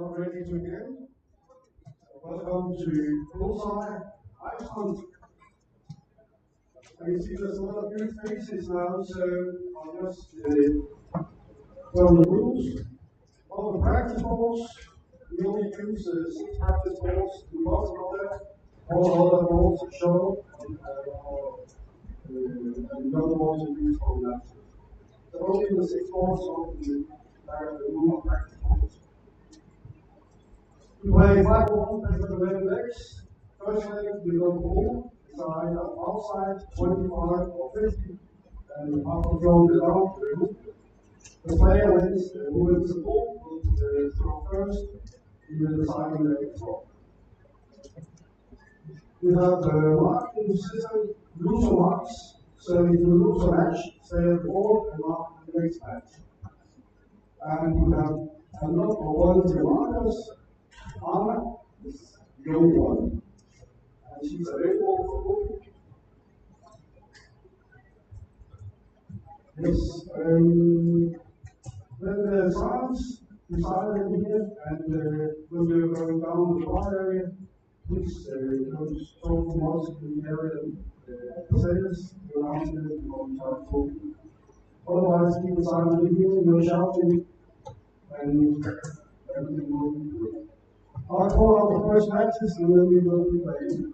Now ready to begin. Welcome to Bullseye Reykjavik. I can see there's a lot of new faces now, so I'll just tell the rules. On the practice balls, we only use 6 practice balls to bottom of there. All other balls are shown, and the other balls are used on that. So only the 6 balls on the room of practice balls. We play 5 balls as the 11 legs. First leg, we go ball, side up outside, 25 or 50, and after throwing it out, the player wins, who wins the ball, will throw first, he will decide on the throw. We have the marking system, loser marks, so if you lose a match, stay at the board and mark the next match. And we have a lot of volunteer markers. Anna is the only one, and she's available for booking. Yes, when the silence decided here, and when we are going down the bar area, please don't talk too much in the area sailors around here on time talking. Otherwise, keep it silent in here, no shouting, and everything will be good. I'll call out the first matches and then we will be playing.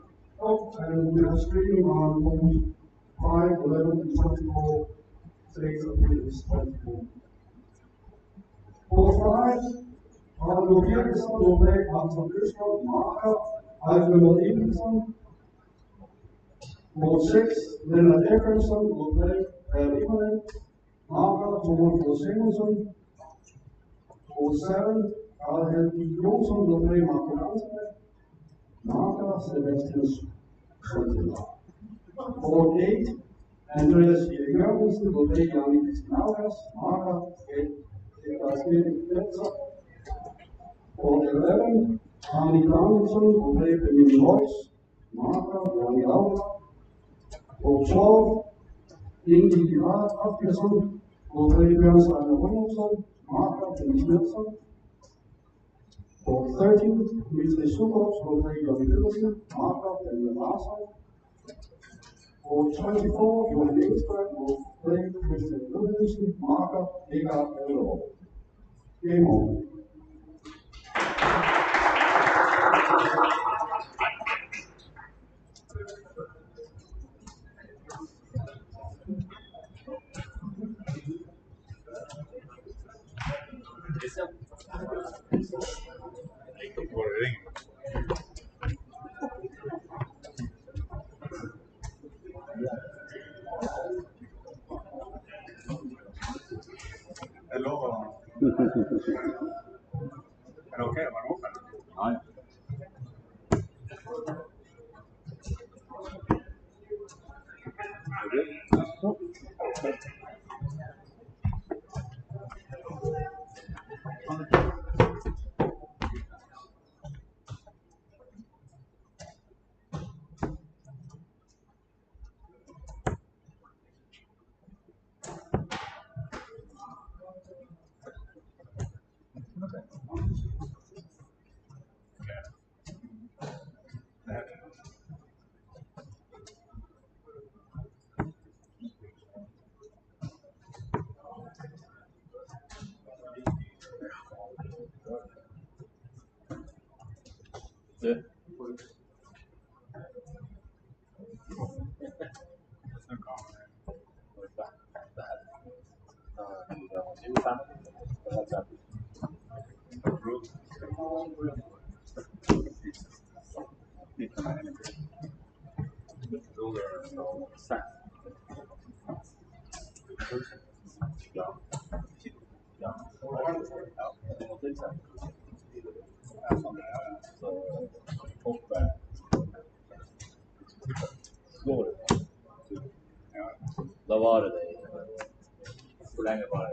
And we are streaming on 5, 11, and 24 days of this 24. For 5, Arno Birgesson will play Anton Kuskov, Marka, Alvin Ingelsson. For 6, Lennart Ekkerson will play Rimmerlund, Marka, Thomas Simonsen. For 7, Alhelm Jonsson will play Marco Hansen, Marka, Sebastian Schultz. For 8, Andreas Jørgensen will play Yannick Knaugas, Marka, For 11, Arnie Danielsson will play Benjamin Royce, Marka, Ronny Laura. For 12, Ingi Afgjesson will play Bjørn Steiner Ronaldsson, Marka, Dennis Nilsson. For 13, Wieze Sukovs will play Johnny Wilson, Marka, Daniel Larsson. For 24, Johan Engström will play Christian Wilhelmsen, Marka, Vegard Ellerup. Game on. Är det okej om man åker? Ja. Då var det det. Hur länge var det?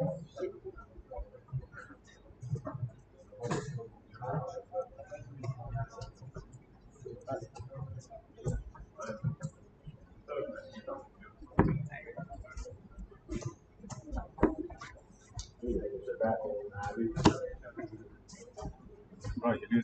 bra ljud.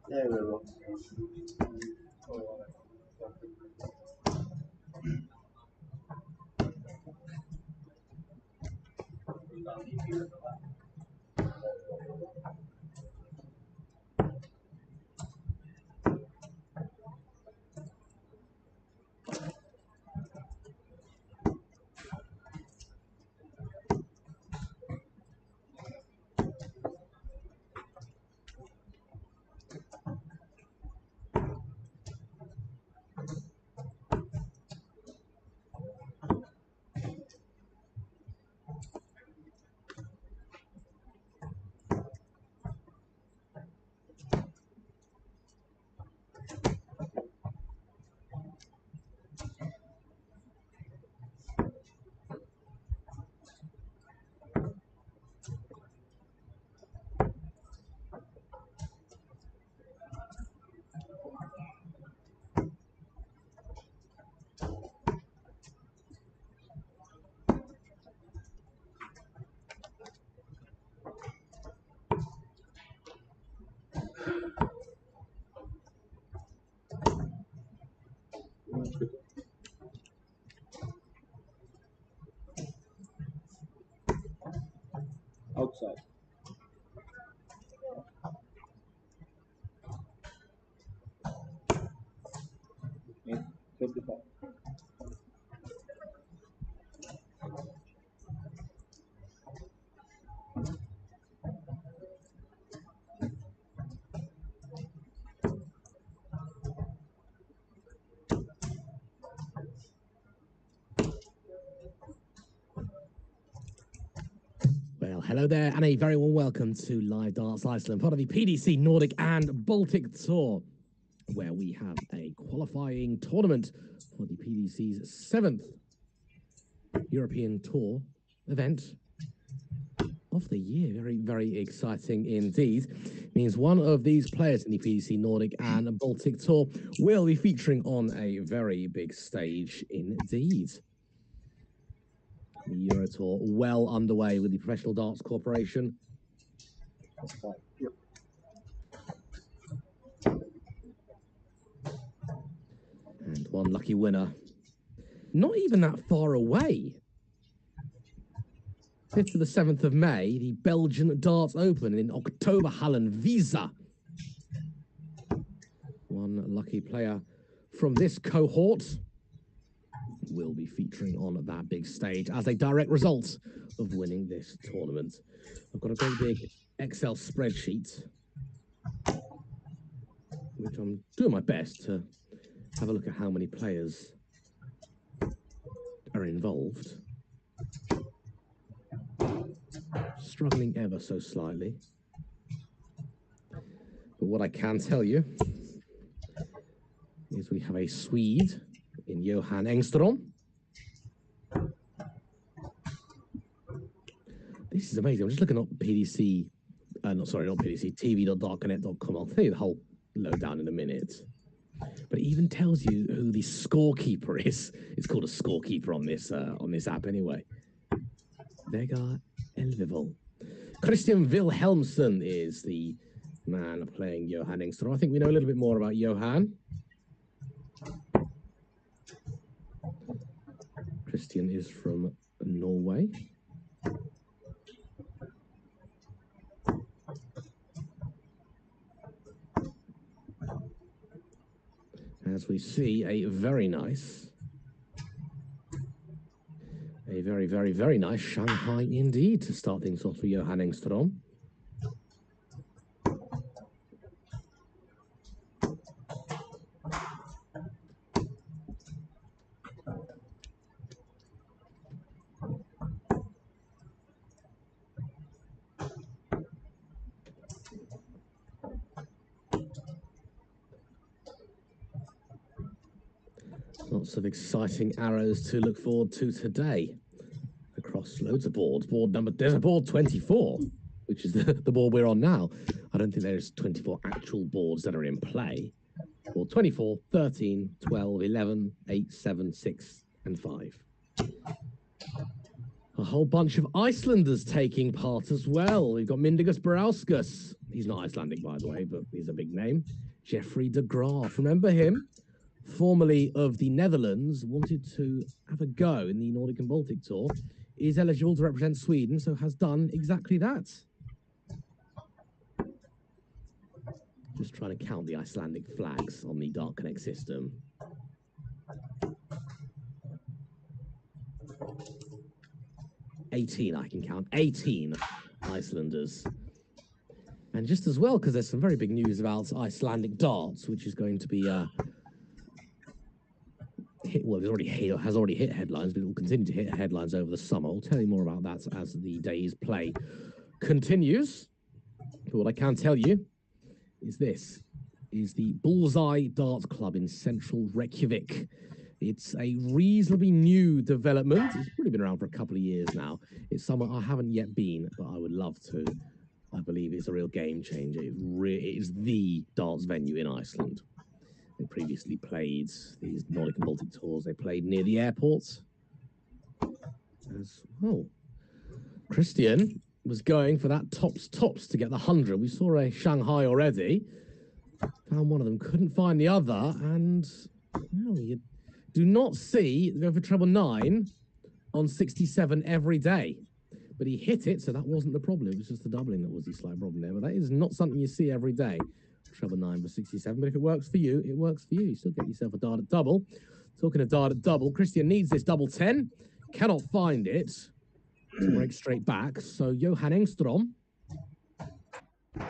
There we go. Outside. Yeah, 55. Well, hello there, and a very warm welcome to Live Darts Iceland, part of the PDC Nordic and Baltic Tour, where we have a qualifying tournament for the PDC's 7th European Tour event of the year. Very, very exciting indeed. It means one of these players in the PDC Nordic and Baltic Tour will be featuring on a very big stage indeed. The Euro Tour well underway with the Professional Darts Corporation. Yep. And one lucky winner. Not even that far away. 5th to the 7th of May, the Belgian Darts Open in Oktoberhallen, Wieze. One lucky player from this cohort will be featuring on that big stage as a direct result of winning this tournament. I've got a great big Excel spreadsheet, which I'm doing my best to have a look at how many players are involved. Struggling ever so slightly. But what I can tell you is we have a Swede in Johan Engström. This is amazing. I'm just looking up PDC, not PDC, tv.darknet.com. I'll tell you the whole lowdown in a minute. But it even tells you who the scorekeeper is. It's called a scorekeeper on this app anyway. Vegard Elvevold. Christian Wilhelmsen is the man playing Johan Engström. I think we know a little bit more about Johan. Christian is from Norway. As we see, a very, very nice Shanghai indeed to start things off for Johan Engström. Lots of exciting arrows to look forward to today across loads of boards. There's a board 24, which is the board we're on now. I don't think there's 24 actual boards that are in play. Board 24, 13, 12, 11, 8, 7, 6, and 5. A whole bunch of Icelanders taking part as well. We've got Mindaugas Brauskas. He's not Icelandic, by the way, but he's a big name. Jeffrey de Graaf. Remember him? Formerly of the Netherlands, wanted to have a go in the Nordic and Baltic Tour, is eligible to represent Sweden, so has done exactly that. Just trying to count the Icelandic flags on the Dart Connect system. $18 I can count. 18 Icelanders. And just as well, because there's some very big news about Icelandic darts, which is going to be has already hit headlines, but it will continue to hit headlines over the summer. I'll tell you more about that as the day's play continues. But what I can tell you is this is the Bullseye Darts Club in central Reykjavik. It's a reasonably new development. It's probably been around for a couple of years now. It's somewhere I haven't yet been, but I would love to. I believe it's a real game changer. It is the darts venue in Iceland. They previously played these Nordic and Baltic tours. They played near the airports as well. Christian was going for that tops to get the 100. We saw a Shanghai already. Found one of them, couldn't find the other, and well, you do not see go for treble 9 on 67 every day. But he hit it, so that wasn't the problem. It was just the doubling that was the slight problem there. But that is not something you see every day. Treble 9 for 67. But if it works for you, it works for you. You still get yourself a dart at double. Talking of dart at double, Christian needs this double 10. Cannot find it to break straight back. So Johan Engström. Well,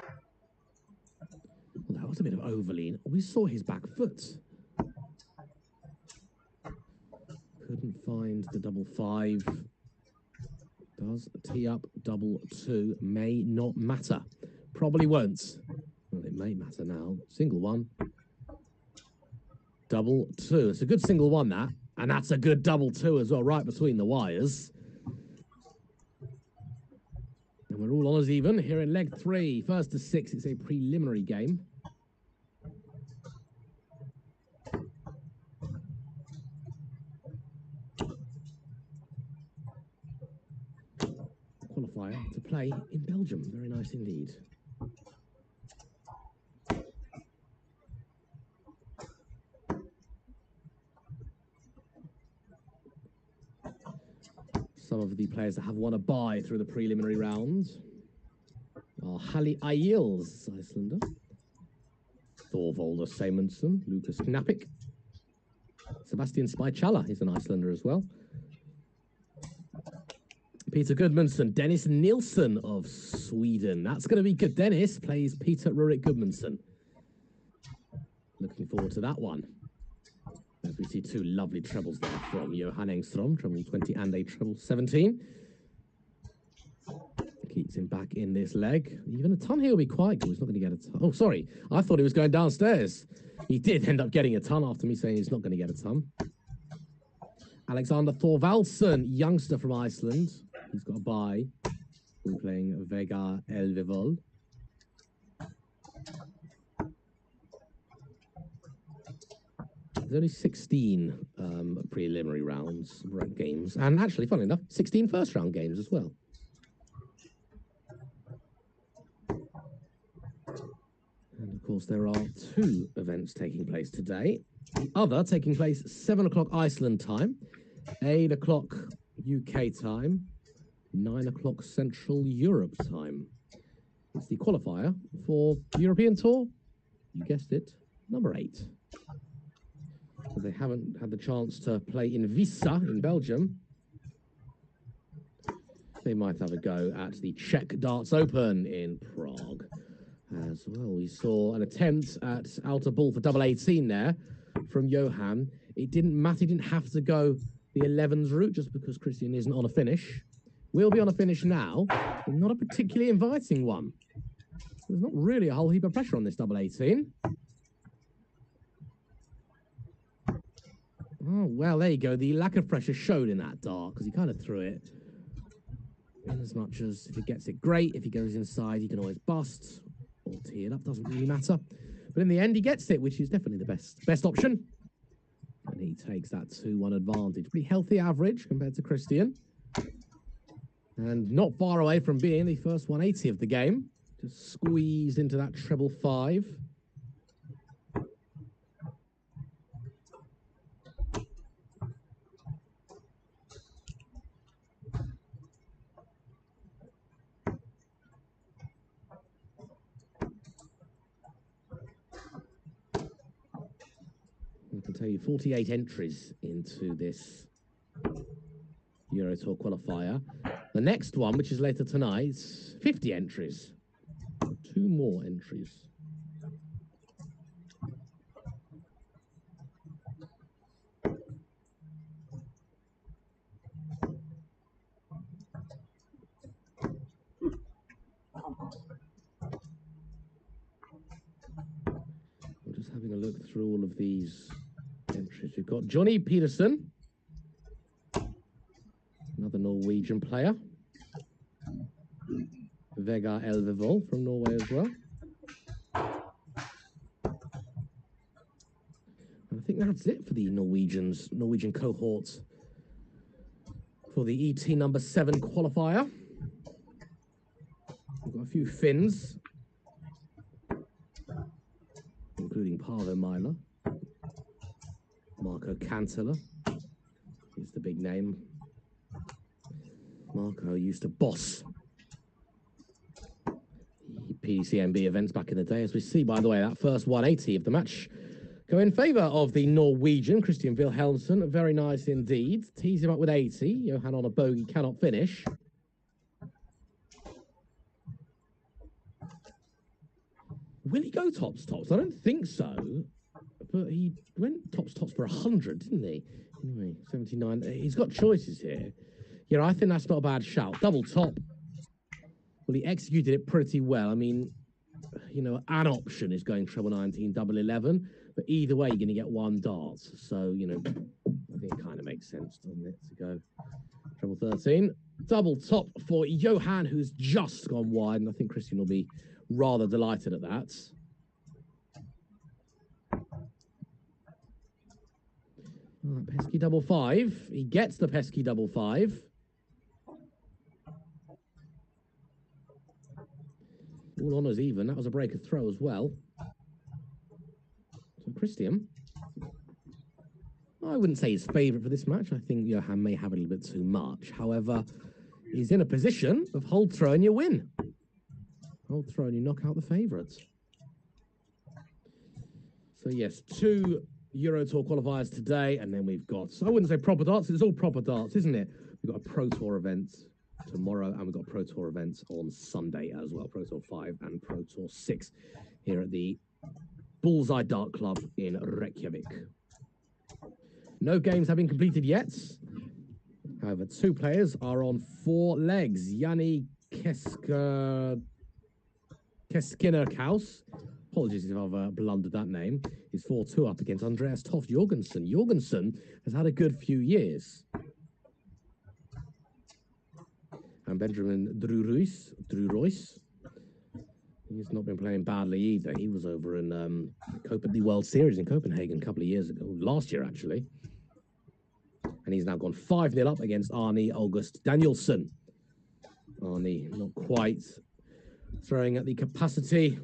that was a bit of overlean. We saw his back foot. Couldn't find the double 5. Does tee up double 2, may not matter. Probably won't. Well, it may matter now. Single 1. Double 2. It's a good single 1, that. And that's a good double 2 as well, right between the wires. And we're all on as even here in leg 3. First to 6, it's a preliminary game. Qualifier to play in Belgium. Very nice indeed. Some of the players that have won a bye through the preliminary round are Halli Ayils, Icelander, Thorvaldur Sæmundsson, Lucas Knappik, Sebastian Spychala is an Icelander as well. Peter Gudmundsson, Dennis Nilsson of Sweden. That's going to be good. Dennis plays Peter Rurik Gudmundsson. Looking forward to that one. As we see 2 lovely trebles there from Johan Engström, treble 20 and a treble 17. Keeps him back in this leg. Even a ton here will be quite good. He's not going to get a ton. Oh, sorry. I thought he was going downstairs. He did end up getting a ton after me saying he's not going to get a ton. Alexander Thorvaldsson, youngster from Iceland. He's got a bye. We're playing Vega Elvevol. There's only 16 preliminary rounds, games. And actually, funnily enough, 16 first round games as well. And of course, there are two events taking place today. The other taking place 7 o'clock Iceland time, 8 o'clock UK time, 9 o'clock Central Europe time. It's the qualifier for the European Tour. You guessed it, number 8. So they haven't had the chance to play in Wieze in Belgium. They might have a go at the Czech Darts Open in Prague as well. We saw an attempt at outer ball for double 18 there from Johan. It didn't matter. He didn't have to go the 11s route just because Christian isn't on a finish. We'll be on a finish now, but not a particularly inviting one. There's not really a whole heap of pressure on this double 18. Oh, well, there you go. The lack of pressure showed in that dart because he kind of threw it. In as much as if he gets it, great. If he goes inside, he can always bust or tee it up. Doesn't really matter. But in the end, he gets it, which is definitely the best option. And he takes that 2-1 advantage. Pretty healthy average compared to Christian. And not far away from being the first 180 of the game. Just squeezed into that treble 5. I can tell you 48 entries into this Euro Tour qualifier. The next one, which is later tonight, 50 entries. 2 more entries. I'm just having a look through all of these entries. We've got Johnny Peterson, another Norwegian player. Vegard Elvevold from Norway as well. And I think that's it for the Norwegian cohort for the ET number 7 qualifier. We've got a few Finns, including Paavo Mailer. Marco Kantala is the big name. Marco used to boss PDCMB events back in the day. As we see, by the way, that first 180 of the match go in favour of the Norwegian, Christian Wilhelmsen. Very nice indeed. Tees him up with 80. Johan on a bogey, cannot finish. Will he go tops? I don't think so. But he went tops for 100, didn't he? Anyway, 79. He's got choices here. Yeah, I think that's not a bad shout. Double top. Well, he executed it pretty well. I mean, you know, an option is going treble 19, double 11, but either way, you're going to get 1 dart. So, you know, I think it kind of makes sense, doesn't it, to go treble 13. Double top for Johan, who's just gone wide, and I think Christian will be rather delighted at that. Oh, that pesky double 5. He gets the pesky double 5. All honours even. That was a break of throw as well. So Christian, I wouldn't say his favourite for this match. I think Johan may have a little bit too much. However, he's in a position of hold throw and you win. Hold throw and you knock out the favourites. So yes, 2 Euro Tour qualifiers today, and then we've got, I wouldn't say proper darts, it's all proper darts, isn't it? We've got a Pro Tour event tomorrow, and we've got Pro Tour events on Sunday as well, Pro Tour 5 and Pro Tour 6 here at the Bullseye Dart Club in Reykjavik. No games have been completed yet. However, 2 players are on 4 legs. Yanni Keskinnerkaus, apologies if I've blundered that name, is 4-2 up against Andreas Toft Jorgensen. Jorgensen has had a good few years. And Benjamin Druroyce, he's not been playing badly either. He was over in the World Series in Copenhagen a couple of years ago, last year actually. And he's now gone 5-0 up against Arne August Danielsen. Arne not quite throwing at the capacity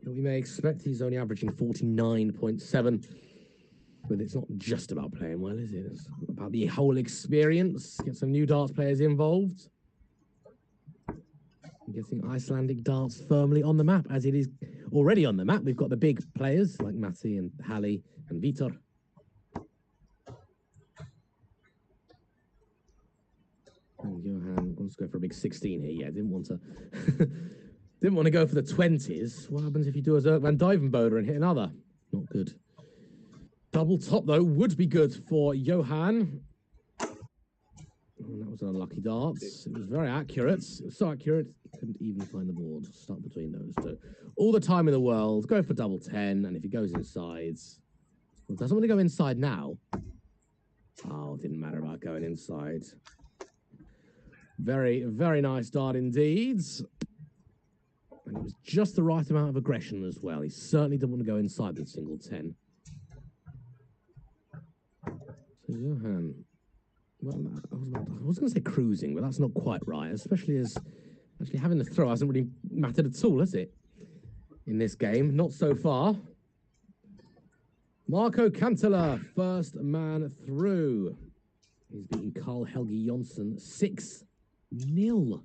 that we may expect. He's only averaging 49.7. But it's not just about playing well, is it? It's about the whole experience. Get some new darts players involved. Getting Icelandic darts firmly on the map, as it is already on the map. We've got the big players like Matti and Halli and Vitor. And Johan wants to go for a big 16 here. Yeah, didn't want to didn't want to go for the 20s. What happens if you do a Zerk van Dijvenbode and hit another? Not good. Double top, though, would be good for Johan. And that was an unlucky dart. It was very accurate. It was so accurate, he couldn't even find the board. Stuck between those two. All the time in the world, go for double 10, and if he goes inside... Well, doesn't want to go inside now. Oh, it didn't matter about going inside. Very, very nice dart indeed. And it was just the right amount of aggression as well. He certainly didn't want to go inside the single 10. So Johan, well, I was going to say cruising, but that's not quite right, especially as actually having the throw hasn't really mattered at all, has it? In this game, not so far. Marco Cantala, first man through. He's beaten Carl Helge Jonsson 6-0.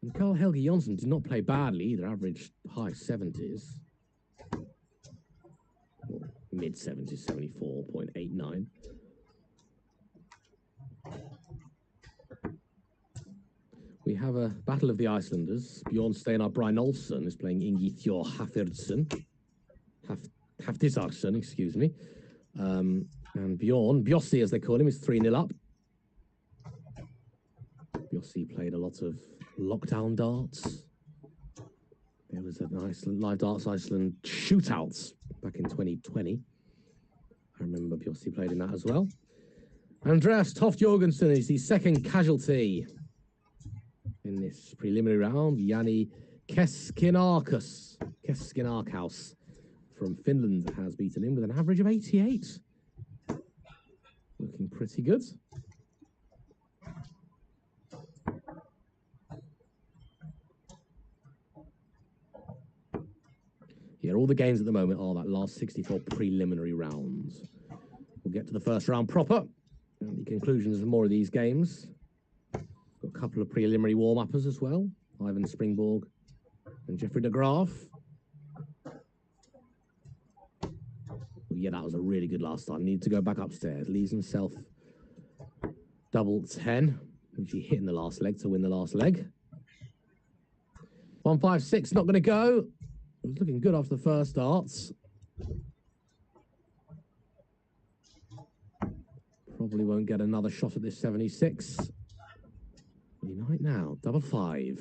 And Carl Helge Jonsson did not play badly either, averaged high 70s. Mid 70s, 74.89. We have a battle of the Icelanders. Bjorn Steinar Brynolfsson is playing Ingi Thor Haftisarsson, excuse me. And Bjorn, Bjossi as they call him, is 3-0 up. Bjossi played a lot of lockdown darts. There was a nice Live Darts Iceland shootouts back in 2020. I remember Bjossi played in that as well. Andreas Toft Jorgensen is the second casualty in this preliminary round. Jani Keskinarkaus from Finland has beaten him with an average of 88. Looking pretty good. Yeah, all the games at the moment are that last 64 preliminary rounds. We'll get to the first round proper. And the conclusions of more of these games. Got a couple of preliminary warm-uppers as well. Ivan Springborg and Jeffrey de Graaf. Well, yeah, that was a really good last time. Need to go back upstairs. Leaves himself double 10, which he hit in the last leg to win the last leg. 156, not going to go. It was looking good after the first darts. Probably won't get another shot at this 76. He might now. Double 5.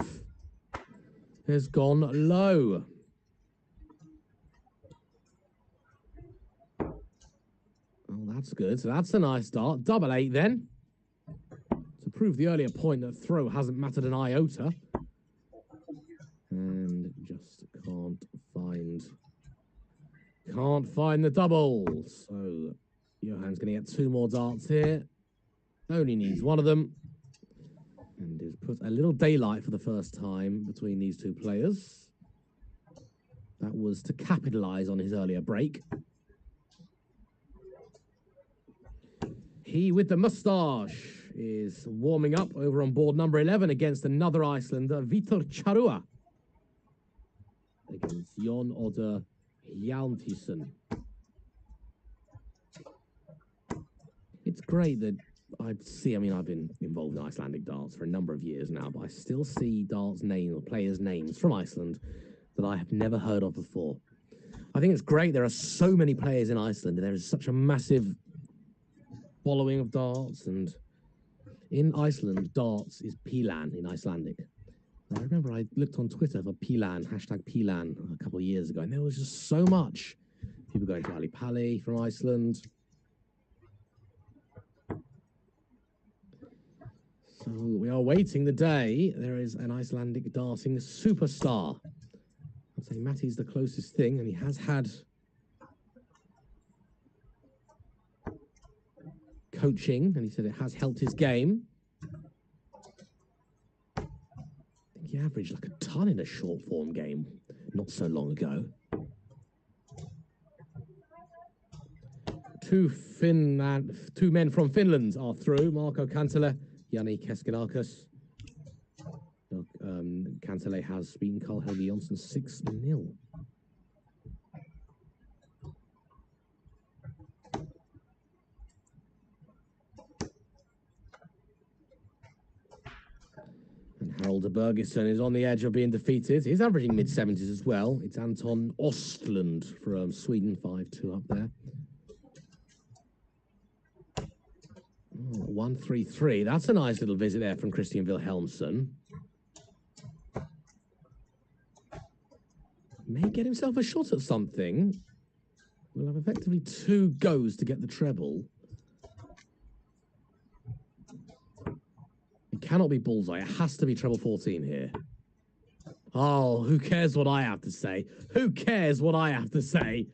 Has gone low. Oh, that's good. So that's a nice dart. Double 8 then. To prove the earlier point that throw hasn't mattered an iota. And just can't find the double. So Johan's going to get 2 more darts here. Only needs 1 of them. And has put a little daylight for the first time between these 2 players. That was to capitalise on his earlier break. He with the moustache is warming up over on board number 11 against another Icelander, Vitor Charua. Against Jon Odder Hjalmtisen. It's great that I mean, I've been involved in Icelandic darts for a number of years now, but I still see darts names or players' names from Iceland that I have never heard of before. I think it's great. There are so many players in Iceland, and there is such a massive following of darts. And in Iceland, darts is Pilan in Icelandic. I remember I looked on Twitter for Pilan, hashtag Pilan, a couple of years ago, and there was just so much. People going to Ali Pali from Iceland. So we are waiting the day. There is an Icelandic darting superstar. I'd say Matty's the closest thing, and he has had coaching, and he said it has helped his game. I think he averaged like a ton in a short form game not so long ago. Two men from Finland are through. Marko Kantele, Jani Keskinakis. Kantele has beaten Carl Helge Jonsson 6-0. And Harold Bergesson is on the edge of being defeated. He's averaging mid-70s as well. It's Anton Ostlund from Sweden, 5-2 up there. 1-3-3. That's a nice little visit there from Christian Wilhelmsson. May get himself a shot at something. We'll have effectively 2 goes to get the treble. It cannot be Bullseye. It has to be treble 14 here. Oh, who cares what I have to say? Who cares what I have to say?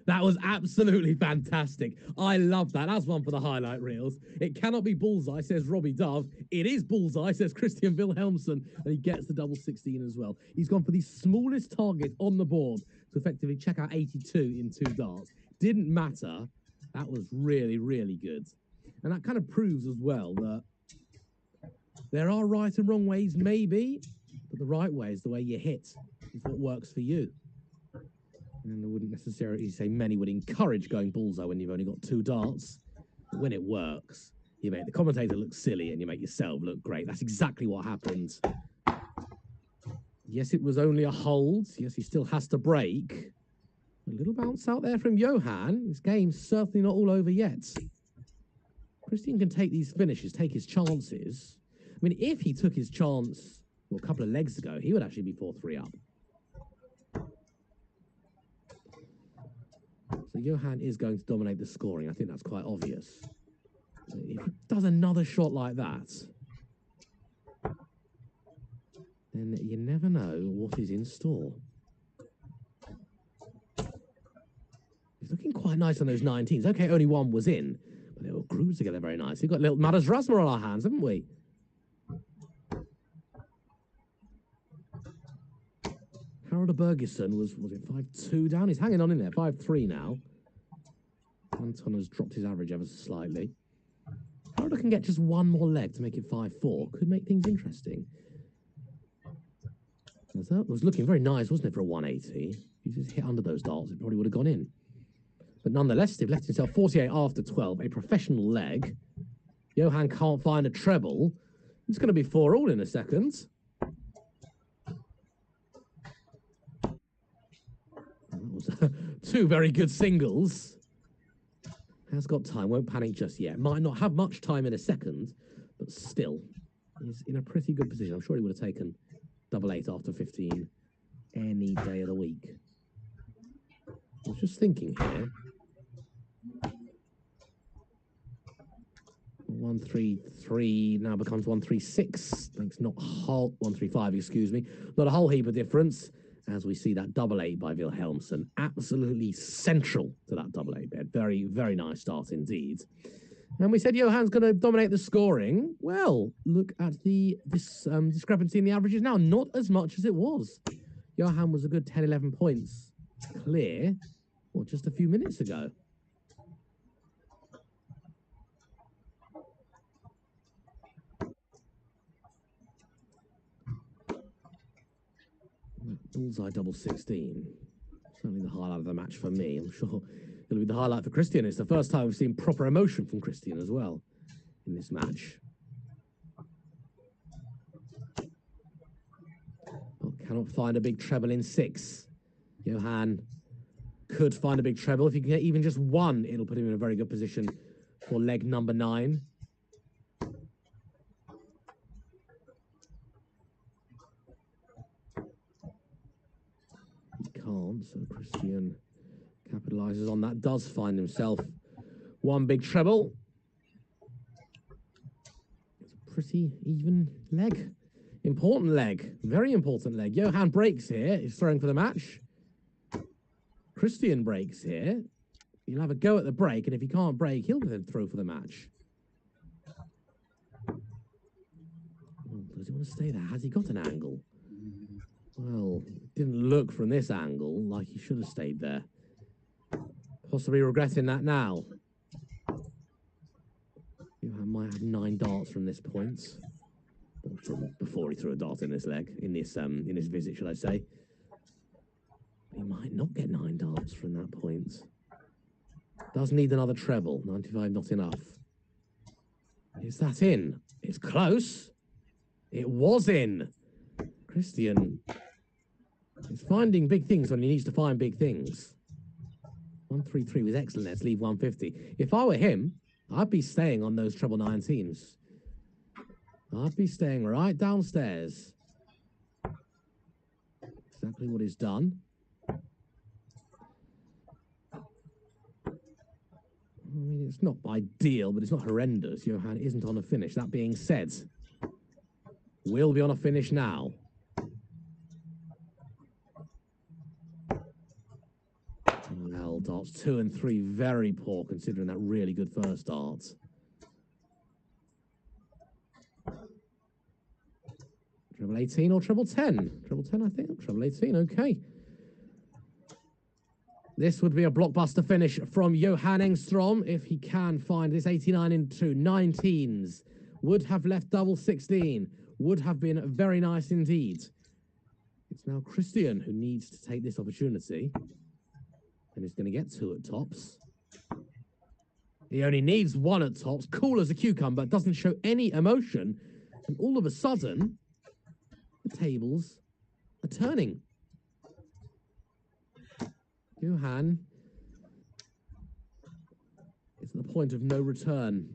That was absolutely fantastic. I love that. That's one for the highlight reels. It cannot be Bullseye, says Robbie Dove. It is Bullseye, says Christian Wilhelmsson. And he gets the double 16 as well. He's gone for the smallest target on the board to effectively check out 82 in 2 darts. Didn't matter. That was really, really good. And that kind of proves as well that there are right and wrong ways, maybe, but the right way is the way you hit. It's what works for you. And I wouldn't necessarily say many would encourage going Bullseye when you've only got 2 darts. But when it works, you make the commentator look silly and you make yourself look great. That's exactly what happened. Yes, it was only a hold. Yes, he still has to break. A little bounce out there from Johan. This game's certainly not all over yet. Christian can take these finishes, take his chances. I mean, if he took his chance a couple of legs ago, he would actually be 4-3 up. So Johan is going to dominate the scoring. I think that's quite obvious. If he does another shot like that, then you never know what is in store. He's looking quite nice on those 19s. Okay, only 1 was in, but they all groove together very nicely. We've got little Madas Rasmer on our hands, haven't we? Harold Bergesson was it 5-2 down? He's hanging on in there, 5-3 now. Anton has dropped his average ever so slightly. Harold can get just 1 more leg to make it 5-4. Could make things interesting. That was looking very nice, wasn't it, for a 180? If he just hit under those darts, it probably would have gone in. But nonetheless, they've left himself 48 after 12, a professional leg. Johan can't find a treble. It's going to be 4-all in a second. That was 2 very good singles. Has got time, won't panic just yet. Might not have much time in a second, but still is in a pretty good position. I'm sure he would have taken double 8 after 15 any day of the week. I was just thinking here. 1-3-3 now becomes 1-3-6. Thanks, not 1-3-5, excuse me. Not a whole heap of difference. As we see that double 8 by Wilhelmsson, absolutely central to that double 8 bed. Very, very nice start indeed. And we said Johan's going to dominate the scoring. Well, look at this discrepancy in the averages now. Not as much as it was. Johan was a good 10, 11 points clear, well, just a few minutes ago. Bullseye double 16. Certainly the highlight of the match for me. I'm sure it'll be the highlight for Christian. It's the first time we've seen proper emotion from Christian as well in this match. Well, cannot find a big treble in 6. Johan could find a big treble. If he can get even just 1, it'll put him in a very good position for leg number 9. Can't, so Christian capitalizes on that, does find himself 1 big treble. It's a pretty even leg. Important leg, very important leg. Johan breaks here, he's throwing for the match. Christian breaks here. He'll have a go at the break, and if he can't break, he'll then throw for the match. Oh, does he want to stay there? Has he got an angle? Well, it didn't look from this angle like he should have stayed there. Possibly regretting that now. Johan might have 9 darts from this point. Or from before he threw a dart in this leg, in this visit, should I say. He might not get 9 darts from that point. Does need another treble. 95 not enough. Is that in? It's close. It was in. Christian is finding big things when he needs to find big things. 133 was excellent. Let's leave 150. If I were him, I'd be staying on those treble 19s. I'd be staying right downstairs. Exactly what he's done. I mean, it's not ideal, but it's not horrendous. Johan isn't on a finish. That being said, will be on a finish now. Well, darts 2 and 3, very poor considering that really good first dart. Treble 18 or treble 10? Treble 10, I think. Treble 18, okay. This would be a blockbuster finish from Johan Engstrom if he can find this 89 into 19s. Would have left double 16. Would have been very nice indeed. It's now Christian who needs to take this opportunity. And he's going to get 2 at tops. He only needs 1 at tops. Cool as a cucumber. Doesn't show any emotion. And all of a sudden, the tables are turning. Johan is at the point of no return.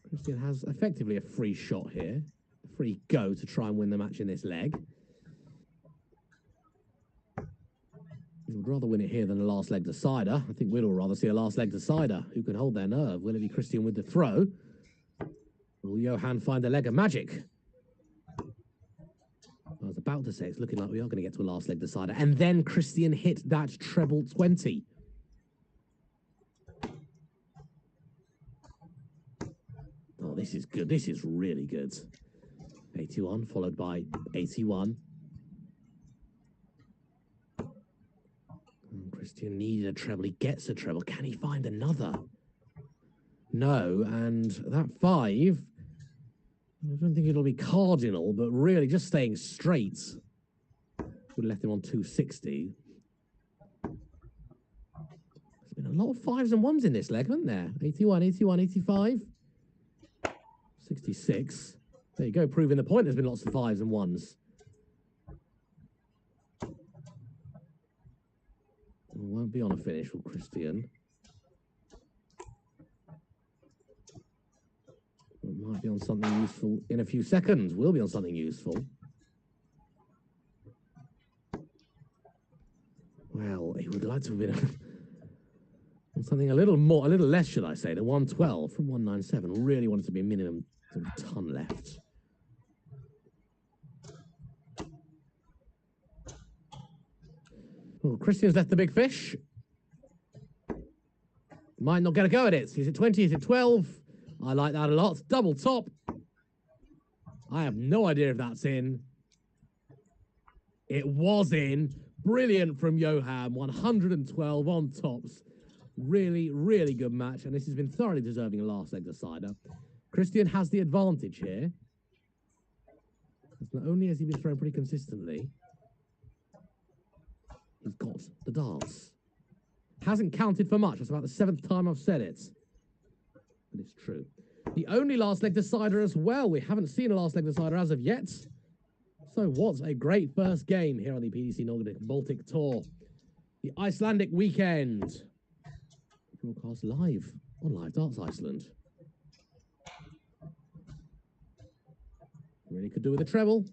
Christian has effectively a free shot here, a free go to try and win the match in this leg. He would rather win it here than a last leg decider. I think we'd all rather see a last leg decider. Who can hold their nerve? Will it be Christian with the throw? Will Johan find a leg of magic? I was about to say it's looking like we are going to get to a last leg decider. And then Christian hit that treble 20. Oh, this is good. This is really good. 81 followed by 81. Christian needed a treble. He gets a treble. Can he find another? No, and that 5, I don't think it'll be cardinal, but really just staying straight would have left him on 260. There's been a lot of 5s and 1s in this leg, haven't there? 81, 81, 85, 66. There you go, proving the point. There's been lots of 5s and 1s. Won't be on a finish for Christian. It might be on something useful in a few seconds. Will be on something useful. Well, he would like to have been on something a little less, should I say, the 112 from 197. Really wanted to be a minimum of a ton left. Well, Christian's left the big fish. Might not get a go at it. Is it 20? Is it 12? I like that a lot. Double top. I have no idea if that's in. It was in. Brilliant from Johan. 112 on tops. Really, really good match. And this has been thoroughly deserving a last leg decider. Christian has the advantage here. Not only has he been throwing pretty consistently, he's got the darts. Hasn't counted for much. That's about the 7th time I've said it. But it's true. The only last leg decider as well. We haven't seen a last leg decider as of yet. So what a great first game here on the PDC Nordic Baltic Tour. The Icelandic weekend. Broadcast live on Live Darts Iceland. Really could do with a treble.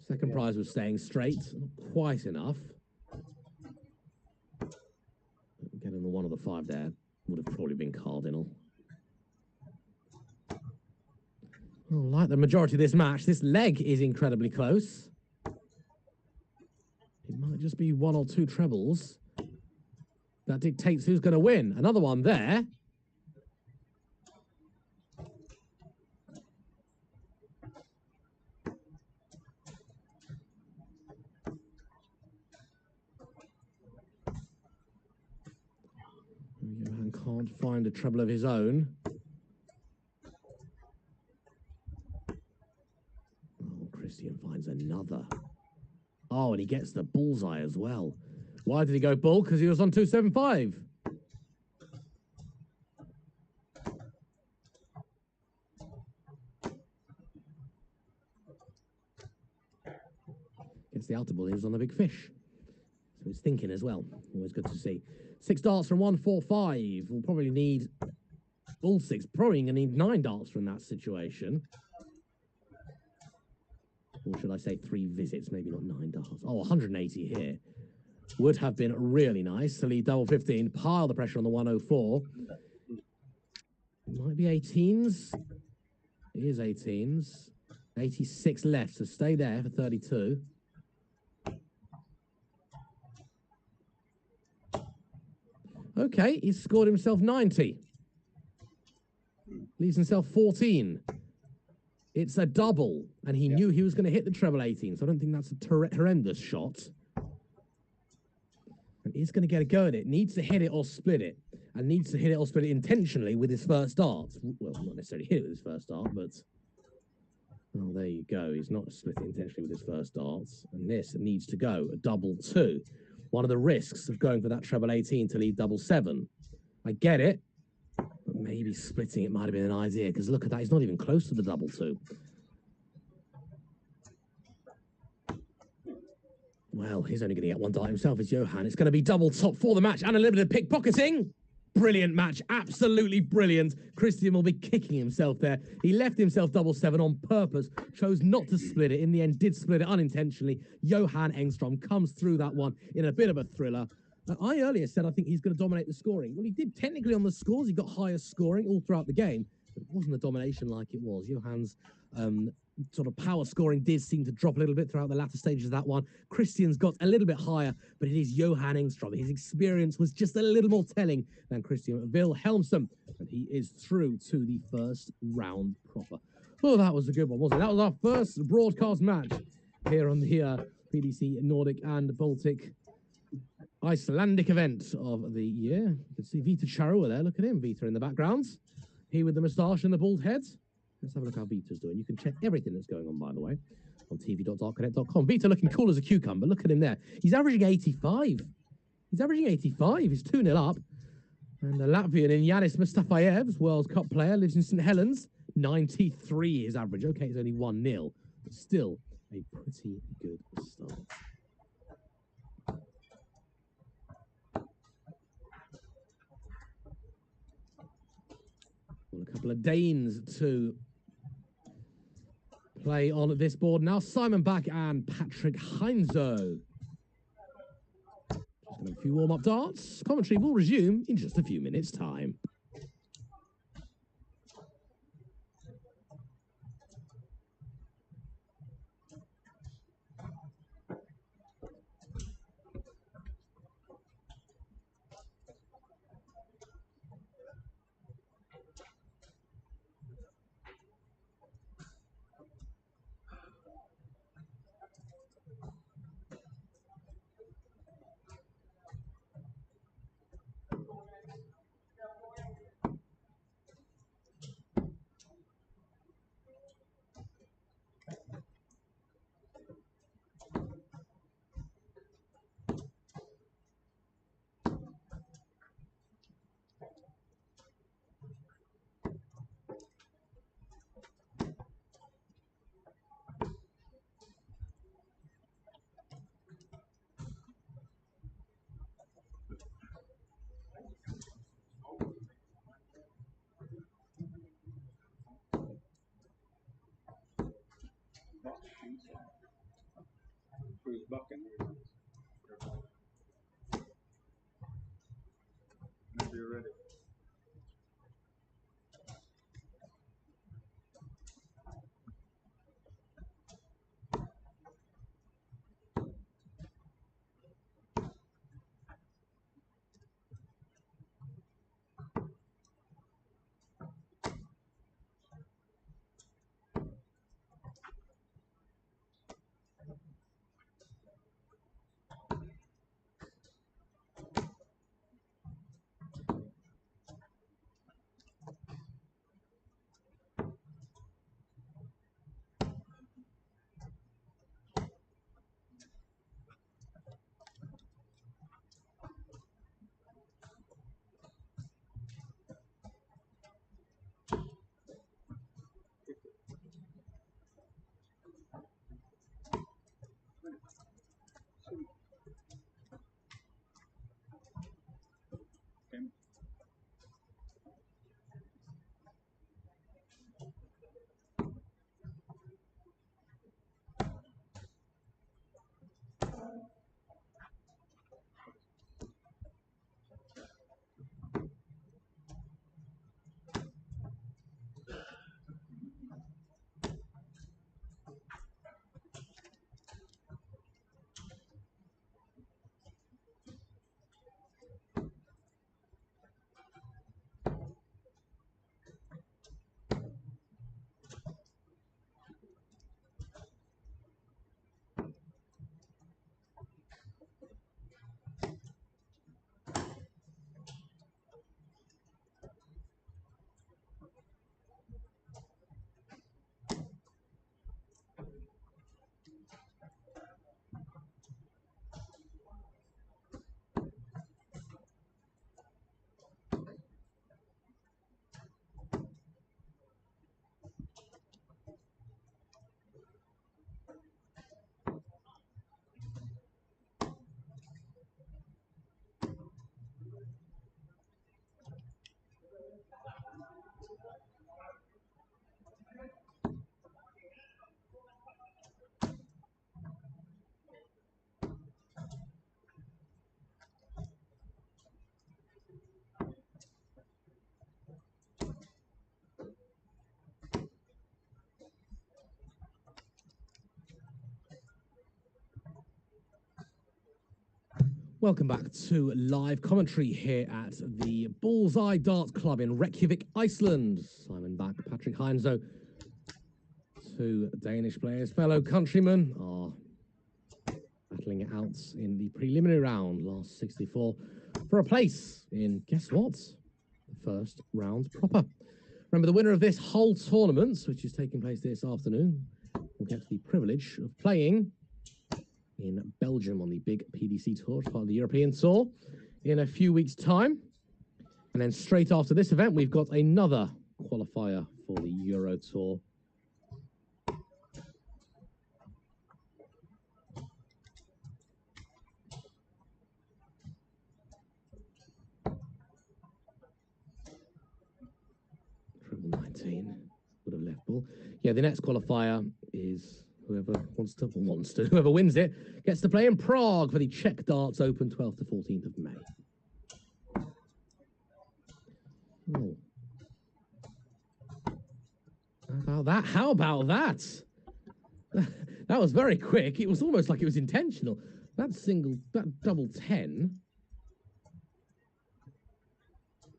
Second prize was staying straight. Not quite enough. Getting the 1 or the 5 there would have probably been cardinal. Well, like the majority of this match, this leg is incredibly close. It might just be 1 or 2 trebles. That dictates who's going to win. Another one there. can't find a treble of his own. Oh, Christian finds another. Oh, and he gets the bullseye as well. Why did he go bull? Because he was on 275. Gets the outer bull, he was on the big fish. So he's thinking as well. Always good to see. 6 darts from 145. We'll probably need all 6. Probably going to need 9 darts from that situation. Or should I say 3 visits? Maybe not 9 darts. Oh, 180 here. Would have been really nice to lead double 15. Pile the pressure on the 104. It might be 18s. It is 18s. 86 left, so stay there for 32. Okay, he's scored himself 90. Leaves himself 14. It's a double, and he knew he was going to hit the treble 18, so I don't think that's a horrendous shot. And he's going to get a go at it. Needs to hit it or split it. And needs to hit it or split it intentionally with his first dart. Well, not necessarily hit it with his first dart, but... Oh, there you go. He's not splitting intentionally with his first darts. And this needs to go a double 2. One of the risks of going for that treble 18 to lead double 7. I get it, but maybe splitting it might have been an idea, because look at that, he's not even close to the double 2. Well, he's only going to get 1 dart himself, it's Johan. It's going to be double top for the match, and a little bit of pickpocketing. Brilliant match, absolutely brilliant. Christian will be kicking himself there. He left himself double 7 on purpose, chose not to split it. In the end, did split it unintentionally. Johan Engstrom comes through that one in a bit of a thriller. I earlier said I think he's going to dominate the scoring. Well, he did technically on the scores. He got higher scoring all throughout the game, but it wasn't a domination like it was. Johan's sort of power scoring did seem to drop a little bit throughout the latter stages of that one. Christian's got a little bit higher, but it is Johan Engstrom. His experience was just a little more telling than Christian Wilhelmsson, and he is through to the first round proper. Oh, that was a good one, wasn't it? That was our first broadcast match here on the PDC Nordic and Baltic Icelandic event of the year. You can see Vita Charua there. Look at him, Vita in the background. He with the moustache and the bald head. Let's have a look how Vita's doing. You can check everything that's going on, by the way, on tv.darkconnect.com. Vita looking cool as a cucumber. Look at him there. He's averaging 85. He's averaging 85. He's 2-0 up. And the Latvian in Yanis Mustafayev, World Cup player, lives in St. Helens. 93 is average. Okay, it's only 1-0, but still a pretty good start. Well, a couple of Danes to play on this board now. Simon Back and Patrick Heinzo. Just going to have a few warm-up darts. Commentary will resume in just a few minutes' time. Who's bucking? Whenever you're ready. Welcome back to live commentary here at the Bullseye Darts Club in Reykjavik, Iceland. Simon back, Patrick Heinzo. Two Danish players, fellow countrymen, are battling it out in the preliminary round, last 64, for a place in, guess what? The first round proper. Remember, the winner of this whole tournament, which is taking place this afternoon, will get the privilege of playing in Belgium on the big PDC tour, part of the European tour, in a few weeks' time. And then straight after this event, we've got another qualifier for the Euro Tour. Triple 19 would have left ball. Yeah, the next qualifier is whoever whoever wins it gets to play in Prague for the Czech Darts Open, 12th to 14th of May. Oh. How about that? How about that? That was very quick. It was almost like it was intentional. That double 10.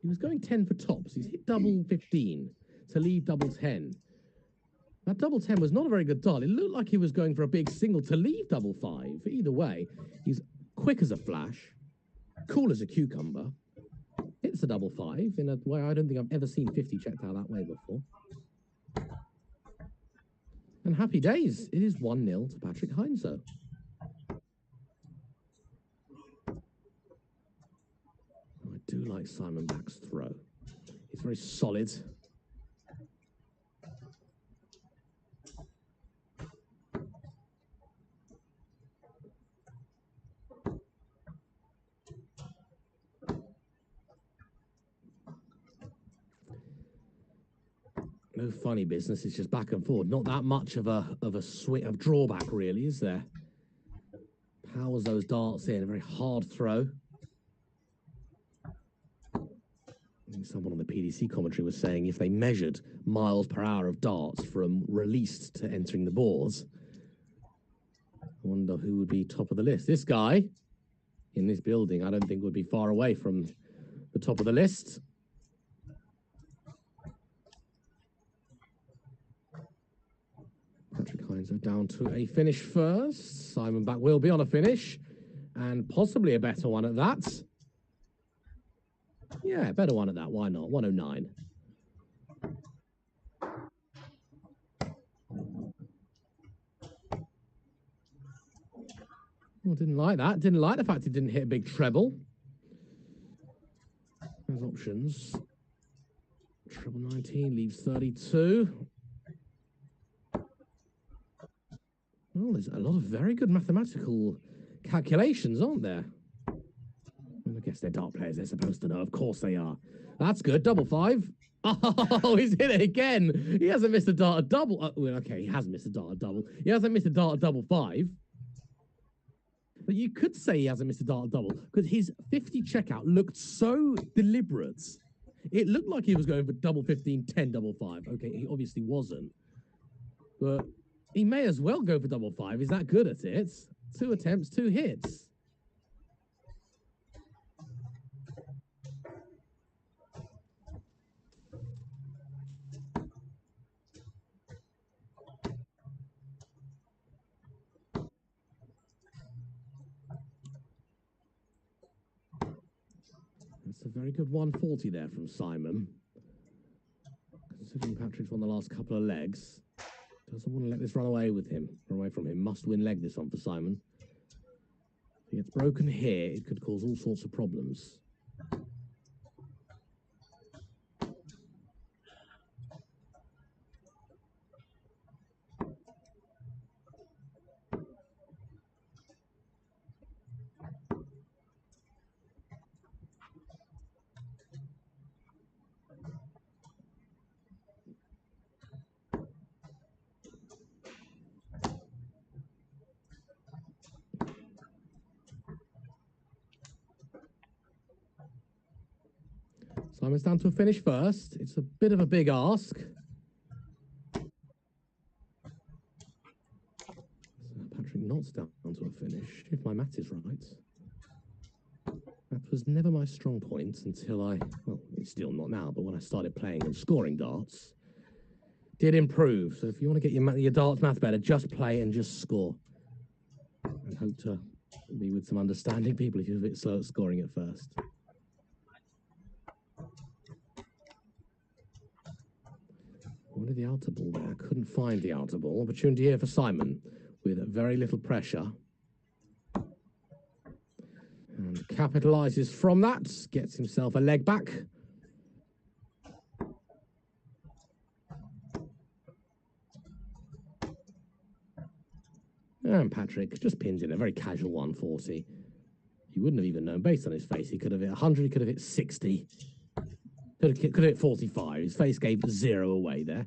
He was going 10 for tops. He's hit double 15 to leave double 10. That double 10 was not a very good dart. It looked like he was going for a big single to leave double 5. Either way, he's quick as a flash, cool as a cucumber, hits a double 5 in a way I don't think I've ever seen 50 checked out that way before. And happy days. It is 1-0 to Patrick Heinzo. I do like Simon Back's throw. It's very solid. No funny business. It's just back and forward. Not that much of a drawback, really, is there? Powers those darts in. A very hard throw. I think someone on the PDC commentary was saying if they measured miles per hour of darts from released to entering the boards, I wonder who would be top of the list. This guy in this building, I don't think would be far away from the top of the list. Patrick Heinzo down to a finish first. Simon Back will be on a finish, and possibly a better one at that. Yeah, better one at that. Why not? 109. Oh, didn't like that. Didn't like the fact he didn't hit a big treble. There's options. Treble 19 leaves 32. Well, there's a lot of very good mathematical calculations, aren't there? Well, I guess they're dart players. They're supposed to know. Of course they are. That's good. Double 5. Oh, he's hit it again. He hasn't missed a dart at double. Well, okay, he has missed a dart at double. He hasn't missed a dart at double 5. But you could say he hasn't missed a dart at double because his 50 checkout looked so deliberate. It looked like he was going for double 15, 10, double 5. Okay, he obviously wasn't. But he may as well go for double 5. He's that good at it. 2 attempts, 2 hits. That's a very good 140 there from Simon. Considering Patrick's won the last couple of legs. Doesn't want to let this run away with him, run away from him. Must win leg this one for Simon. If he gets broken here, it could cause all sorts of problems. Simon's down to a finish first. It's a bit of a big ask. So Patrick Knott's down to a finish, if my math is right. was never my strong point until well, it's still not now, but when I started playing and scoring darts, did improve. So if you want to get your darts math better, just play and just score. And hope to be with some understanding people if you're a bit slow at scoring at first. Wanted the outer ball there. Couldn't find the outer ball. Opportunity here for Simon with very little pressure. And capitalises from that. Gets himself a leg back. And Patrick just pins in a very casual 140. You wouldn't have even known based on his face. He could have hit 100, he could have hit 60. Could have hit 45. His face gave 0 away there.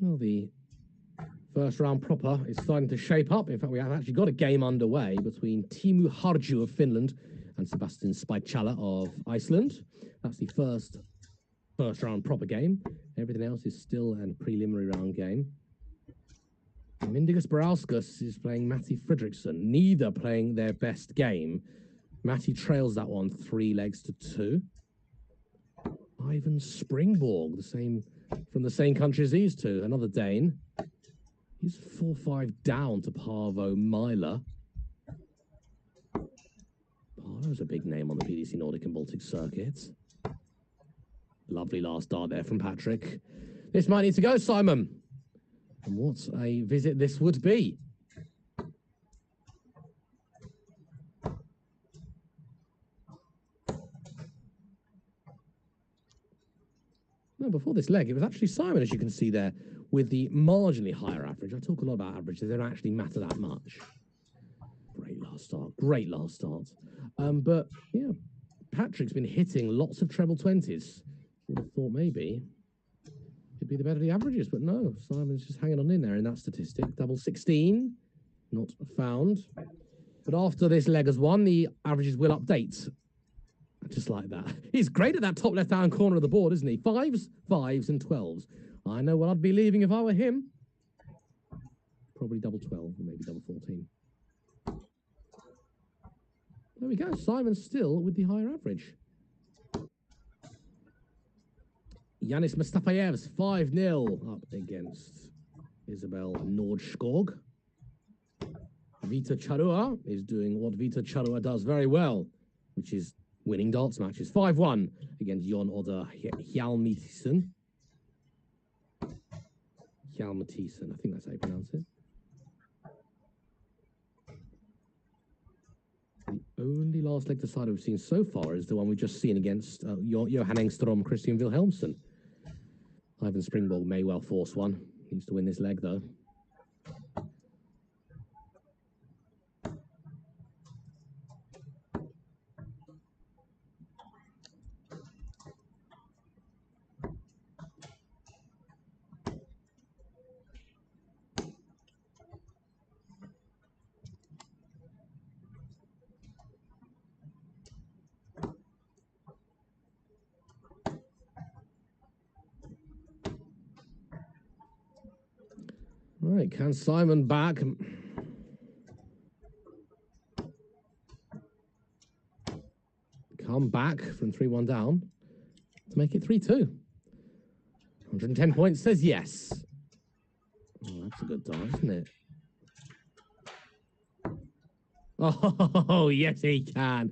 Well, the first round proper is starting to shape up. In fact, we have actually got a game underway between Timu Harju of Finland and Sebastian Spichala of Iceland. That's the first round proper game. Everything else is still a preliminary round game. Mindaugas Brauskas is playing Matti Fredriksson, neither playing their best game. Matti trails that one 3 legs to 2. Ivan Springborg, from the same country as these two, another Dane. He's 4-5 down to Paavo Myla. Paavo's a big name on the PDC Nordic and Baltic circuits. Lovely last dart there from Patrick. This might need to go, Simon. And what a visit this would be. No, before this leg, it was actually Simon, as you can see there, with the marginally higher average. I talk a lot about averages. They don't actually matter that much. Great last start. Great last start. But, yeah, Patrick's been hitting lots of treble 20s. Would have thought maybe it'd be the better of the averages, but no. Simon's just hanging on in there in that statistic. Double 16, not found. But after this leg has won, the averages will update. Just like that. He's great at that top left-hand corner of the board, isn't he? 5s, 5s, and 12s. I know what I'd be leaving if I were him. Probably double 12, or maybe double 14. There we go. Simon's still with the higher average. Yanis Mustafayev's 5-0 up against Isabel Nordskog. Vita Charua is doing what Vita Charua does very well, which is winning darts matches. 5-1 against Jon Odder Hjalmatisen. Hjalmatisen, I think that's how you pronounce it. The only last leg decider we've seen so far is the one we've just seen against Johan Engstrom, Christian Wilhelmsen. Ivan Springborg may well force one. Needs to win this leg, though. Right, can Simon back? Come back from 3-1 down to make it 3-2. 110 points says yes. Oh, that's a good dart, isn't it? Oh, yes, he can.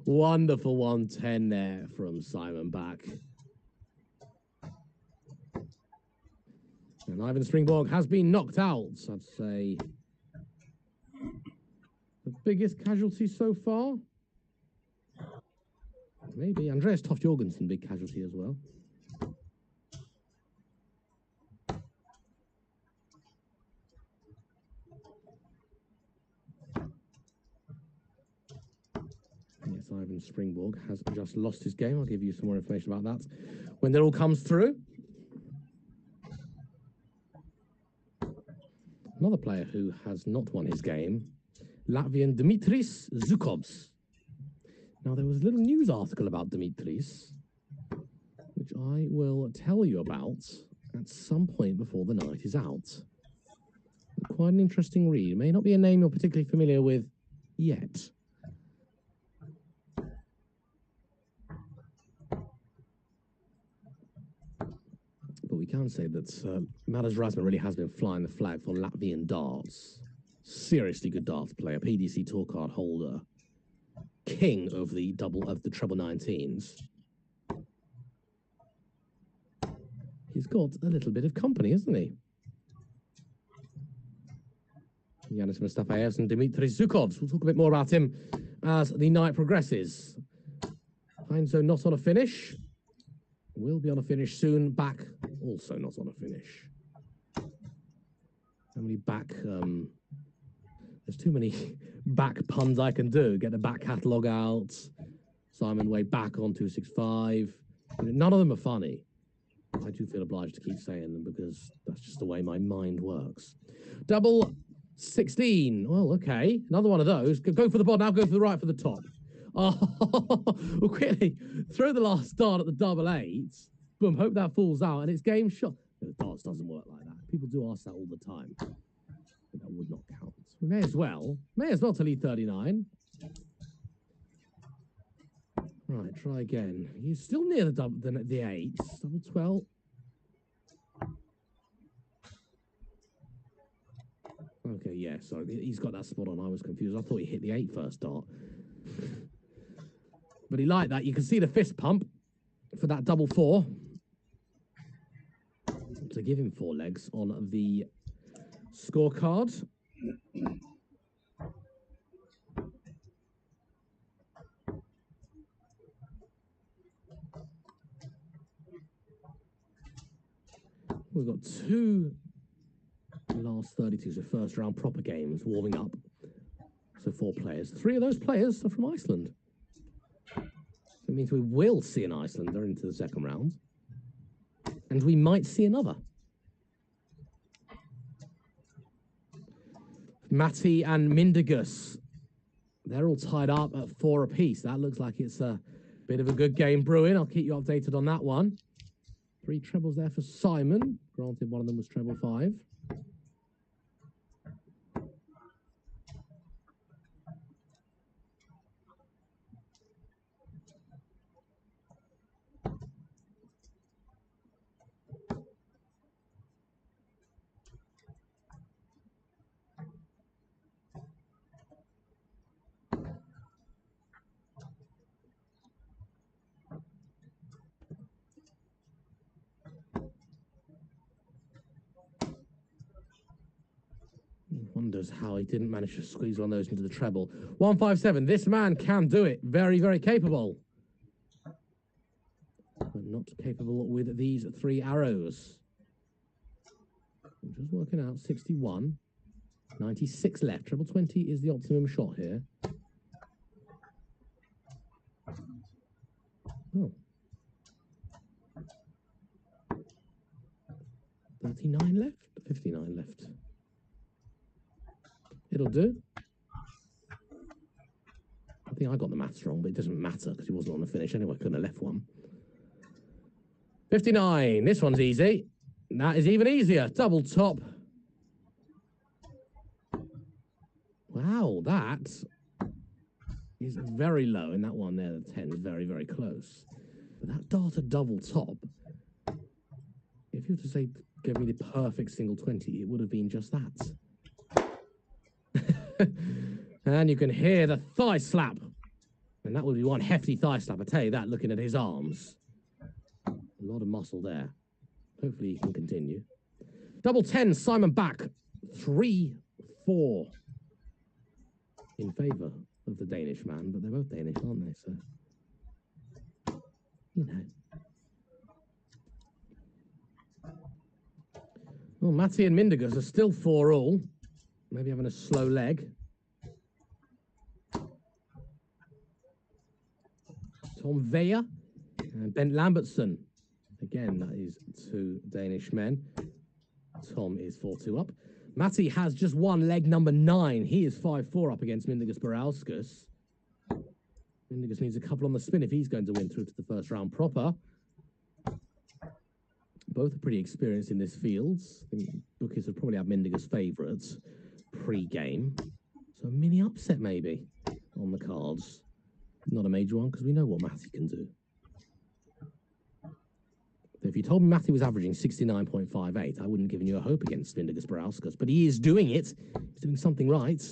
Wonderful 110 there from Simon Back. And Ivan Springborg has been knocked out, I'd say. The biggest casualty so far? Maybe. Andreas Toft Jorgensen, big casualty as well. Ivan Springborg has just lost his game. I'll give you some more information about that when that all comes through. Another player who has not won his game, Latvian Dimitris Zukovs. Now, there was a little news article about Dimitris, which I will tell you about at some point before the night is out. Quite an interesting read. May not be a name you're particularly familiar with yet. But we can say that Madas Razma really has been flying the flag for Latvian darts. Seriously good darts player, PDC tour card holder, king of the treble 19s. He's got a little bit of company, hasn't he? Yanis Mustafayev and Dimitris Zukovs. We'll talk a bit more about him as the night progresses. Heinzo not on a finish. Will be on a finish soon. Back also not on a finish. How many back? There's too many back puns I can do. Get the back catalogue out. Simon Way back on 265. None of them are funny. I do feel obliged to keep saying them because that's just the way my mind works. Double 16. Well, okay. Another one of those. Go for the bottom. Now go for the right for the top. Oh, well, quickly throw the last dart at the double 8. Boom. Hope that falls out. And it's game shot. The darts doesn't work like that. People do ask that all the time. But that would not count. We may as well to lead 39. Right, try again. He's still near the 8. Double 12. Okay, yeah, sorry. He's got that spot on. I was confused. I thought he hit the 8 first dart. But he liked that. You can see the fist pump for that double 4. To give him 4 legs on the scorecard. We've got 2 last 32, so first round proper games warming up. So 4 players. 3 of those players are from Iceland. That means we will see an Icelander into the second round. And we might see another. Matti and Mindigus. They're all tied up at 4 apiece. That looks like it's a bit of a good game brewing. I'll keep you updated on that one. 3 trebles there for Simon. Granted, one of them was treble 5. Wonders how he didn't manage to squeeze one of those into the treble. 157. This man can do it. Very, very capable. But not capable with these 3 arrows. I'm just working out 61. 96 left. Treble 20 is the optimum shot here. Oh. 39 left? 59 left. It'll do. I think I got the maths wrong, but it doesn't matter because he wasn't on the finish anyway. Couldn't have left one. 59. This one's easy. That is even easier. Double top. Wow, that is very low. And that one there, the 10, is very, very close. But that dart at double top, if you were to say, give me the perfect single 20, it would have been just that. And you can hear the thigh slap. And that would be one hefty thigh slap. I tell you that, looking at his arms. A lot of muscle there. Hopefully he can continue. Double 10, Simon back. 3-4. In favour of the Danish man. But they're both Danish, aren't they? So, you know. Well, Matti and Mindigus are still 4-all. Maybe having a slow leg. Tom Veyer and Bent Lambertson. Again, that is two Danish men. Tom is 4-2 up. Matti has just won leg number 9. He is 5-4 up against Mindaugas Barauskas. Mindaugas needs a couple on the spin if he's going to win through to the first round proper. Both are pretty experienced in this field. I think bookies would probably have Mindaugas favourites pre-game. So a mini upset maybe on the cards. Not a major one because we know what Matti can do. If you told me Matti was averaging 69.58, I wouldn't have given you a hope against Mindaugas Barauskas. But he is doing it. He's doing something right.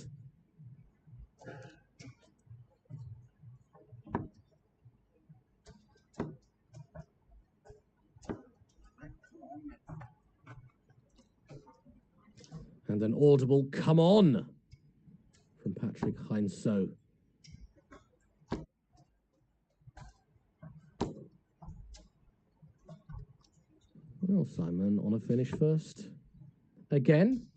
And an audible "come on" from Patrick Heinsoe. Well, Simon on a finish first. Again.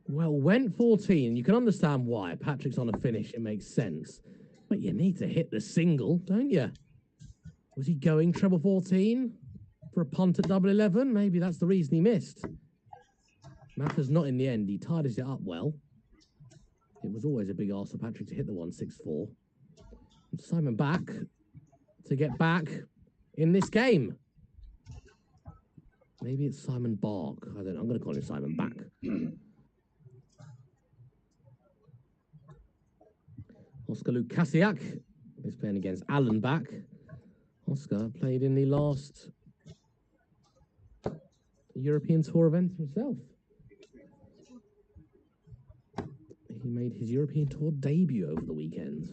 Well, went 14. You can understand why. Patrick's on a finish. It makes sense. But you need to hit the single, don't you? Was he going treble 14 for a punt at double 11? Maybe that's the reason he missed. Matters not in the end. He tidies it up well. It was always a big ask for Patrick to hit the 164. And Simon back to get back in this game. Maybe it's Simon Bark. I don't know. I'm going to call him Simon Back. Oscar Lukasiak is playing against Alan Back. Oscar played in the last European Tour event himself. He made his European Tour debut over the weekend.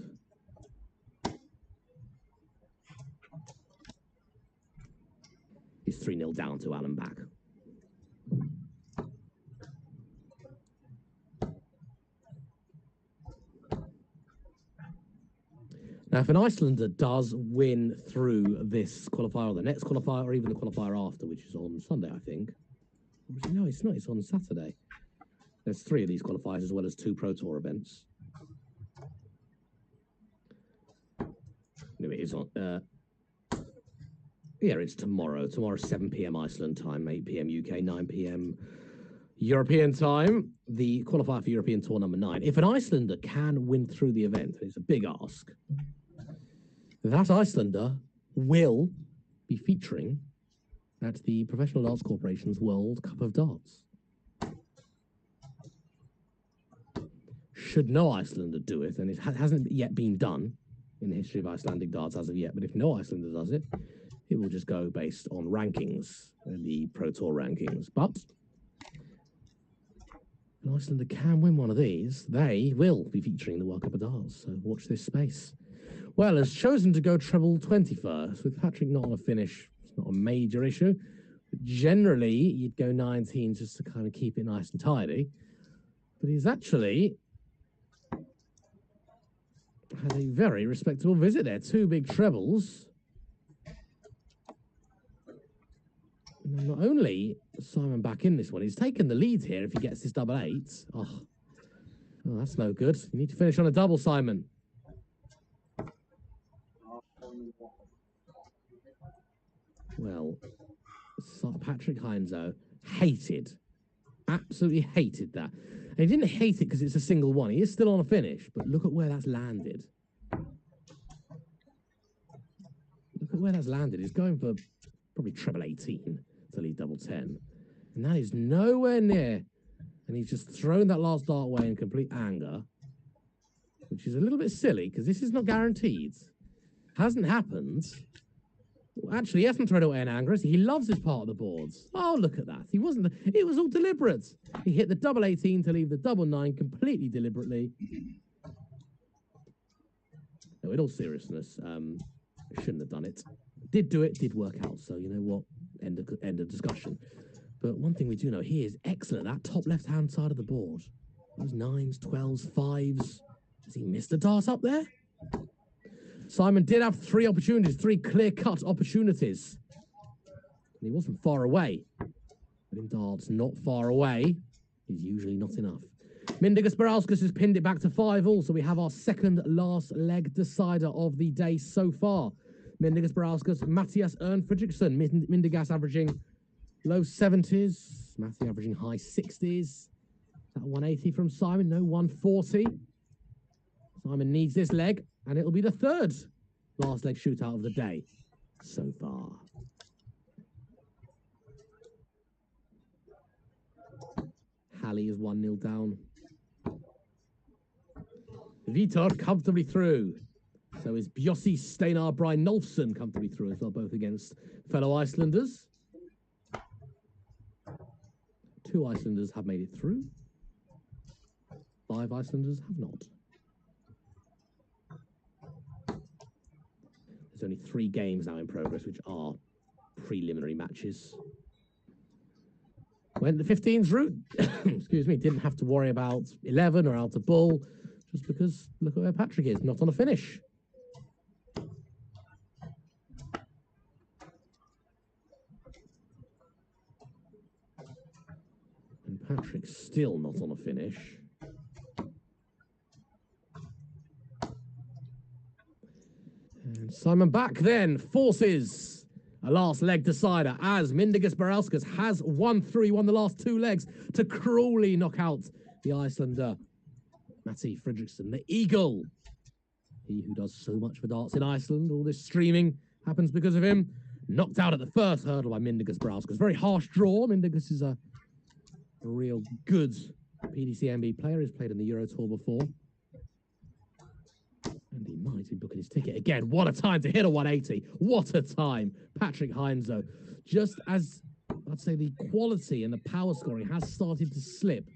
He's 3-0 down to Alan Back. Now, if an Icelander does win through this qualifier or the next qualifier or even the qualifier after, which is on Sunday, I think. No, it's not. It's on Saturday. There's 3 of these qualifiers as well as 2 Pro Tour events. No, it is on. Yeah, it's tomorrow. Tomorrow, 7 p.m. Iceland time, 8 p.m. UK, 9 p.m. European time. The qualifier for European Tour number 9. If an Icelander can win through the event, it's a big ask. That Icelander will be featuring at the Professional Darts Corporation's World Cup of Darts. Should no Icelander do it, and it hasn't yet been done in the history of Icelandic darts as of yet, but if no Icelander does it, it will just go based on rankings, the Pro Tour rankings. But if an Icelander can win one of these, they will be featuring the World Cup of Darts, so watch this space. Well, has chosen to go treble 21st, with Patrick not on a finish. It's not a major issue. But generally, you'd go 19 just to kind of keep it nice and tidy. But he's actually had a very respectable visit there. 2 big trebles. And not only Simon back in this one, he's taken the lead here if he gets this double 8. Oh, that's no good. You need to finish on a double, Simon. Well, Patrick Heinsoe absolutely hated that. And he didn't hate it because it's a single one. He is still on a finish, but look at where that's landed. Look at where that's landed. He's going for probably treble 18 to lead double 10. And that is nowhere near. And he's just thrown that last dart away in complete anger, which is a little bit silly because this is not guaranteed. Hasn't happened. Actually, he hasn't thrown away in anger. He loves this part of the boards. Oh, look at that. He wasn't. It was all deliberate. He hit the double 18 to leave the double 9 completely deliberately. No, in all seriousness, shouldn't have done it. Did do it, did work out. So you know what? End of discussion. But one thing we do know, he is excellent at that top left-hand side of the board. Those 9s, 12s, 5s. Has he missed a dart up there? Simon did have three opportunities, three clear-cut opportunities. And he wasn't far away. But in darts, not far away is usually not enough. Mindaugas Barauskas has pinned it back to 5-all, so we have our second last leg decider of the day so far. Mindaugas Barauskas, Matthias Fredriksson. Mindaugas averaging low 70s, Matthew averaging high 60s. That 180 from Simon, no 140. Simon needs this leg, and it'll be the third last leg shootout of the day so far. Hallie is 1-0 down. Vitor comfortably through. So is Bjossi Steinar Brynolfsson comfortably through as well, both against fellow Icelanders. 2 Icelanders have made it through. 5 Icelanders have not. There's only 3 games now in progress, which are preliminary matches. Went the 15s route. Excuse me, didn't have to worry about 11 or out of bull, just because look at where Patrick is, not on a finish. And Patrick's still not on a finish. And Simon back then forces a last leg decider as Mindaugas Barauskas has won the last 2 legs to cruelly knock out the Icelander, Matti Fredriksson, the Eagle. He who does so much for darts in Iceland. All this streaming happens because of him. Knocked out at the first hurdle by Mindaugas Barauskas. Very harsh draw. Mindaugas is a real good PDC MB player. He's played in the Euro Tour before. And he might be booking his ticket again. What a time to hit a 180. What a time. Patrick Hines, though. Just as, I'd say, the quality and the power scoring has started to slip.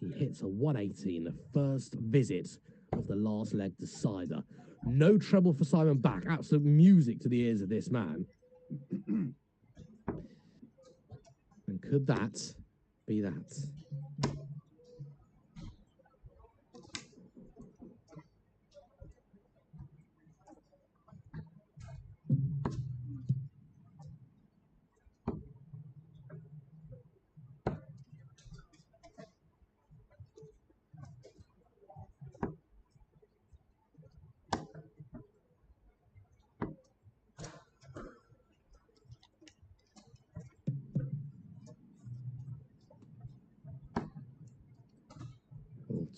He hits a 180 in the first visit of the last leg decider. No trouble for Simon back. Absolute music to the ears of this man. And could that be that?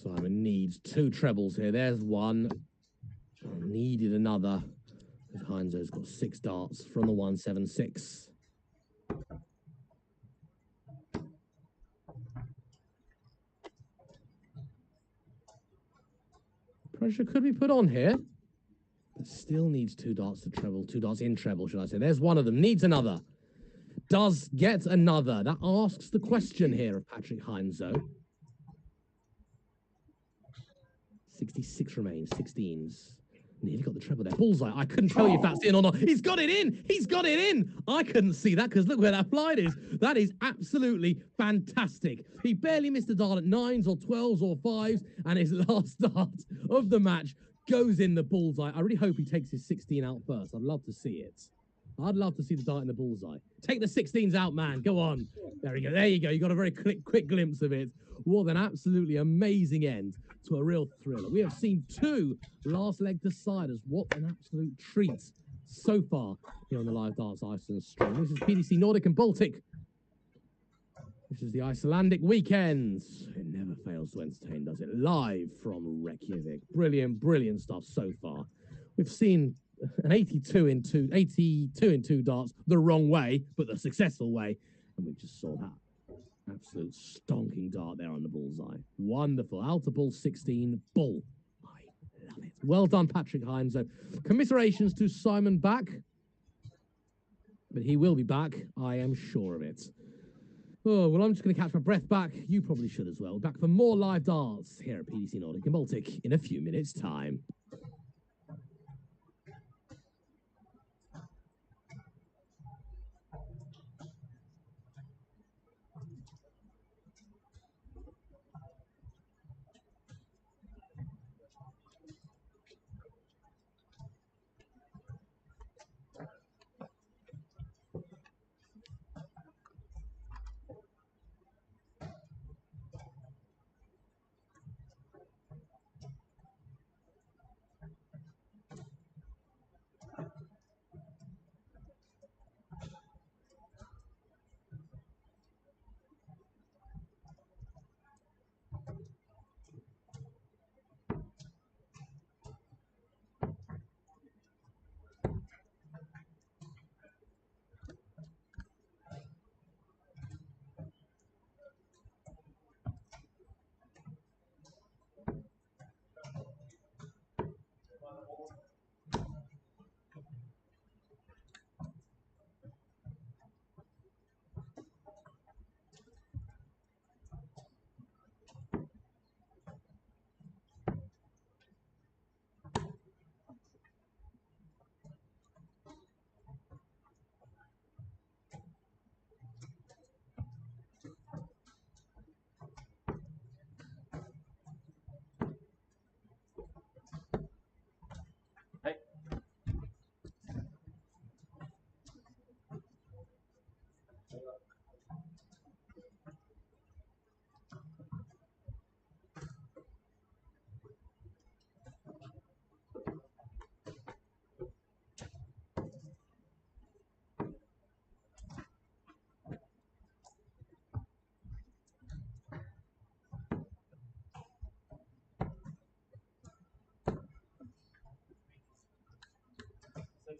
Simon needs 2 trebles here. There's one. Needed another. Because Heinzo's got 6 darts from the 176. Pressure could be put on here. But still needs 2 darts to treble. 2 darts in treble, should I say. There's one of them. Needs another. Does get another. That asks the question here of Patrick Heinzo. 66 remains, 16s. Nearly got the treble there. Bullseye. I couldn't tell you if that's in or not. He's got it in. He's got it in. I couldn't see that because look where that flight is. That is absolutely fantastic. He barely missed a dart at 9s or 12s or 5s, and his last dart of the match goes in the bullseye. I really hope he takes his 16 out first. I'd love to see it. I'd love to see the dart in the bullseye. Take the 16s out, man. Go on. There we go. There you go. You got a very quick glimpse of it. What an absolutely amazing end to a real thriller. We have seen 2 last leg deciders. What an absolute treat so far here on the Live Darts Iceland stream. This is PDC Nordic and Baltic. This is the Icelandic weekend. It never fails to entertain, does it? Live from Reykjavik. Brilliant, brilliant stuff so far. We've seen an 82 in 2 darts the wrong way, but the successful way. And we just saw that. Absolute stonking dart there on the bullseye. Wonderful. Outer bull 16, bull. I love it. Well done, Patrick Hines. Commiserations to Simon back. But he will be back. I am sure of it. Oh, well, I'm just going to catch my breath back. You probably should as well. Back for more live darts here at PDC Nordic and Baltic in a few minutes' time.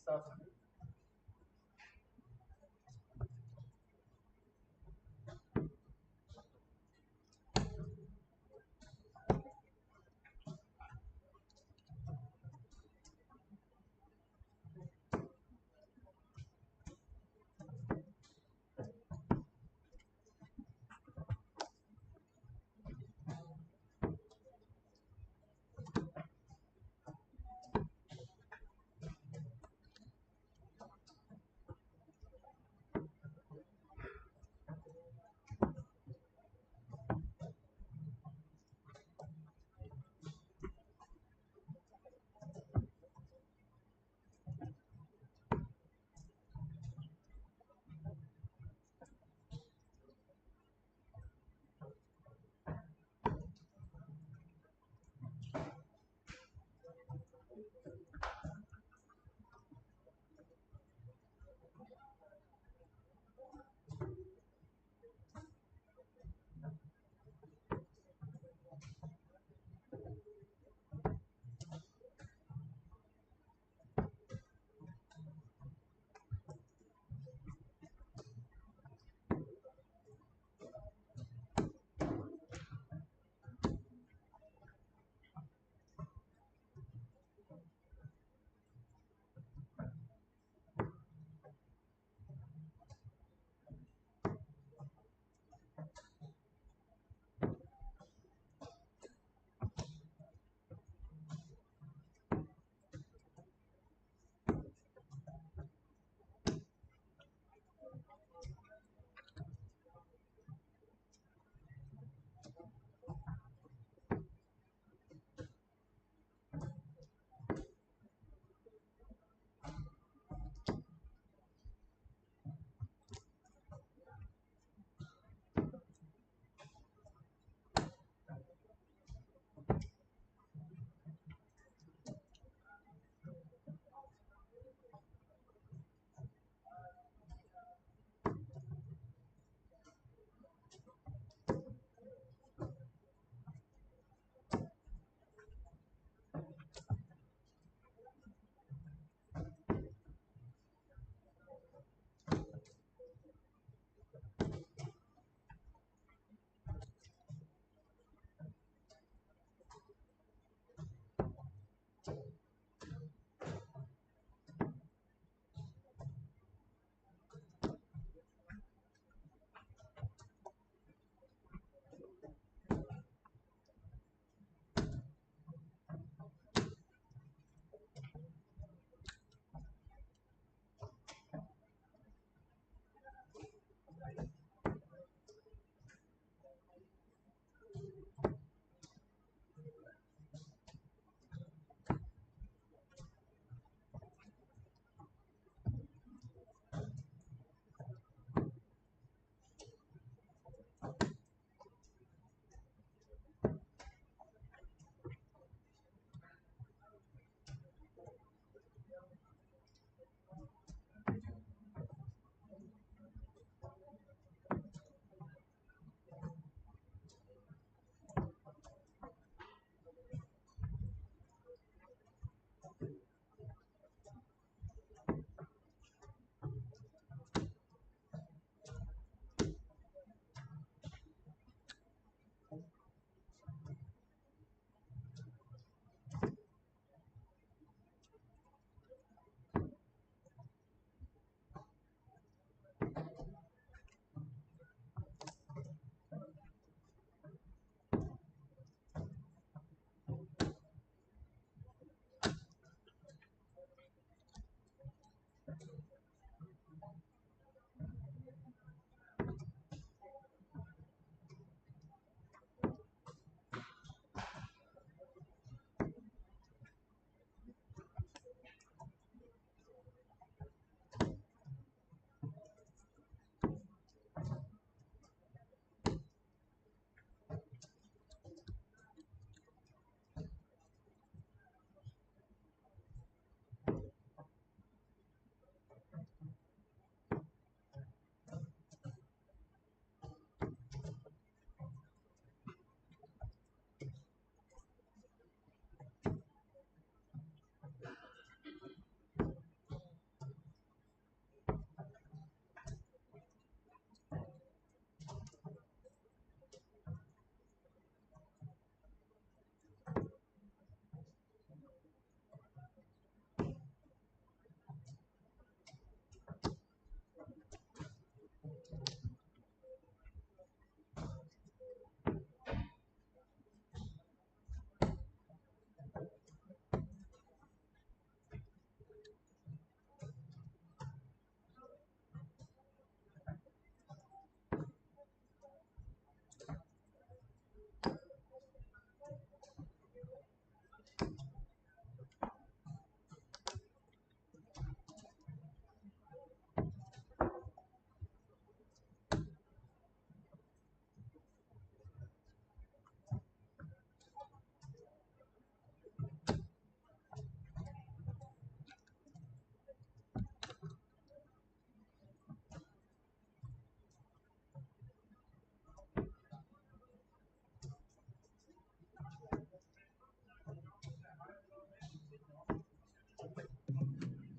stuff.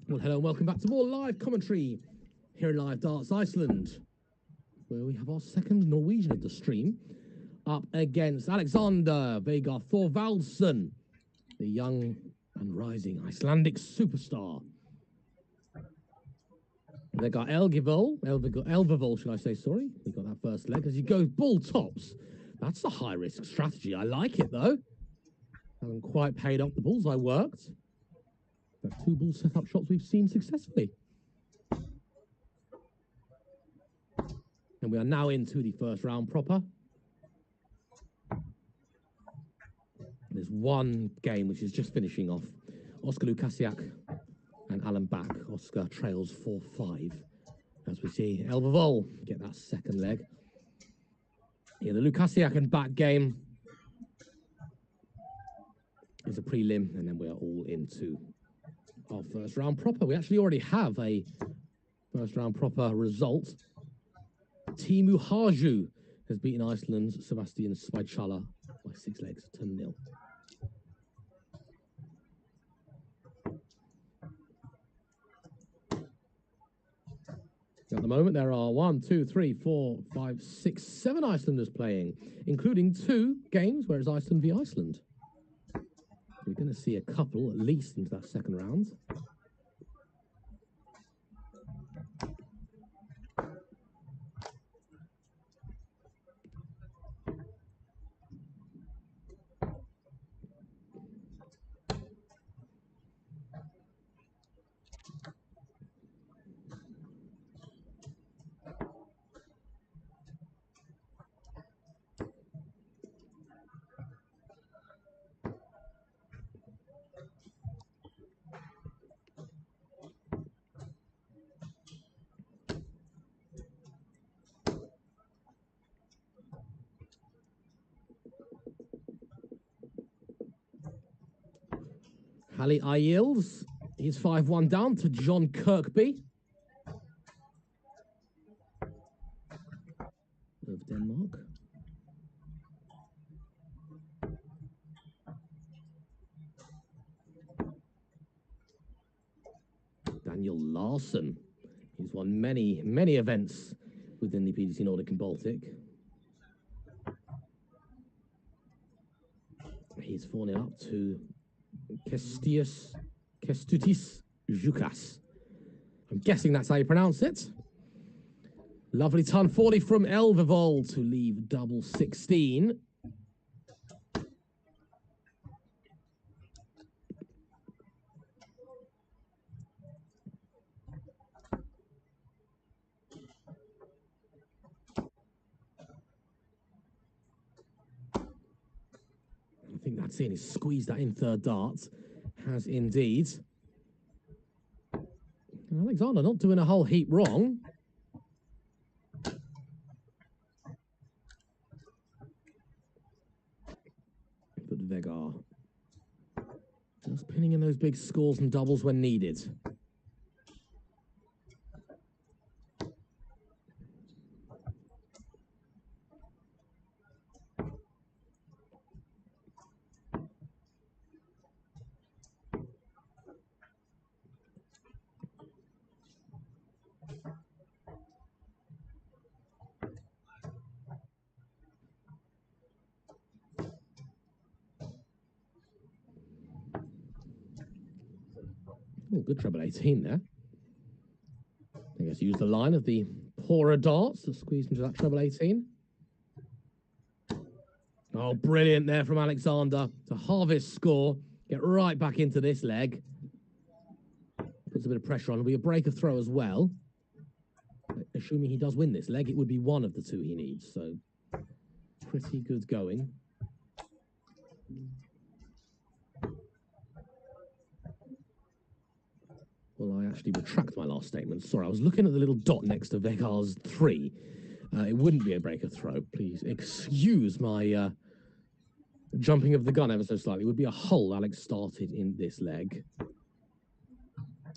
Well, hello and welcome back to more live commentary here in Live Darts Iceland, where we have our second Norwegian of the stream up against Alexander Vegard Thorvaldsen, the young and rising Icelandic superstar. They got Elvivol, should I say, sorry. He got that first leg as he goes bull tops. That's a high-risk strategy. I like it, though. Hasn't quite paid off. The bullseye worked. That's two bull set-up shots we've seen successfully. And we are now into the first round proper. There's one game which is just finishing off. Oskar Lukasiak and Alan Back. Oskar trails 4-5. As we see Elvivol get that second leg. Yeah, the Lukasiak and Back game is a prelim, and then we are all into our first round proper. We actually already have a first round proper result. Timu Haju has beaten Iceland's Sebastian Spichala by 6 legs to 0. At the moment, there are 1, 2, 3, 4, 5, 6, 7 Icelanders playing, including 2 games where it's Iceland v Iceland. We're going to see a couple at least into that second round. Hallie Ayils, he's 5-1 down to John Kirkby of Denmark. Daniel Larsen, he's won many events within the PDC Nordic and Baltic. He's 4-0 up to Kestutis Jukas. I'm guessing that's how you pronounce it. Lovely ton 40 from Elvivol to leave double 16. I think that's it. He's squeezed that in third dart. Has indeed. Alexander not doing a whole heap wrong. But Vegard just pinning in those big scores and doubles when needed. Oh, good treble 18 there. I guess use the line of the poorer darts to squeeze into that treble 18. Oh, brilliant there from Alexander to harvest score. Get right back into this leg. Puts a bit of pressure on. It'll be a break of throw as well. Assuming he does win this leg, it would be one of the 2 he needs. So pretty good going. Well, I actually retract my last statement. Sorry, I was looking at the little dot next to Vegard's 3. It wouldn't be a break of throw. Please excuse my jumping of the gun ever so slightly. It would be a hole Alex started in this leg.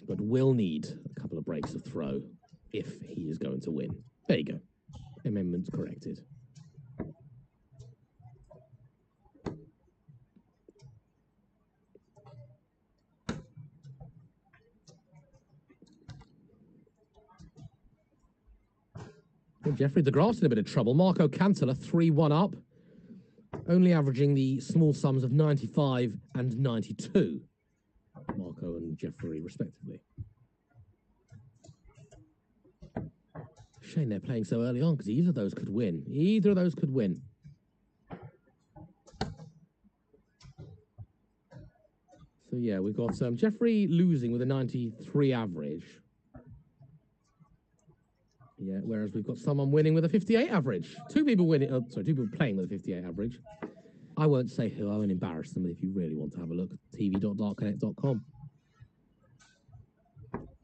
But will need a couple of breaks of throw if he is going to win. There you go. Amendment corrected. Well, Jeffrey de Graaf's in a bit of trouble. Marco Cantala 3-1 up, only averaging the small sums of 95 and 92. Marco and Jeffrey, respectively. Shame they're playing so early on, because either of those could win. Either of those could win. So, yeah, we've got Jeffrey losing with a 93 average. Yeah, whereas we've got someone winning with a 58 average. Two people winning, two people playing with a 58 average. I won't say who, I won't embarrass them, but if you really want to have a look, tv.dartconnect.com.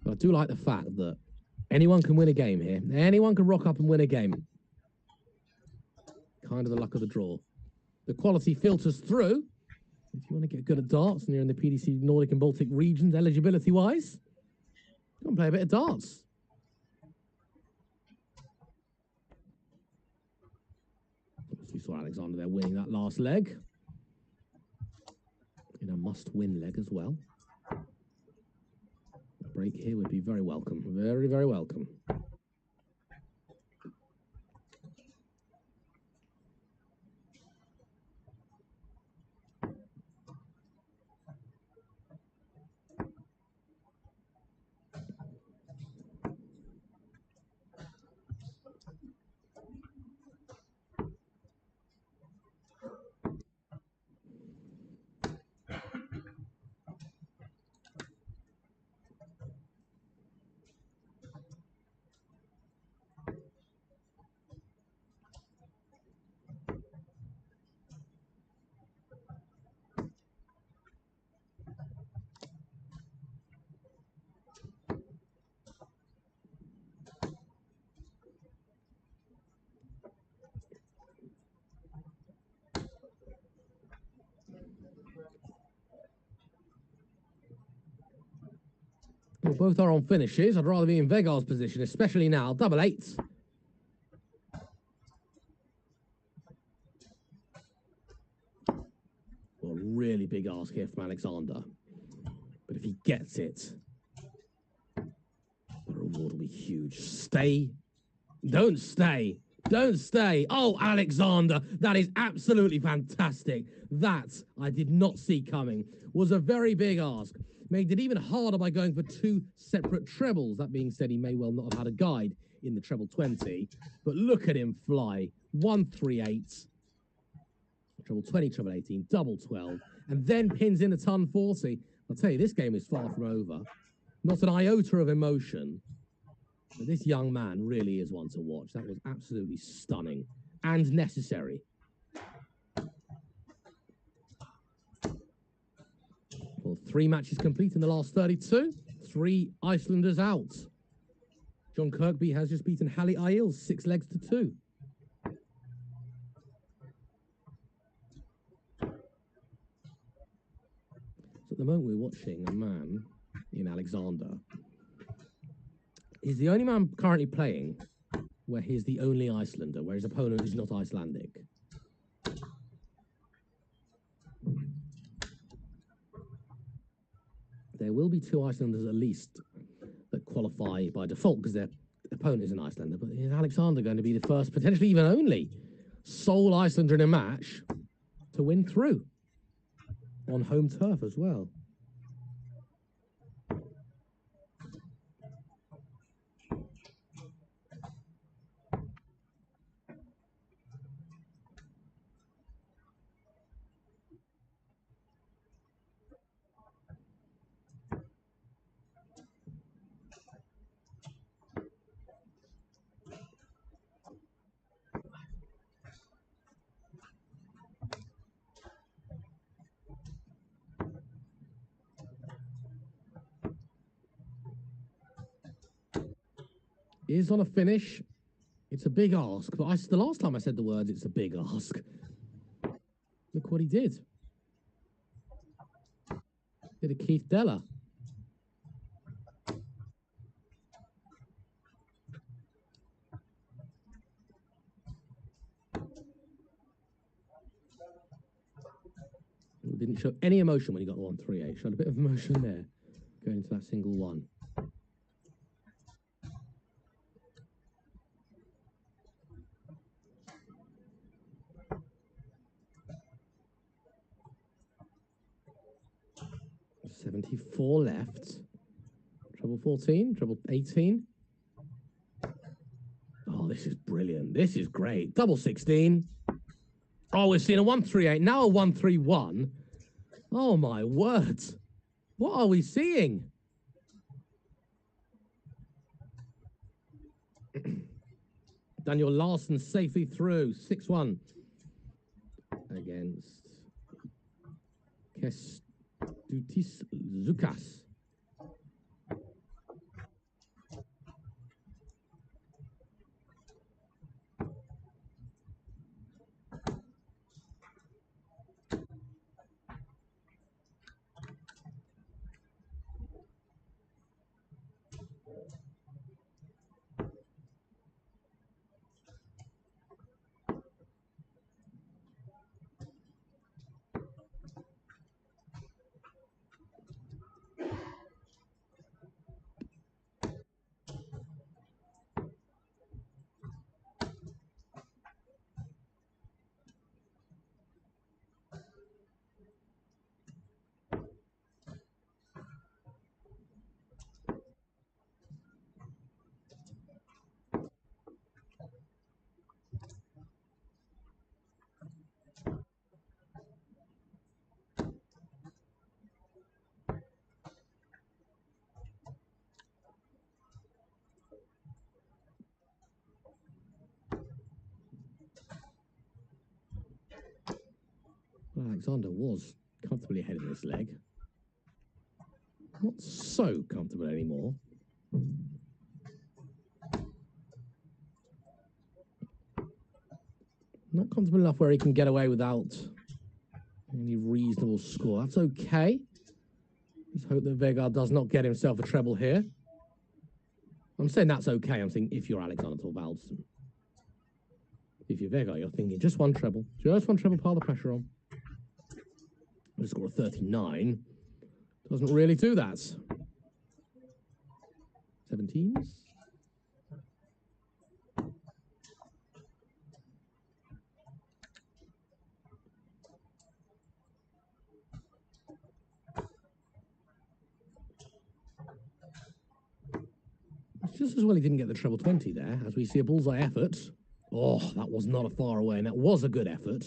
But I do like the fact that anyone can win a game here. Anyone can rock up and win a game. Kind of the luck of the draw. The quality filters through. If you want to get good at darts and you're in the PDC Nordic and Baltic regions, eligibility-wise, go and play a bit of darts. We saw Alexander there winning that last leg. In a must-win leg as well. A break here would be very welcome. Very, very welcome. Well, both are on finishes. I'd rather be in Vegar's position, especially now. Double eights. Well, really big ask here from Alexander. But if he gets it, the reward will be huge. Stay. Don't stay. Don't stay. Oh, Alexander, that is absolutely fantastic. That I did not see coming. Was a very big ask. Made it even harder by going for two separate trebles. That being said, he may well not have had a guide in the treble 20. But look at him fly. 138. Treble 20, treble 18, double 12. And then pins in a ton 40. I'll tell you, this game is far from over. Not an iota of emotion. But this young man really is one to watch. That was absolutely stunning and necessary. Well, 3 matches complete in the last 32. 3 Icelanders out. John Kirkby has just beaten Hallie Ailes 6 legs to 2. So at the moment we're watching a man in Alexander. He's the only man currently playing where he's the only Icelander, where his opponent is not Icelandic. There will be 2 Icelanders at least that qualify by default because their opponent is an Icelander. But is Alexander going to be the first, potentially even only, sole Icelander in a match to win through on home turf as well? Is on a finish. It's a big ask, but the last time I said the words, it's a big ask. Look what he did. Did a Keith Della. He didn't show any emotion when he got the 138. Showed a bit of emotion there, going into that single one. 74 left. Treble 14, treble 18. Oh, this is brilliant. This is great. Double 16. Oh, we're seeing a 138. Now a 131. Oh, my word. What are we seeing? Daniel Larson safely through. 6-1 against Kestutis Zukas. Well, Alexander was comfortably ahead in this leg. Not so comfortable anymore. Not comfortable enough where he can get away without any reasonable score. That's okay. Let's hope that Vegard does not get himself a treble here. I'm saying that's okay. I'm saying if you're Alexander Thorvaldsen. If you're Vegard, you're thinking just one treble. Just one treble, pile the pressure on. The score of 39 doesn't really do that. 17s. It's just as well he didn't get the treble 20 there, as we see a bullseye effort. Oh, that was not a far away, and that was a good effort.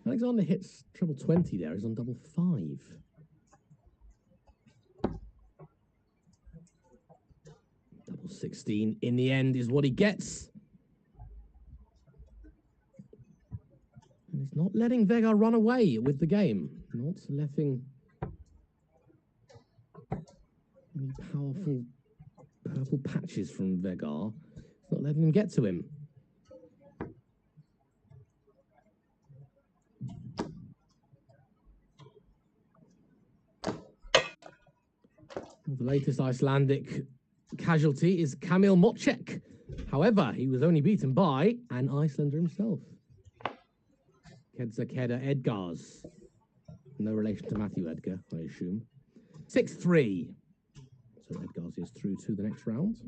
Alexander hits treble 20 there. He's on double 5. Double 16 in the end is what he gets. And he's not letting Vegard run away with the game. Not letting any powerful purple patches from Vegard. It's not letting him get to him. The latest Icelandic casualty is Kamil Mocek. However, he was only beaten by an Icelander himself. Kedzakeda Edgars. No relation to Matthew Edgar, I assume. 6-3. So Edgars is through to the next round.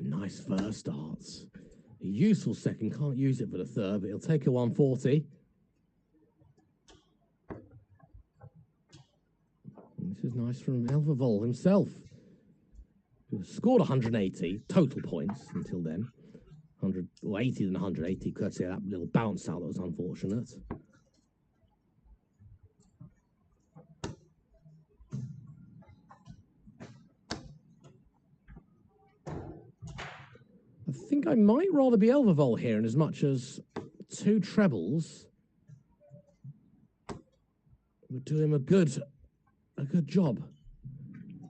Nice first starts. A useful second, can't use it for the third, but he'll take a 140. And this is nice from Elvervol himself, who scored 180 total points until then. 180 than 180, courtesy of that little bounce out that was unfortunate. I think I might rather be Elvervol here, in as much as 2 trebles would do him a good job.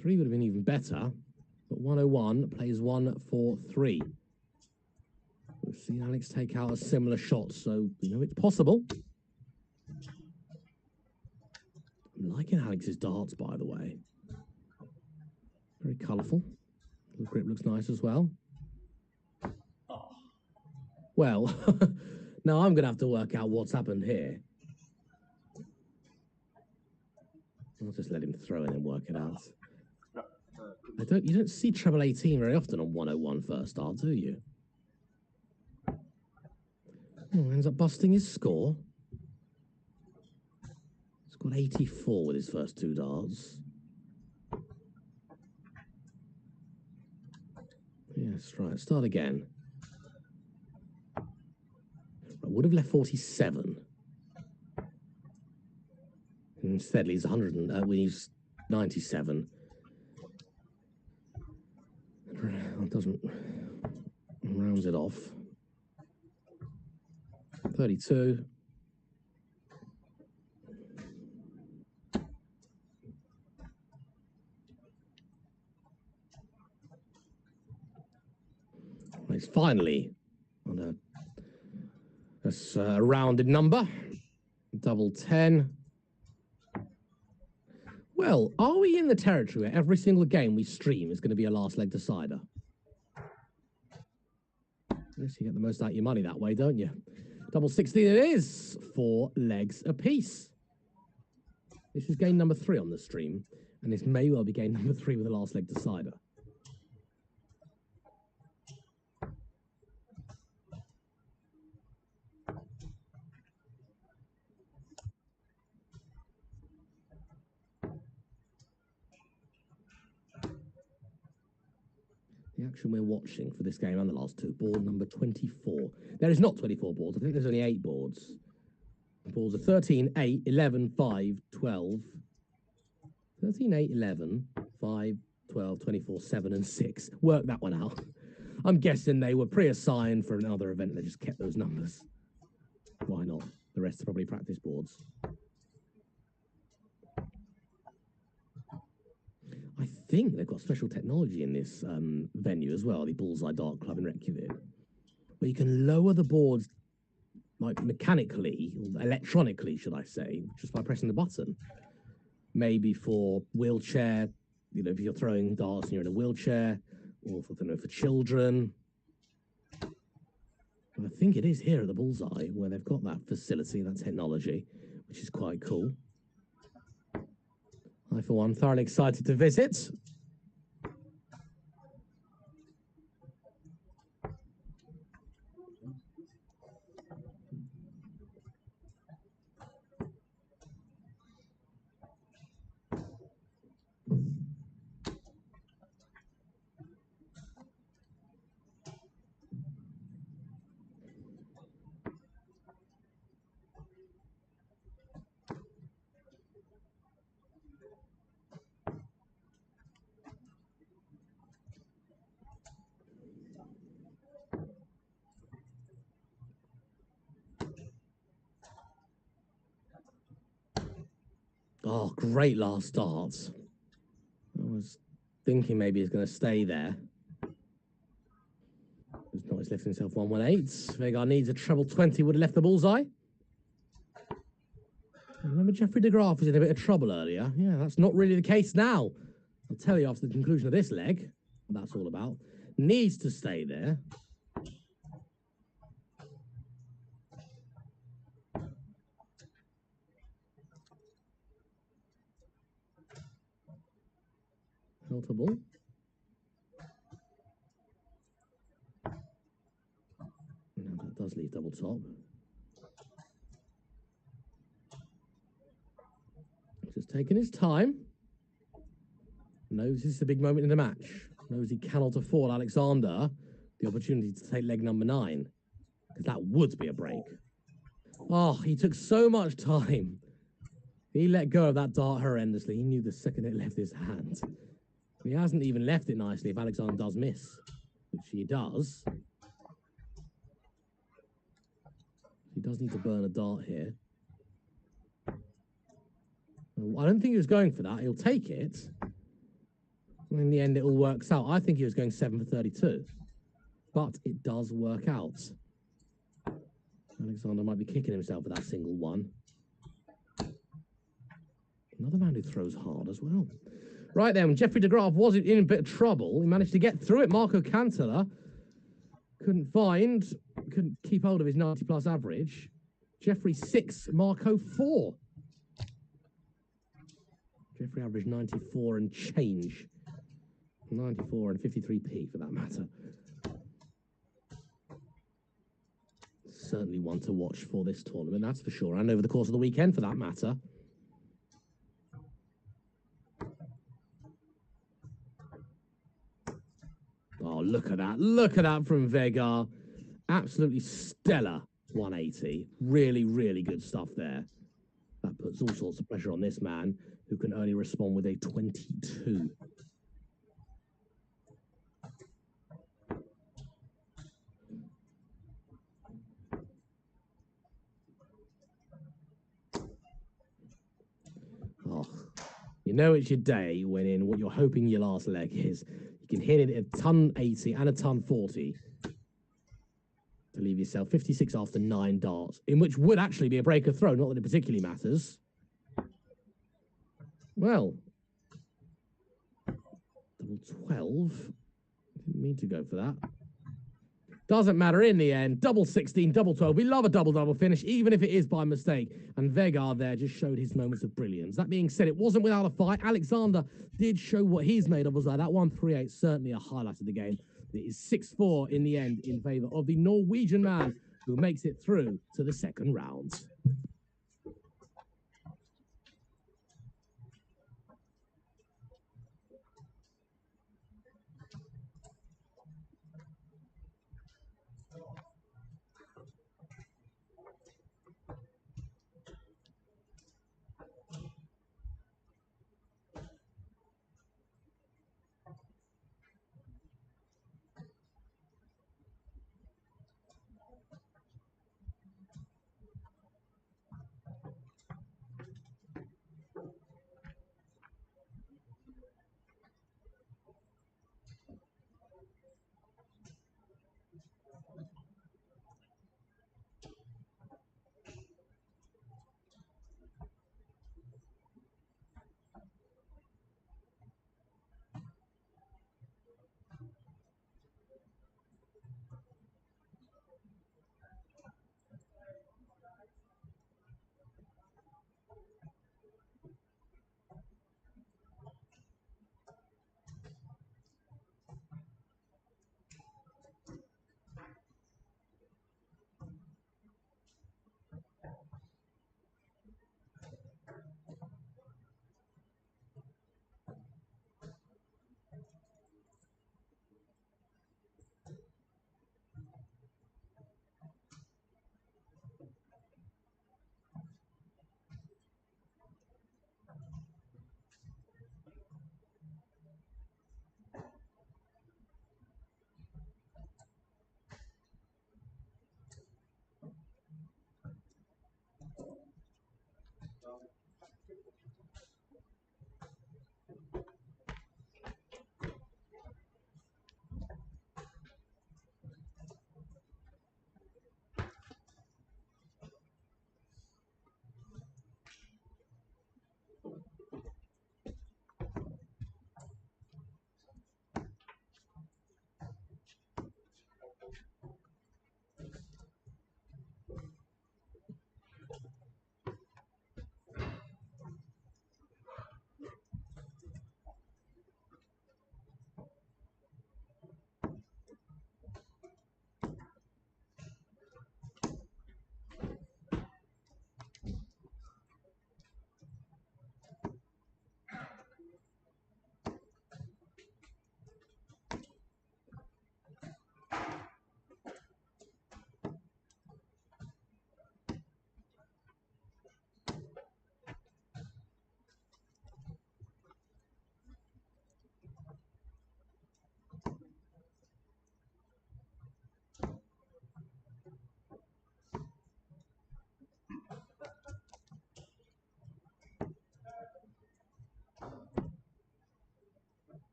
3 would have been even better. But 101 plays 1-4-3. We've seen Alex take out a similar shot, so we know it's possible. I'm liking Alex's darts, by the way. Very colourful. The grip looks nice as well. Well, now I'm going to have to work out what's happened here. I'll just let him throw and then work it out. You don't see treble 18 very often on 101 first start, do you? Oh, ends up busting his score. He's got 84 with his first two darts. Yes, right. Start again. I would have left 47. Instead, he's 100 and he's 97. It doesn't rounds it off. 32. He's finally on a rounded number. Double 10. Well, are we in the territory where every single game we stream is going to be a last leg decider? Yes, you get the most out of your money that way, don't you? Double 16 it is. 4 legs apiece. This is game number 3 on the stream, and this may well be game number 3 with the last leg decider. The action we're watching for this game and the last two, board number 24. There is not 24 boards. I think there's only 8 boards. The boards are 13, 8, 11, 5, 12. 13, 8, 11, 5, 12, 24, 7, and 6. Work that one out. I'm guessing they were pre-assigned for another event. They just kept those numbers. Why not? The rest are probably practice boards. I think they've got special technology in this venue as well, the Bullseye Dart Club in Reykjavik, where you can lower the boards like mechanically, or electronically, should I say, just by pressing the button. Maybe for wheelchair, you know, if you're throwing darts and you're in a wheelchair, or for, I don't know, for children. And I think it is here at the Bullseye where they've got that facility, that technology, which is quite cool. I, for one, thoroughly excited to visit. Oh, great last start. I was thinking maybe he's going to stay there. He's not, he's lifting himself 118. Vegard needs a treble 20, would have left the Bullseye. Remember Jeffrey de Graaf was in a bit of trouble earlier? Yeah, that's not really the case now. I'll tell you after the conclusion of this leg what that's all about. Needs to stay there. Notable. Now that does leave double top. Just taking his time. Knows this is a big moment in the match. Knows he cannot afford Alexander the opportunity to take leg number 9. Because that would be a break. Oh, he took so much time. He let go of that dart horrendously. He knew the second it left his hand. He hasn't even left it nicely if Alexander does miss, which he does. He does need to burn a dart here. I don't think he was going for that. He'll take it. In the end, it all works out. I think he was going 7 for 32. But it does work out. Alexander might be kicking himself with that single one. Another man who throws hard as well. Right then, when Jeffrey de Graaf was in a bit of trouble, he managed to get through it. Marco Cantala couldn't keep hold of his 90-plus average. Jeffrey 6, Marco 4. Jeffrey averaged 94 and change. 94 and 53p for that matter. Certainly one to watch for this tournament, that's for sure, and over the course of the weekend for that matter. Oh, look at that from Vega. Absolutely stellar 180. Really, really good stuff there. That puts all sorts of pressure on this man, who can only respond with a 22. Oh, you know it's your day when in what you're hoping your last leg is. You can hit it at a ton 80 and a ton 40 to leave yourself 56 after 9 darts, in which would actually be a breaker throw, not that it particularly matters. Well, double 12. Didn't mean to go for that. Doesn't matter in the end. Double 16, double 12. We love a double-double finish, even if it is by mistake. And Vega there just showed his moments of brilliance. That being said, it wasn't without a fight. Alexander did show what he's made of. Was that 138, certainly a highlight of the game. It is 6-4 in the end in favour of the Norwegian man who makes it through to the second round.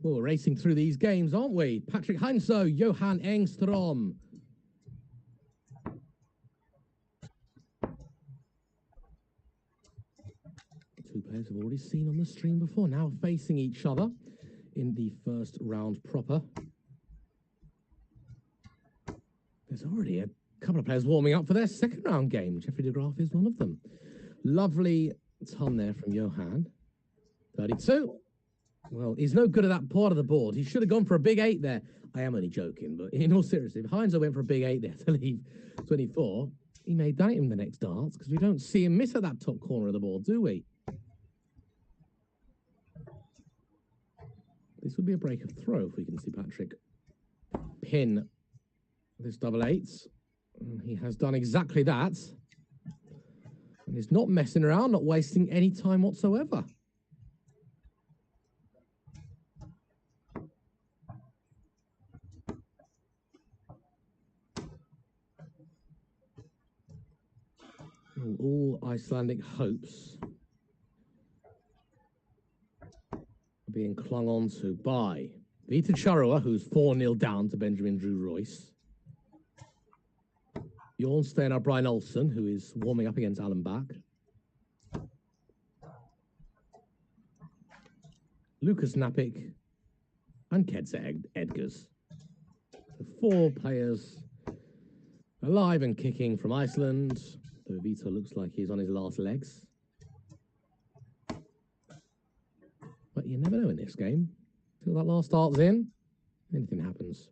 Well, we're racing through these games, aren't we? Patrick Heinzo, Johan Engstrom. Two players we've already seen on the stream before, now facing each other in the first round proper. There's already a couple of players warming up for their second round game. Jeffrey de Graaf is one of them. Lovely ton there from Johan. 32. Well, he's no good at that part of the board. He should have gone for a big 8 there. I am only joking, but in all seriousness, if Heinzo went for a big 8 there to leave 24, he may die in the next darts because we don't see him miss at that top corner of the board, do we? This would be a break of throw if we can see Patrick pin this double 8s. And he has done exactly that. And he's not messing around, not wasting any time whatsoever. All Icelandic hopes are being clung on to by Vita Charua, who's 4-0 down to Benjamin Drew Royce. Jorn Steinar Brian Olsen, who is warming up against Alan Bach. Lucas Napik and Kedze Edgars. So 4 players alive and kicking from Iceland. Though Vito looks like he's on his last legs. But you never know in this game. Till that last start's in, anything happens.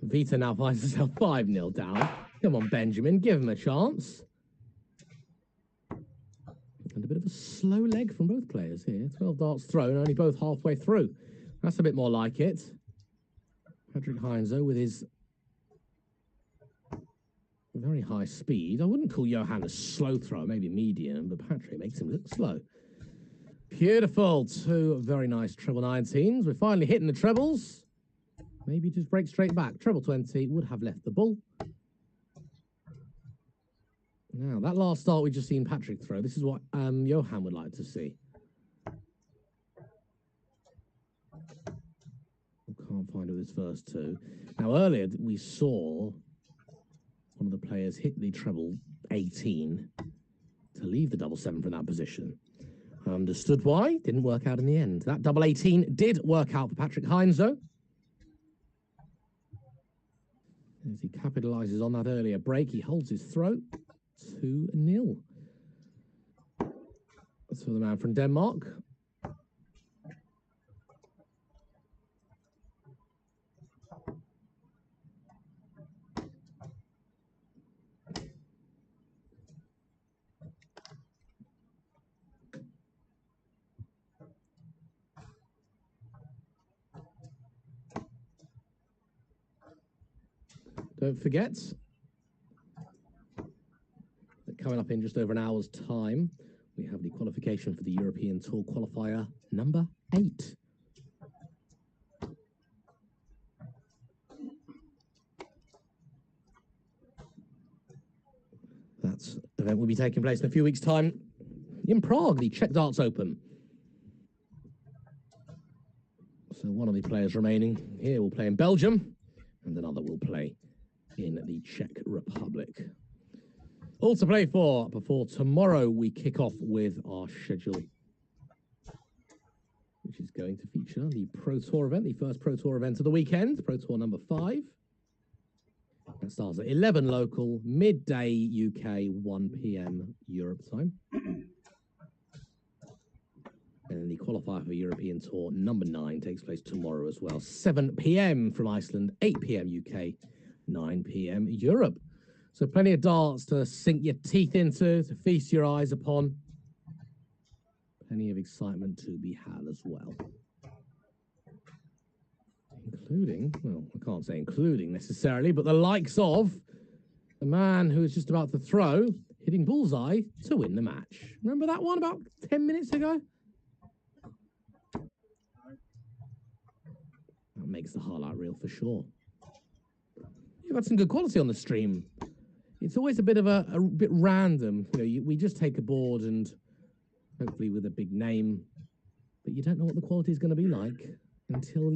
Vita now finds himself 5-0 down. Come on, Benjamin, give him a chance. And a bit of a slow leg from both players here. 12 darts thrown, only both halfway through. That's a bit more like it. Patrick Heinzo with his very high speed. I wouldn't call Johan a slow thrower, maybe medium, but Patrick makes him look slow. Beautiful. 2 very nice treble 19s. We're finally hitting the trebles. Maybe just break straight back. Treble 20 would have left the bull. Now, that last start we just seen Patrick throw. This is what Johan would like to see. Can't find with his first 2. Now, earlier we saw one of the players hit the treble 18 to leave the double 7 from that position. Understood why. Didn't work out in the end. That double 18 did work out for Patrick Heinzo. As he capitalizes on that earlier break, he holds his throat. 2-0. That's for the man from Denmark. Don't forget that coming up in just over an hour's time, we have the qualification for the European Tour Qualifier number 8. That event will be taking place in a few weeks' time in Prague, the Czech Darts Open. So one of the players remaining here will play in Belgium, and another will play in the Czech Republic. All to play for before tomorrow we kick off with our schedule, which is going to feature the Pro Tour event, the first Pro Tour event of the weekend, Pro Tour number 5. That starts at 11 local, midday UK, 1 PM Europe time. And then the qualifier for European Tour number 9 takes place tomorrow as well. 7 PM from Iceland, 8 PM UK, 9 PM Europe. So plenty of darts to sink your teeth into, to feast your eyes upon. plenty of excitement to be had as well. Including, well, I can't say including necessarily, but the likes of the man who is just about to throw, hitting Bullseye to win the match. Remember that one about 10 minutes ago? That makes the highlight reel for sure. You've had some good quality on the stream. It's always a bit of a bit random. You know, we just take a board and hopefully with a big name, but you don't know what the quality is going to be like until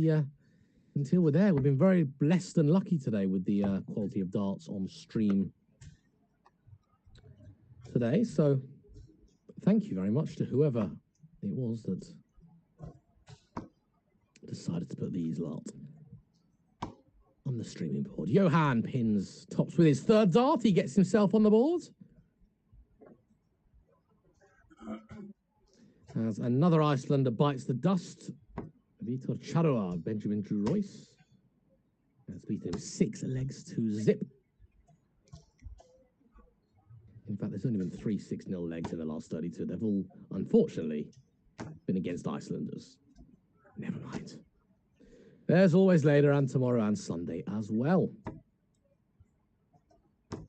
we're there. We've been very blessed and lucky today with the quality of darts on stream today. So thank you very much to whoever it was that decided to put these lot on the streaming board. Johan pins tops with his third dart. He gets himself on the board. As another Icelander bites the dust. Vitor Charua, Benjamin Drew Royce. That's beaten him 6 legs to zip. In fact, there's only been 3 6-0 legs in the last 32. They've all, unfortunately, been against Icelanders. Never mind. There's always later and tomorrow and Sunday as well. But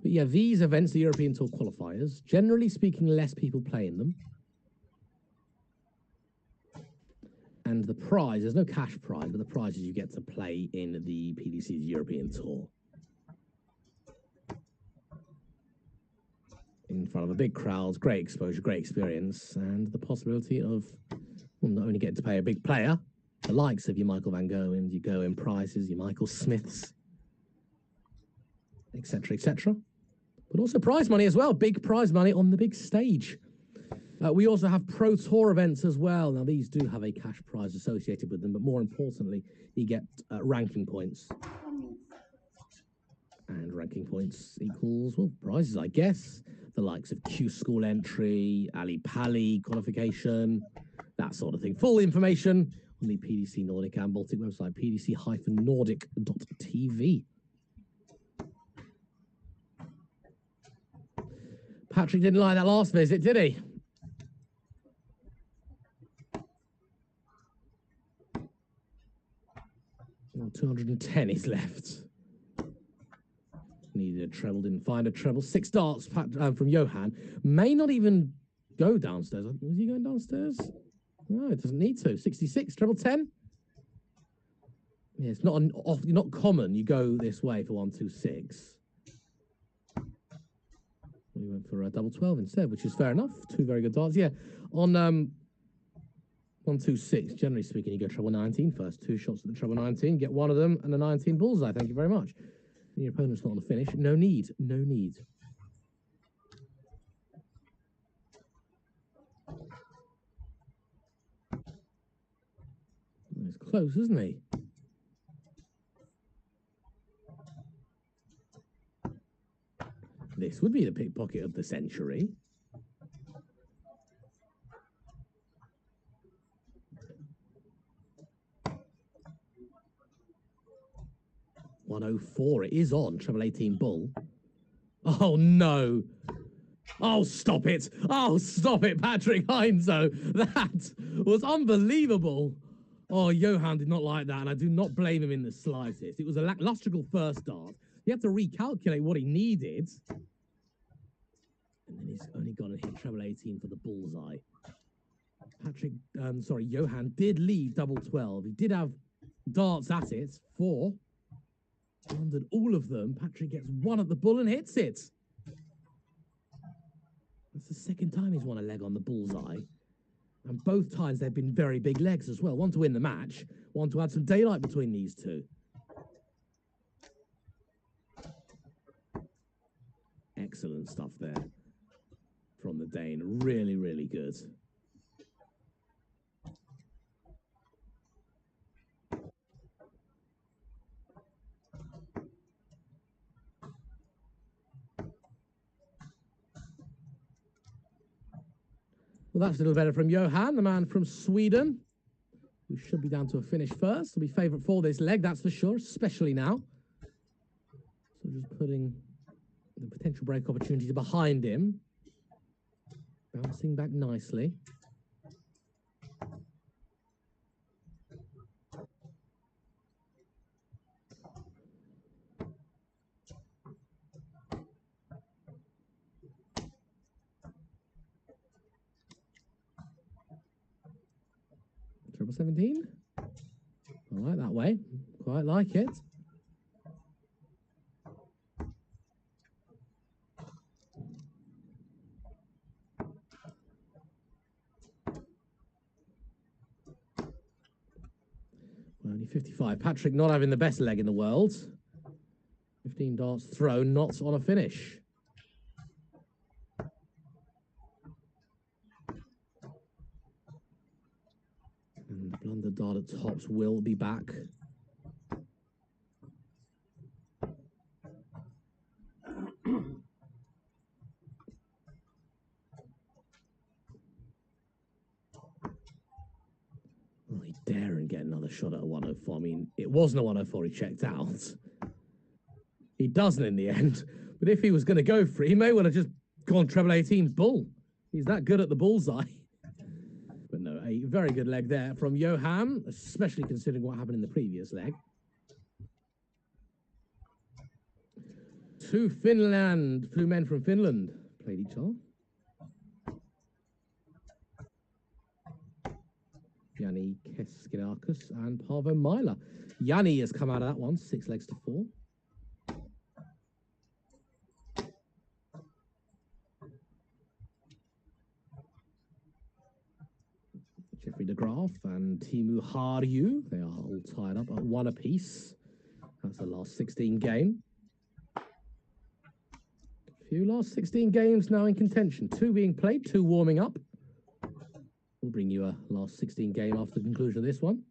yeah, these events, the European Tour qualifiers, generally speaking, less people play in them. And the prize, there's no cash prize, but the prize is you get to play in the PDC's European Tour. In front of a big crowd, great exposure, great experience, and the possibility of not only getting to play a big player, the likes of your Michael Van Goghens, your Goen Prices, your Michael Smiths, etc., but also prize money as well, big prize money on the big stage. We also have Pro Tour events as well. Now, these do have a cash prize associated with them, but more importantly, you get ranking points. And ranking points equals, well, prizes, I guess. The likes of Q School entry, Ali Pali qualification, that sort of thing. Full information on the PDC Nordic and Baltic website, pdc-nordic.tv. Patrick didn't like that last visit, did he? Well, 210 is left. Needed a treble, didn't find a treble. 6 darts from Johan. May not even go downstairs. Was he going downstairs? No, it doesn't need to. 66, treble 10. Yeah, it's not common. You go this way for 126. We went for a double 12 instead, which is fair enough. 2 very good darts. Yeah, on 126, generally speaking, you go treble 19 first. 2 shots at the treble 19, get 1 of them, and a 19 bullseye. Thank you very much. And your opponent's not on the finish. No need. No need. He's close, isn't he? This would be the pickpocket of the century. .104, it is on, treble 18 bull. Oh no. Oh, stop it. Oh, stop it, Patrick Heinzo. That was unbelievable. Oh, Johan did not like that, and I do not blame him in the slightest. It was a lacklustrical first dart. He had to recalculate what he needed. And then he's only got to hit treble 18 for the bullseye. Johan did leave double 12. He did have darts at it, 4. Landed all of them. Patrick gets 1 at the bull and hits it. That's the second time he's won a leg on the bullseye. And both times they've been very big legs as well. 1 to win the match, 1 to add some daylight between these two. Excellent stuff there from the Dane. Really, really good. Well, that's a little better from Johan, the man from Sweden, who should be down to a finish first. He'll be favourite for this leg, that's for sure, especially now. So just putting the potential break opportunity behind him. Bouncing back nicely. Treble 17. I like that way. Quite like it. Only 55. Patrick not having the best leg in the world. 15 darts thrown, not on a finish. And Blunder Dart at tops will be back. Well, he dare and get another shot at a 104. I mean, it wasn't a 104 he checked out. He doesn't in the end. But if he was going to go for it, he may well have just gone treble 18 bull. He's that good at the bullseye. But no, a very good leg there from Johan, especially considering what happened in the previous leg. Two men from Finland played each other. Yanni Keskidakis and Paavo Myla. Yanni has come out of that one, 6 legs to 4. Jeffrey de Graaf and Timu Harju, they are all tied up at 1 apiece. That's the last 16 game. A few last 16 games now in contention. 2 being played, 2 warming up. We'll bring you a last 16 game after the conclusion of this one.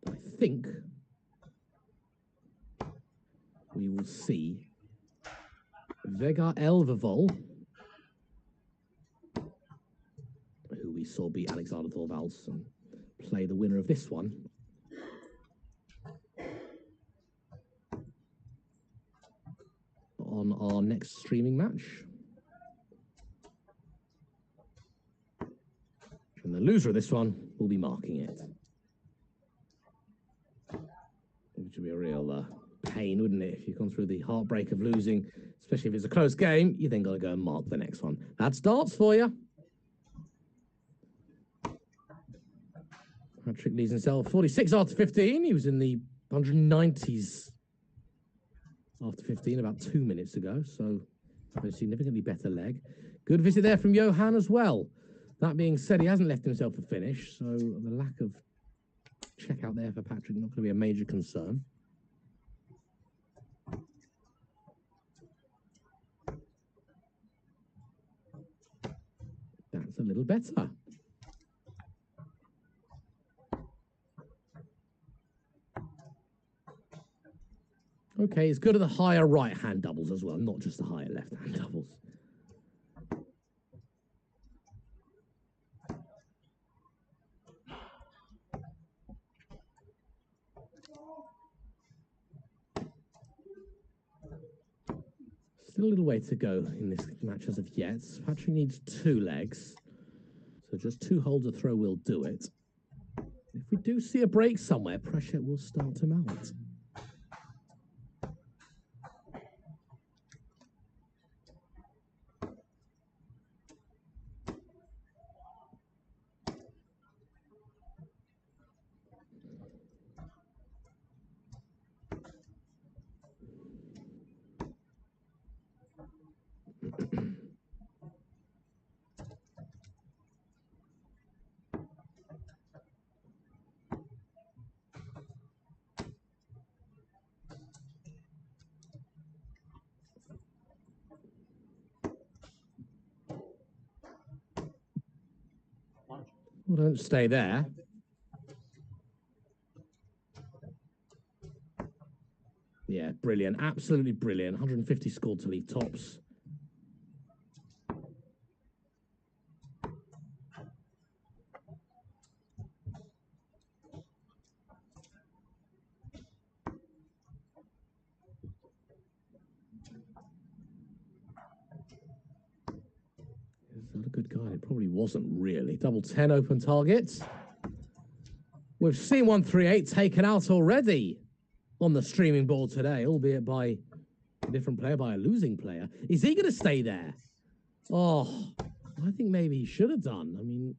I think we will see Vegard Elvevol, who we saw beat Alexander Thorvalds and play the winner of this one. On our next streaming match. And the loser of this one will be marking it. Which would be a real pain, wouldn't it? If you've gone through the heartbreak of losing, especially if it's a close game, you then got to go and mark the next one. That's darts for you. Patrick leads himself 46 after 15. He was in the 190s after 15 about 2 minutes ago, so a significantly better leg. Good visit there from Johan as well. That being said, he hasn't left himself a finish, so the lack of checkout there for Patrick not going to be a major concern. That's a little better. Okay, it's good at the higher right-hand doubles as well, not just the higher left-hand doubles. Still a little way to go in this match as of yet. Patrick needs 2 legs, so just 2 holds a throw will do it. If we do see a break somewhere, pressure will start to mount. Well, don't stay there. Yeah, brilliant. Absolutely brilliant. 150 scored to leave tops. Is that a good guide? It probably wasn't really. Double 10 open targets. We've seen 138 taken out already on the streaming board today, albeit by a different player, by a losing player. Is he going to stay there? Oh, I think maybe he should have done. I mean,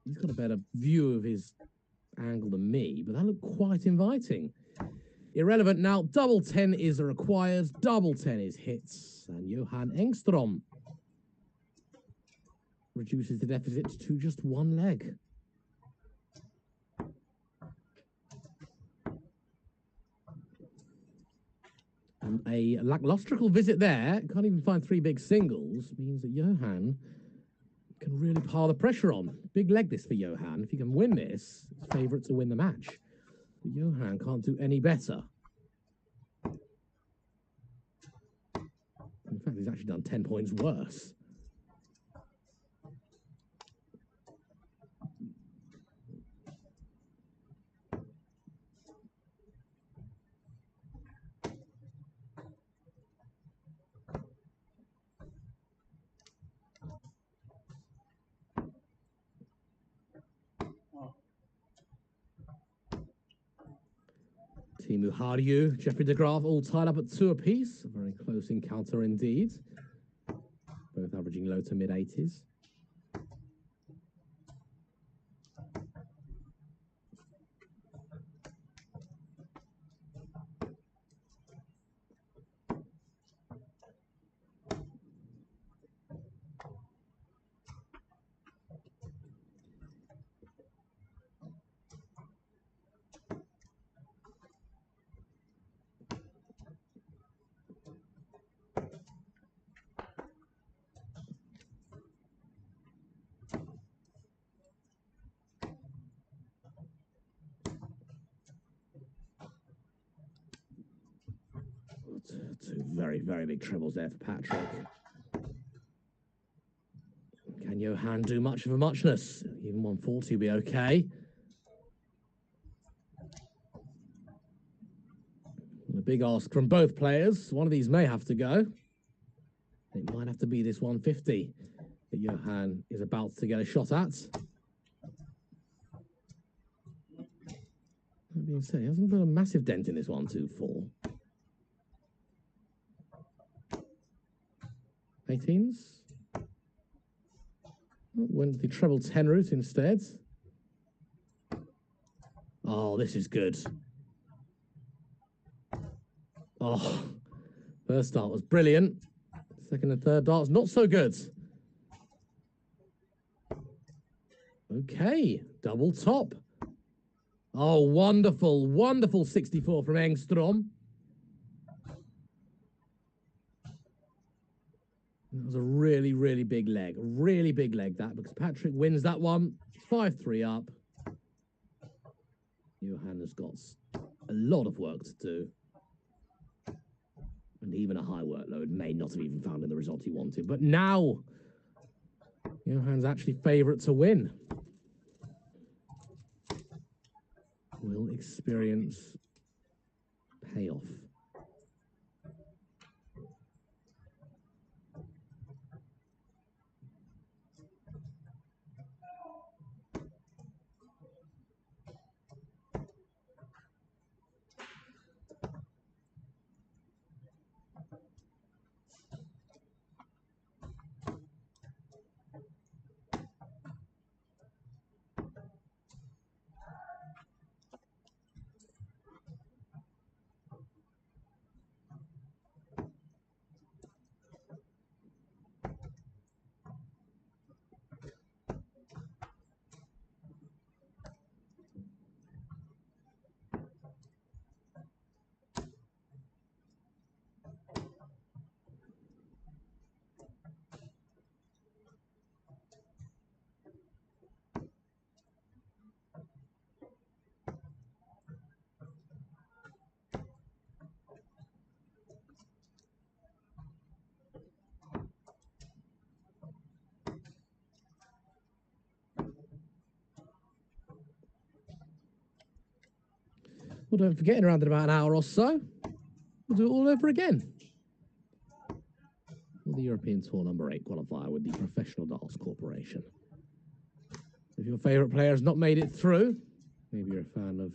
he's got a better view of his angle than me, but that looked quite inviting. Irrelevant now. Double 10 is required. Double 10 is hits. And Johan Engstrom reduces the deficit to just one leg. And a lacklustrical visit there. Can't even find three big singles. Means that Johan can really pile the pressure on. Big leg this for Johan. If he can win this, it's favourite to win the match. But Johan can't do any better. In fact, he's actually done 10 points worse. Timu Harju, Jeffrey de Graaf all tied up at 2 apiece. A very close encounter indeed. Both averaging low to mid-80s. Two very, very big trebles there for Patrick. Can Johan do much of a muchness? Even 140 will be okay. A big ask from both players. One of these may have to go. It might have to be this 150 that Johan is about to get a shot at. That being said, he hasn't put a massive dent in this 124. 18s. Went the treble 10 route instead. Oh, this is good. Oh, first dart was brilliant. Second and third darts, not so good. Okay, double top. Oh, wonderful, wonderful 64 from Engstrom. That was a really, really big leg. Really big leg, that, because Patrick wins that one. 5-3 up. Johan has got a lot of work to do. And even a high workload may not have even found in the result he wanted. But now, Johan's actually favourite to win. Will experience payoff. Well, don't forget, in around about an hour or so, we'll do it all over again. For the European Tour number 8 qualifier with the Professional Darts Corporation. If your favourite player has not made it through, Maybe you're a fan of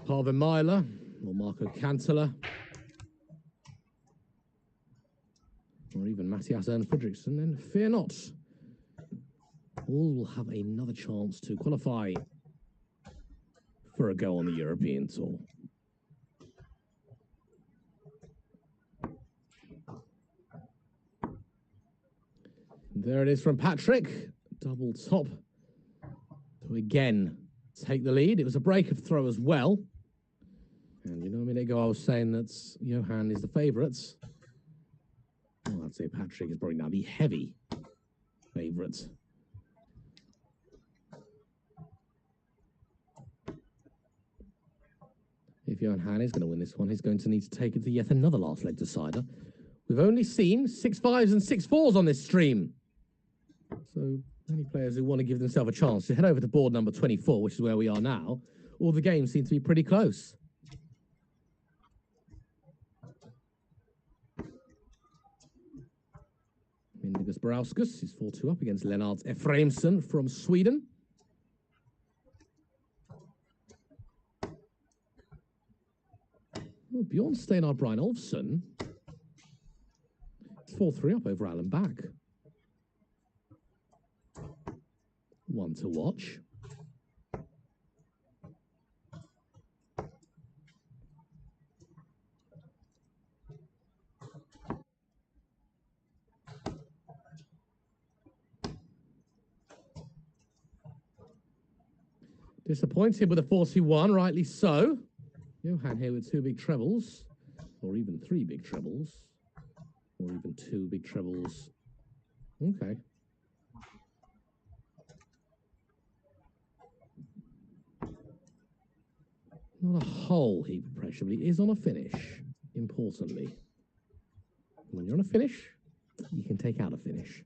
Harvey Myler or Marco Cantala, or even Matthias Ern Fredriksson, then fear not. All will have another chance to qualify for a go on the European Tour. There it is from Patrick, double top to again take the lead. It was a break of throw as well. And you know, a minute ago I was saying that Johan is the favourite. Well, I'd say Patrick is probably now the heavy favourite. If Johan is going to win this one, he's going to need to take it to yet another last leg decider. We've only seen 6-5s and 6-4s on this stream. So many players who want to give themselves a chance to head over to board number 24, which is where we are now. All the games seem to be pretty close. Mindaugas Brauskas is 4-2 up against Lennart Ephraimsson from Sweden. Well, Bjorn Steinar Brynolfsson is 4-3 up over Alan Back. One to watch. Disappointed with a 41, rightly so. Johan here with 2 big trebles, or even 3 big trebles, or even 2 big trebles. Okay. Not a whole heap of pressure, but he is on a finish, importantly. When you're on a finish, you can take out a finish.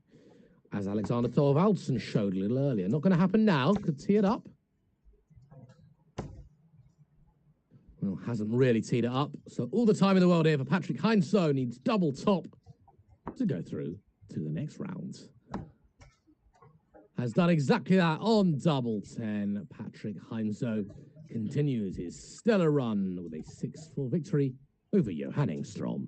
As Alexander Thorvaldsen showed a little earlier. Not going to happen now, could tee it up. Well, hasn't really teed it up. So all the time in the world here for Patrick Heinzo. Needs double top to go through to the next round. Has done exactly that on double 10. Patrick Heinzo continues his stellar run with a 6-4 victory over Johan Engstrom.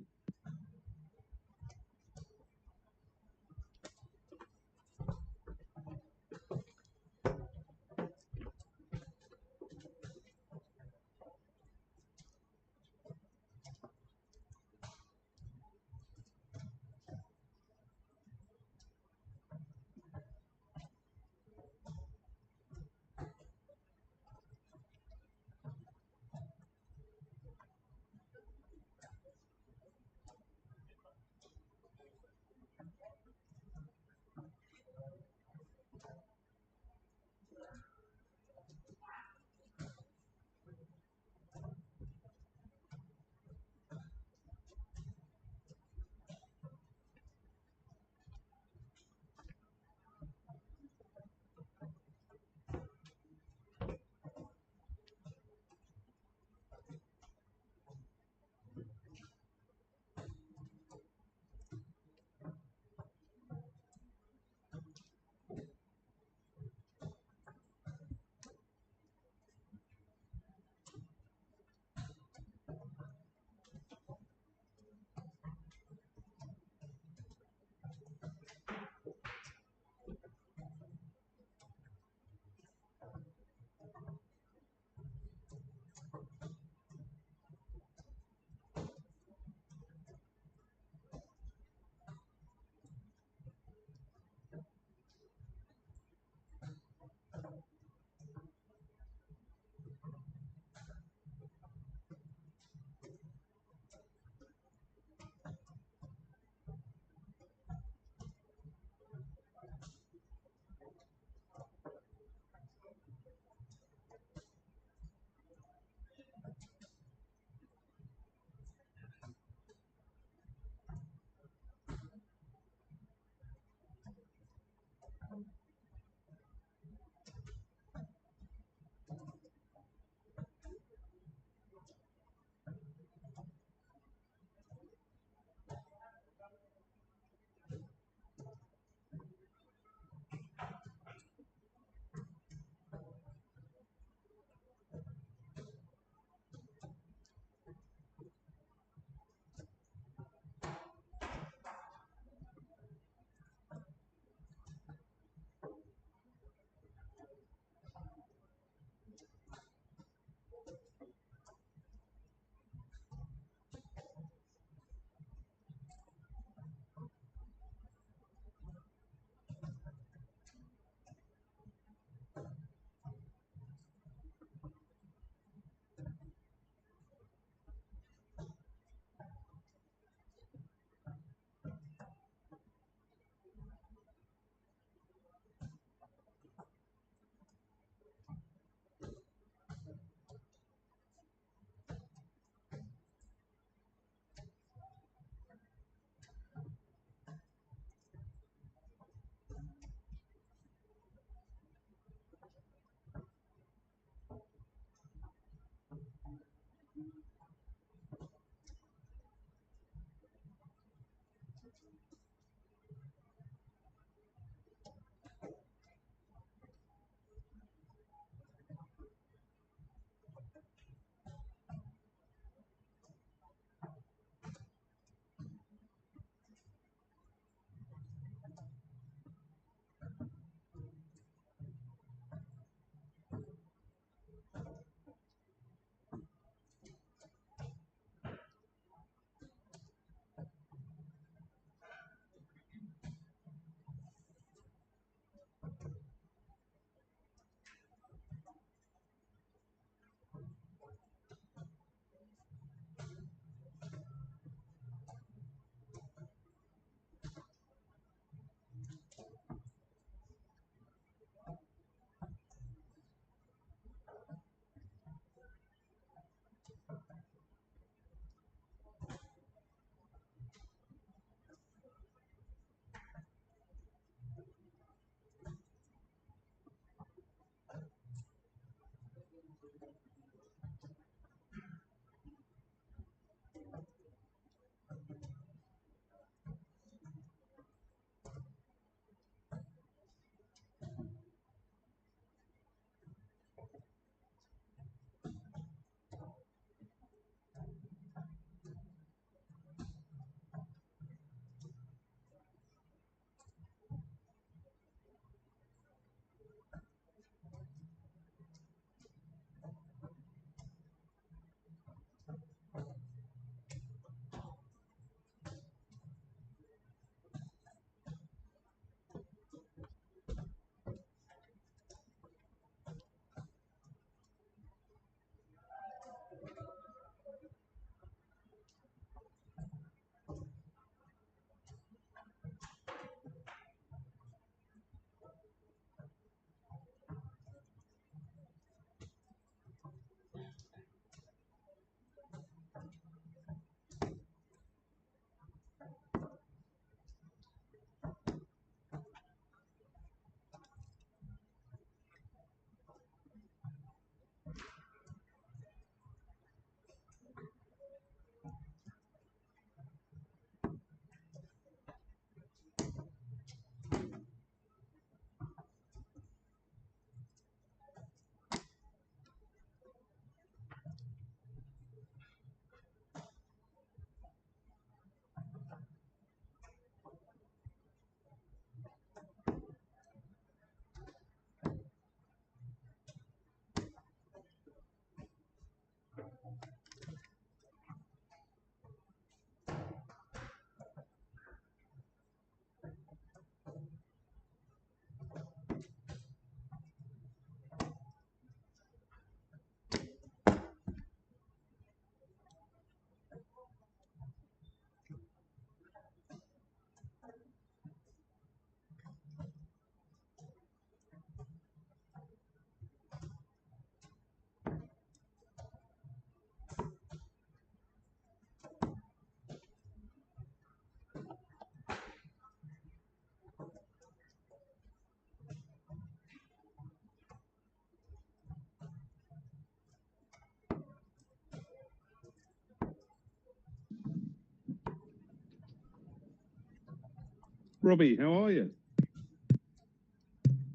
Robbie, how are you?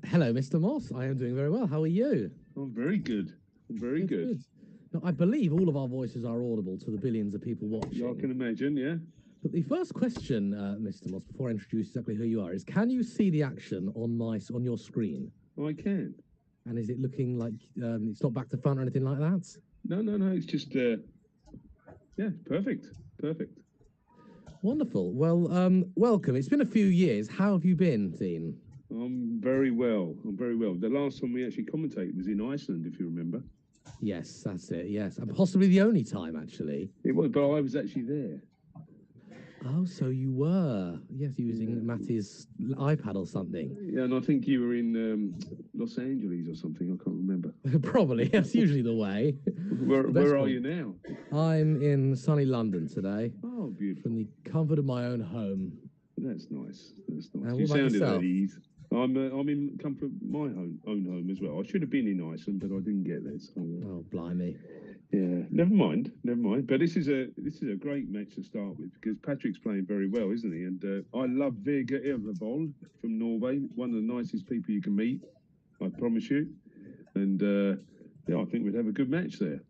Hello, Mr. Moss. I am doing very well. How are you? I'm very good. I'm very good. Now, I believe all of our voices are audible to the billions of people watching. Yeah, I can imagine, yeah. But the first question, Mr. Moss, before I introduce exactly who you are, is can you see the action on your screen? I can. And is it looking like it's not back to front or anything like that? No. It's just, yeah, perfect. Perfect. Wonderful. Well, welcome. It's been a few years. How have you been, Dean? I'm very well. The last time we actually commentated was in Iceland, if you remember. Yes, that's it. Yes, and possibly the only time, actually. It was, but I was actually there. Oh, so you were? Yes, using Matty's iPad or something. Yeah, and I think you were in Los Angeles or something. I can't remember. Probably. That's usually the way. Where are you now? I'm in sunny London today. Oh, beautiful. From the comfort of my own home. That's nice. That's nice. And You what about sounded yourself? at ease. I'm in comfort of my own home as well. I should have been in Iceland, but I didn't get there. So, Oh, blimey. yeah, never mind. But this is a great match to start with because Patrick's playing very well, isn't he? And I love Vega Irvold from Norway, one of the nicest people you can meet. I promise you. And yeah, I think we'd have a good match there.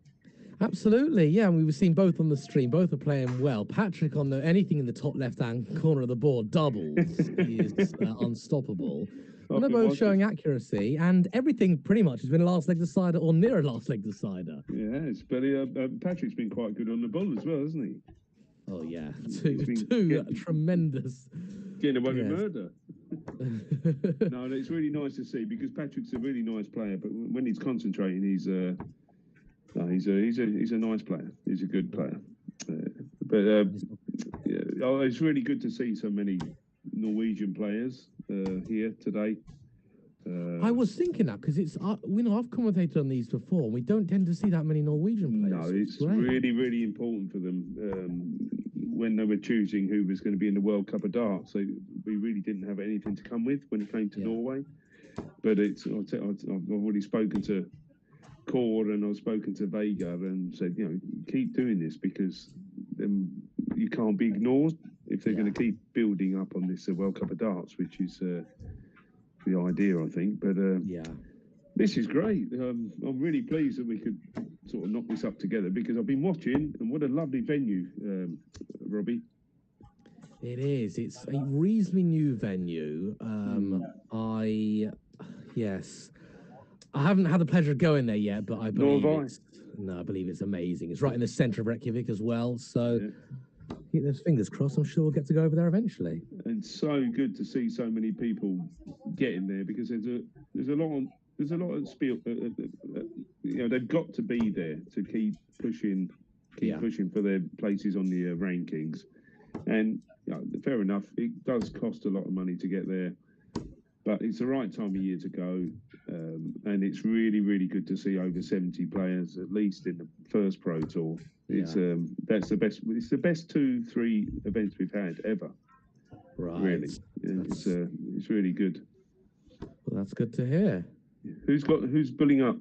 Absolutely, yeah. And we were seeing both on the stream. Both are playing well. Patrick on anything in the top left-hand corner of the board doubles. He is unstoppable. And they're both showing accuracy, and everything pretty much has been a last leg decider or near a last leg decider. Yeah, but Patrick's been quite good on the ball as well, hasn't he? Oh yeah, two tremendous. Getting away with murder. No, it's really nice to see because Patrick's a really nice player, but when he's concentrating, he's a nice player. He's a good player. Yeah, it's really good to see so many Norwegian players here today. I was thinking that because it's I've commentated on these before. And we don't tend to see that many Norwegian players. No, it's really, really important for them when they were choosing who was going to be in the World Cup of Darts. So we really didn't have anything to come with when it came to Norway. But I've already spoken to Core and I've spoken to Vega and said, keep doing this because you can't be ignored if they're going to keep building up on this World Cup of Darts, which is the idea, I think. But this is great. I'm really pleased that we could sort of knock this up together because I've been watching and what a lovely venue, Robbie. It is. It's a reasonably new venue. I haven't had the pleasure of going there yet, but I believe I believe it's amazing. It's right in the centre of Reykjavik as well, so keep those fingers crossed. I'm sure we'll get to go over there eventually. And so good to see so many people getting there because there's a lot of spiel. They've got to be there to keep pushing for their places on the rankings. And fair enough, it does cost a lot of money to get there. But it's the right time of year to go, and it's really, really good to see over 70 players at least in the first Pro Tour. It's that's the best. It's the best 2-3 events we've had ever. Right. Really, it's really good. Well, that's good to hear. Who's pulling up?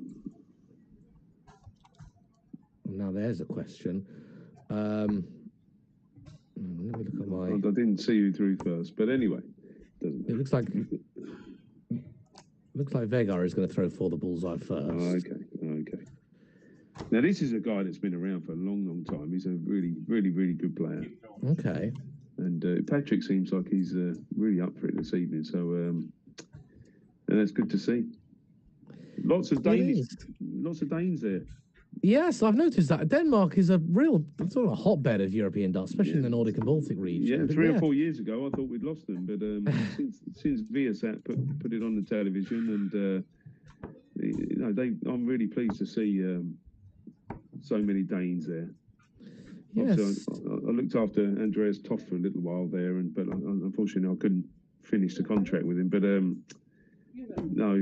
Now there's a question. Let me look at my. I didn't see who through first, but anyway, it looks like. Looks like Vega is going to throw for the bullseye first. Oh, okay. Now this is a guy that's been around for a long, long time. He's a really, really, really good player. Okay. And Patrick seems like he's really up for it this evening. So, and that's good to see. Lots of Danes there. Yes, I've noticed that Denmark is a real sort of a hotbed of European darts, especially in the Nordic and Baltic region. Yeah, 3 or 4 years ago, I thought we'd lost them, but since Wieze put it on the television, and I'm really pleased to see so many Danes there. Yes, I looked after Andreas Toft for a little while there, but unfortunately, I couldn't finish the contract with him. But no,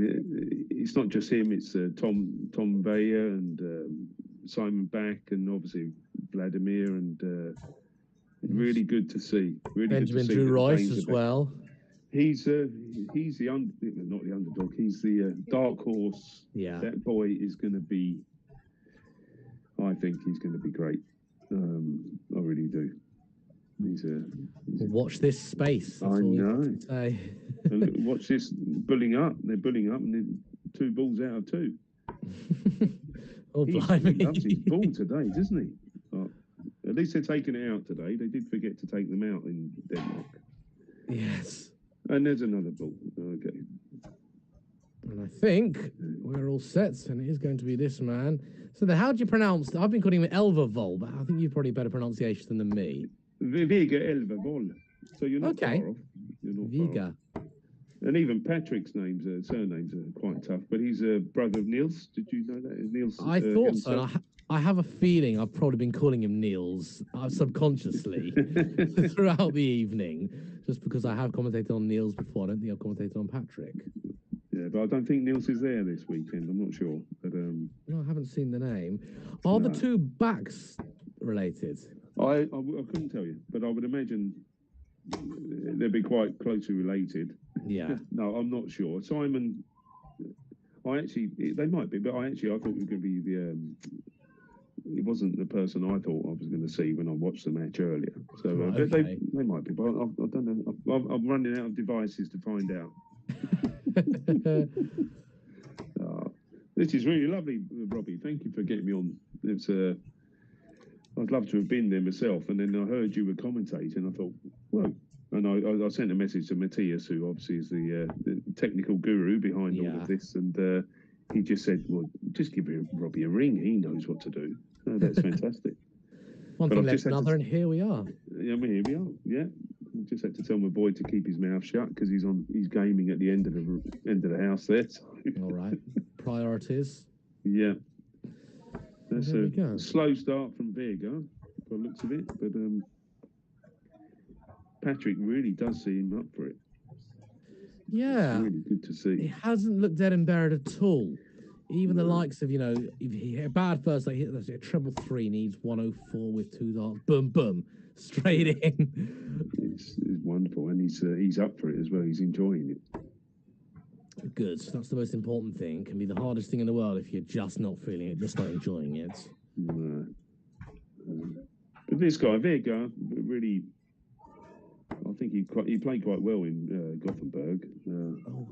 it's not just him. It's Tom Bayer and Simon Back, and obviously Vladimir, and really good to see. Really Benjamin good to see Drew Royce as well. He's not the underdog. He's the dark horse. Yeah, that boy is going to be. I think he's going to be great. I really do. Watch this space. I know. Watch this bullying up. They're bullying up, and they're 2 balls out of 2. Oh, He blimey. loves his ball today, doesn't he? Oh, at least they're taking it out today. They did forget to take them out in Denmark. Yes. And there's another ball. Okay. And I think we're all set, and it is going to be this man. So how do you pronounce? I've been calling him Elvervol, but I think you've probably better pronunciation than me. Viga Elvervoll. So you're not far off. You're not Viga. far off. And even Patrick's surnames are quite tough. But he's a brother of Niels. Did you know that? Niels. I thought so. I have a feeling I've probably been calling him Niels subconsciously throughout the evening, just because I have commentated on Niels before. I don't think I've commentated on Patrick. Yeah, but I don't think Niels is there this weekend. I'm not sure. But no, I haven't seen the name. Are the 2 backs related? I couldn't tell you, but I would imagine they'd be quite closely related. Yeah. No, I'm not sure. Simon, they might be, but I thought it was going to be it wasn't the person I thought I was going to see when I watched the match earlier. So they might be, but I don't know. I'm running out of devices to find out. This is really lovely, Robbie. Thank you for getting me on. It's I'd love to have been there myself, and then I heard you were commentating. I thought, well, and I sent a message to Matthias, who obviously is the technical guru behind all of this, and he just said, well, just give Robbie a ring. He knows what to do. Oh, that's fantastic. One thing led to another, and here we are. Yeah, here we are. Yeah, I just had to tell my boy to keep his mouth shut because he's gaming at the end of the house there. So. All right, priorities. Yeah, that's a slow start from Vega, by the looks of it, but Patrick really does seem up for it. Yeah, it's really good to see. He hasn't looked dead and buried at all. Even the likes of, if he hit a bad first, like a treble 3, needs 104 with 2 darts, boom, boom, straight in. It's wonderful, and he's up for it as well. He's enjoying it. Good. That's the most important thing. Can be the hardest thing in the world if you're just not feeling it, just not enjoying it. No. But this guy, Vega, really, I think he played quite well in Gothenburg.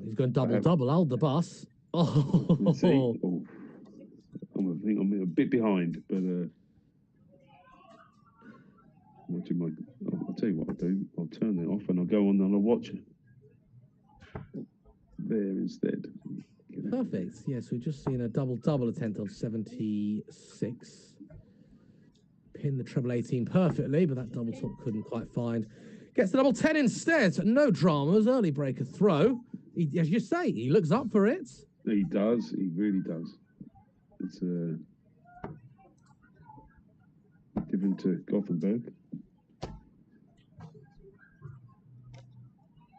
He's going double, hold the bus. Oh. I think I'm a bit behind, but I'll tell you what I'll do. I'll turn it off and I'll go on and I'll watch it there instead. Perfect. Yes, we've just seen a double attempt of 76. Pin the treble 18 perfectly, but that double top couldn't quite find. Gets the double 10 instead. No dramas. Early breaker throw. As you say, he looks up for it. He does. He really does. It's given to Gothenburg.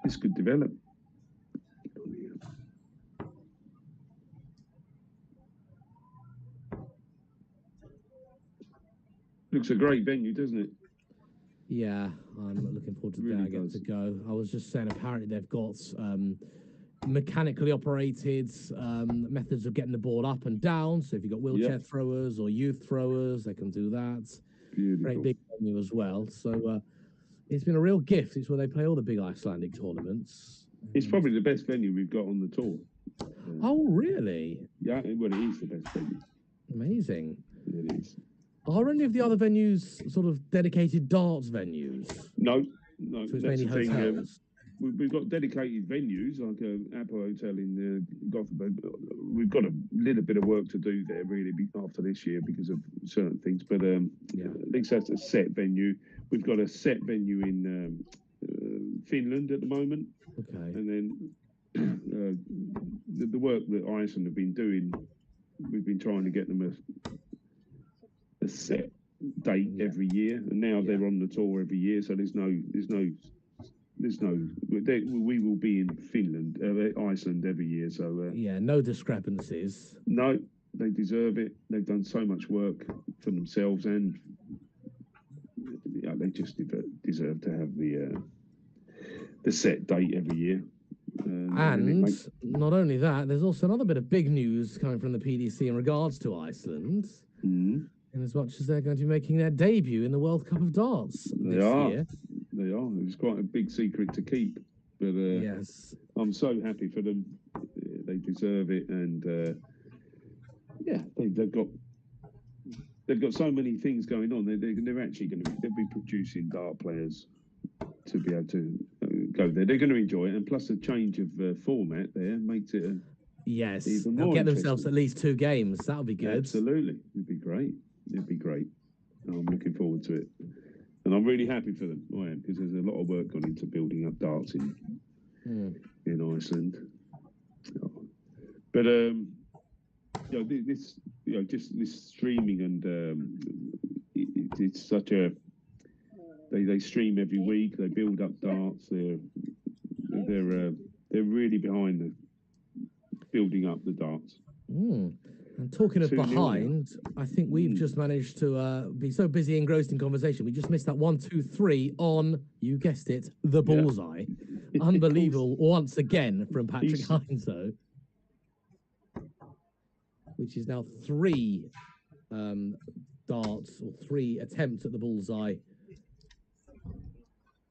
This could develop. Looks a great venue, doesn't it? Yeah, I'm looking forward to that. I get to go. I was just saying, apparently they've got mechanically operated methods of getting the board up and down. So if you've got wheelchair throwers or youth throwers, they can do that. Beautiful. Very big venue as well. So it's been a real gift. It's where they play all the big Icelandic tournaments. It's probably the best venue we've got on the tour. Oh, really? Yeah, well, it is the best venue. Amazing. It is. Are any of the other venues sort of dedicated darts venues? No. So it's mainly hotels. We've got dedicated venues like Apple Hotel in Gothenburg. We've got a little bit of work to do there really after this year because of certain things. But at least that's a set venue. We've got a set venue in Finland at the moment. Okay. And then the work that Iceland have been doing, we've been trying to get them a set date every year, and now they're on the tour every year. So there's no. We will be in Finland, Iceland every year. So no discrepancies. No, they deserve it. They've done so much work for themselves, and they just deserve to have the set date every year. And not only that, there's also another bit of big news coming from the PDC in regards to Iceland. Mm-hmm. in as much as they're going to be making their debut in the World Cup of Darts They this are. year. They are. It's quite a big secret to keep, but Yes. I'm so happy for them. They deserve it, and yeah, they've got so many things going on. They're actually going to be producing dart players to be able to go there. They're going to enjoy it, and plus the change of format there makes it Yes. even They'll more get themselves interesting. at least 2 games. That'll be good. Absolutely, it'd be great. It'd be great. I'm looking forward to it, and I'm really happy for them. I am, because there's a lot of work gone into building up darts in Iceland. But this, just this streaming, and it's such a. They stream every week. They build up darts. They're really behind the building up the darts. And talking of 2-0 behind, I think we've just managed to be so busy engrossed in conversation. We just missed that 1-2-3 on, you guessed it, the Bullseye. Unbelievable once again from Patrick Heinzo, which is now 3 darts or 3 attempts at the Bullseye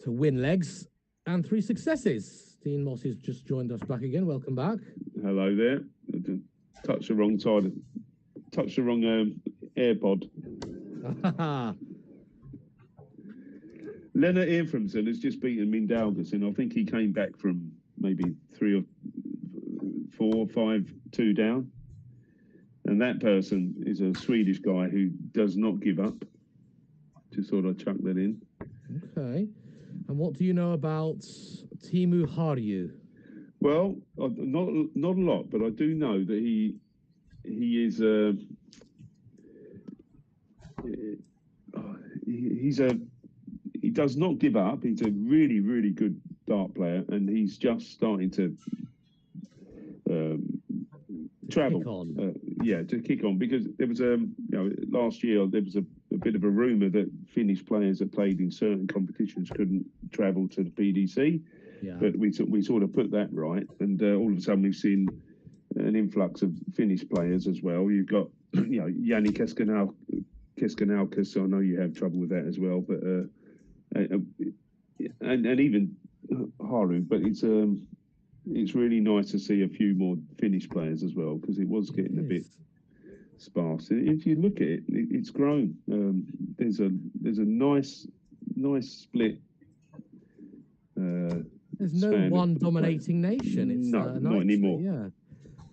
to win legs and 3 successes. Dean Moss has just joined us back again. Welcome back. Hello there. Touched the wrong side. Touched the wrong AirPod. Lennart Earframson has just beaten Mindaugas, and I think he came back from maybe 3 or 4 or 5-2 down. And that person is a Swedish guy who does not give up. Just thought I'd chuck that in. Okay. And what do you know about Teemu Harju? Well, not a lot, but I do know that he is he does not give up. He's a really, really good dart player, and he's just starting to travel. Kick on. To kick on, because there was last year there was a bit of a rumour that Finnish players that played in certain competitions couldn't travel to the PDC. Yeah. But we sort of put that right, and all of a sudden we've seen an influx of Finnish players as well. You've got Yanni Keskanaukas. I know you have trouble with that as well, but and even Haru. But it's really nice to see a few more Finnish players as well, because it was getting a bit sparse. If you look at it, it's grown. There's a nice split. There's no one dominating nation. It's not anymore. Yeah.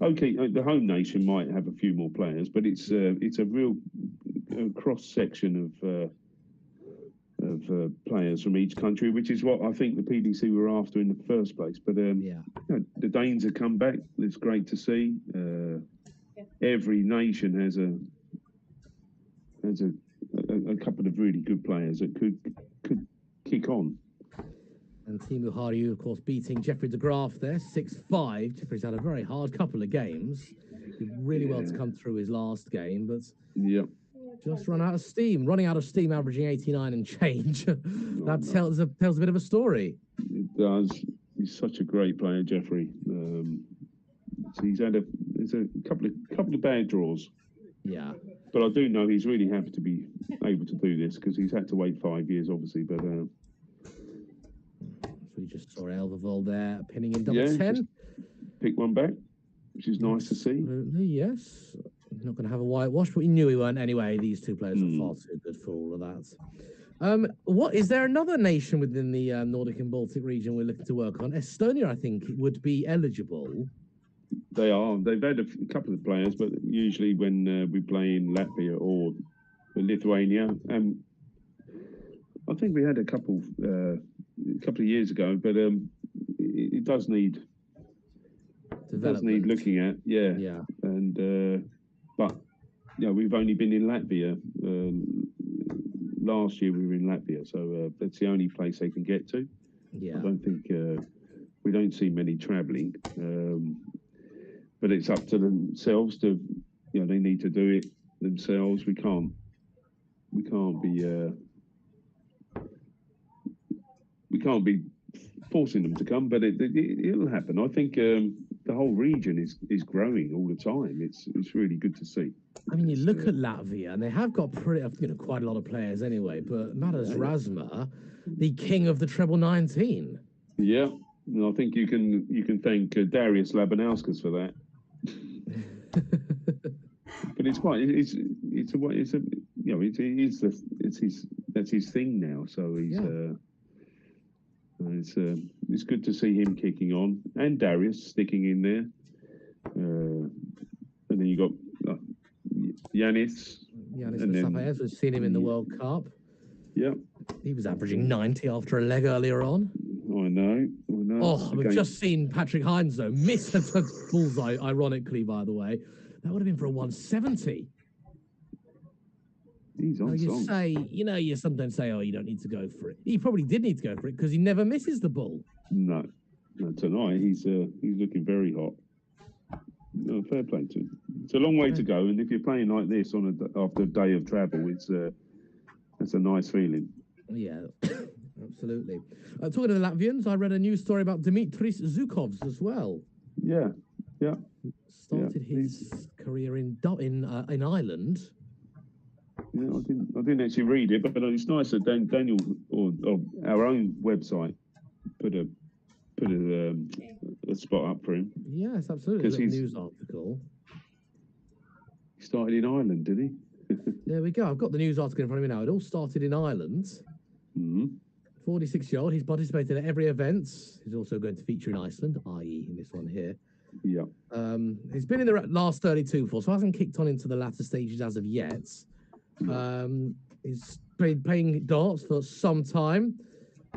Okay, the home nation might have a few more players, but it's a real cross section of players from each country, which is what I think the PDC were after in the first place. But the Danes have come back. It's great to see. Every nation has a couple of really good players that could kick on. And Teemu Harju, of course, beating Jeffrey de Graaf there, 6-5. Jeffrey's had a very hard couple of games. Did really well to come through his last game, but just running out of steam, averaging 89 and change. That tells a bit of a story. It does. He's such a great player, Jeffrey. So he's had a couple of bad draws. Yeah. But I do know he's really happy to be able to do this, because he's had to wait 5 years, obviously. But we just saw Elvervold there pinning in double 10. Pick one back, which is nice to see. Absolutely, yes. Not going to have a whitewash, but we knew he weren't anyway. These two players are far too good for all of that. What is there another nation within the Nordic and Baltic region we're looking to work on? Estonia, I think, would be eligible. They are. They've had a couple of players, but usually when we play in Latvia or Lithuania, I think we had a couple of years ago, but it does need looking at. Yeah. And but we've only been in Latvia. Last year we were in Latvia, so that's the only place they can get to. Yeah. I don't think we don't see many travelling. But it's up to themselves to, they need to do it themselves. We can't be forcing them to come, but it'll happen. I think the the whole region is growing all the time. It's really good to see. I mean, you look at Latvia, and they have got quite a lot of players anyway. But Matas Razma, the king of the treble 19. Yeah, and I think you can thank Darius Labanauskas for that. But that's his thing now. So it's good to see him kicking on, and Darius sticking in there. And then you got Yanis. Yanis Mustafayev, we've seen him in the World Cup. Yeah. He was averaging 90 after a leg earlier on. I know. Oh, we've just seen Patrick Hines, though, miss a bullseye, ironically, by the way. That would have been for a 170. He's on song. You sometimes say, oh, you don't need to go for it. He probably did need to go for it because he never misses the ball. No, tonight he's looking very hot. No, fair play to him. It's a long way to go, and if you're playing like this after a day of travel, it's a nice feeling. Yeah, absolutely. Talking to the Latvians, I read a news story about Dimitris Zukovs as well. Yeah. Started his career in Ireland. Yeah, I didn't actually read it, but it's nice that Daniel or our own website put a spot up for him. Yes, absolutely. It's a news article. He started in Ireland, did he? There we go. I've got the news article in front of me now. It all started in Ireland. 46-year-old. He's participated at every event. He's also going to feature in Iceland, i.e. in this one here. Yeah. He's been in the last 32 before, so hasn't kicked on into the latter stages as of yet. He's been playing darts for some time.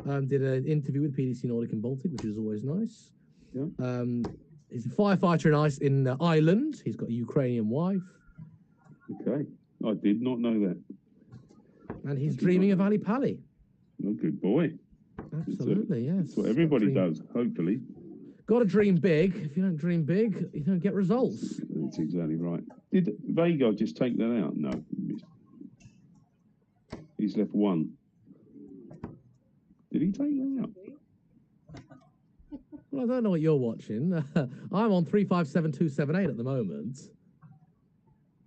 Did an interview with PDC Nordic and Baltic, which is always nice. Yeah. He's a firefighter in Ireland. He's got a Ukrainian wife. Okay. I did not know that. And he's dreaming of Ali Pali. Oh, good boy. Absolutely, yes. That's what everybody does, hopefully. Got to dream big. If you don't dream big, you don't get results. That's exactly right. Did Vega just take that out? No. He's left one. Did he take that out? Well, I don't know what you're watching. I'm on 357278 at the moment.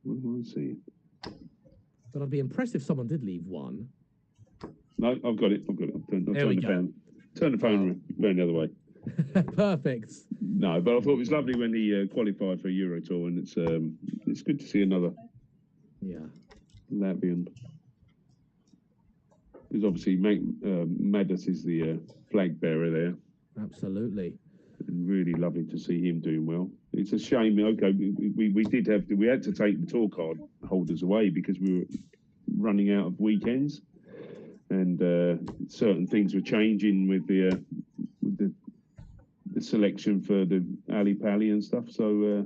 What am I seeing? But I'd be impressed if someone did leave one. No, I've got it. I've turned the phone around the other way. Perfect. No, but I thought it was lovely when he qualified for Euro Tour, and it's good to see another Latvian. Because obviously Madas is the flag bearer there. Absolutely. And really lovely to see him doing well. It's a shame. Okay, we had to take the tour card holders away because we were running out of weekends, and certain things were changing with the selection for the Ali Pali and stuff. So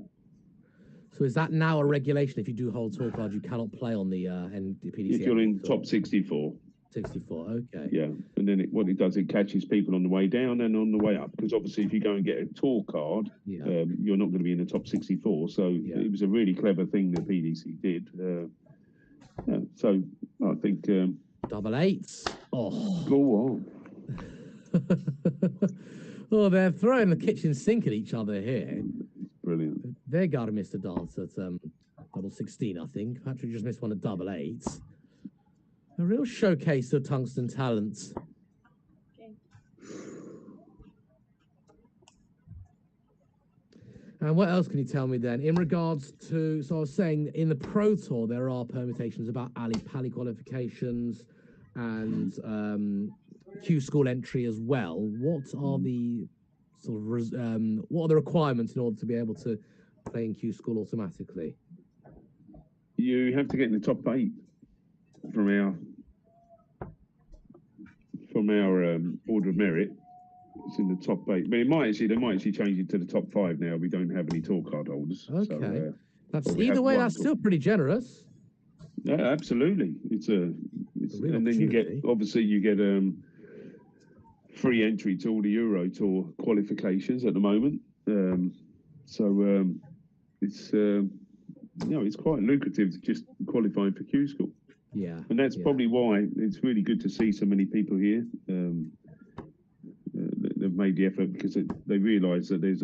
is that now a regulation? If you do hold tour card, you cannot play on the PDC. If you're in top 64. 64, okay. Yeah, and then what it does, it catches people on the way down and on the way up. Because obviously, if you go and get a tour card, you're not going to be in the top 64. So it was a really clever thing that PDC did. So I think double eights. Oh, go on. Oh, they're throwing the kitchen sink at each other here. Brilliant. They got to miss the dance at double 16, I think. Patrick just missed one at double eights. A real showcase of tungsten talents. And what else can you tell me then? In regards to, so I was saying, in the Pro Tour, there are permutations about Ali Pali qualifications and Q School entry as well. What are the what are the requirements in order to be able to play in Q School automatically? You have to get in the top 8 from our order of merit. It's in the top 8, but they might actually change it to the top 5 now. We don't have any tour card holders. Okay, so, that's either way. That's still pretty generous. Yeah, absolutely. And then you get free entry to all the Euro Tour qualifications at the moment. It's quite lucrative just qualifying for Q School. Yeah, and that's probably why it's really good to see so many people here. They've made the effort because they realise that there's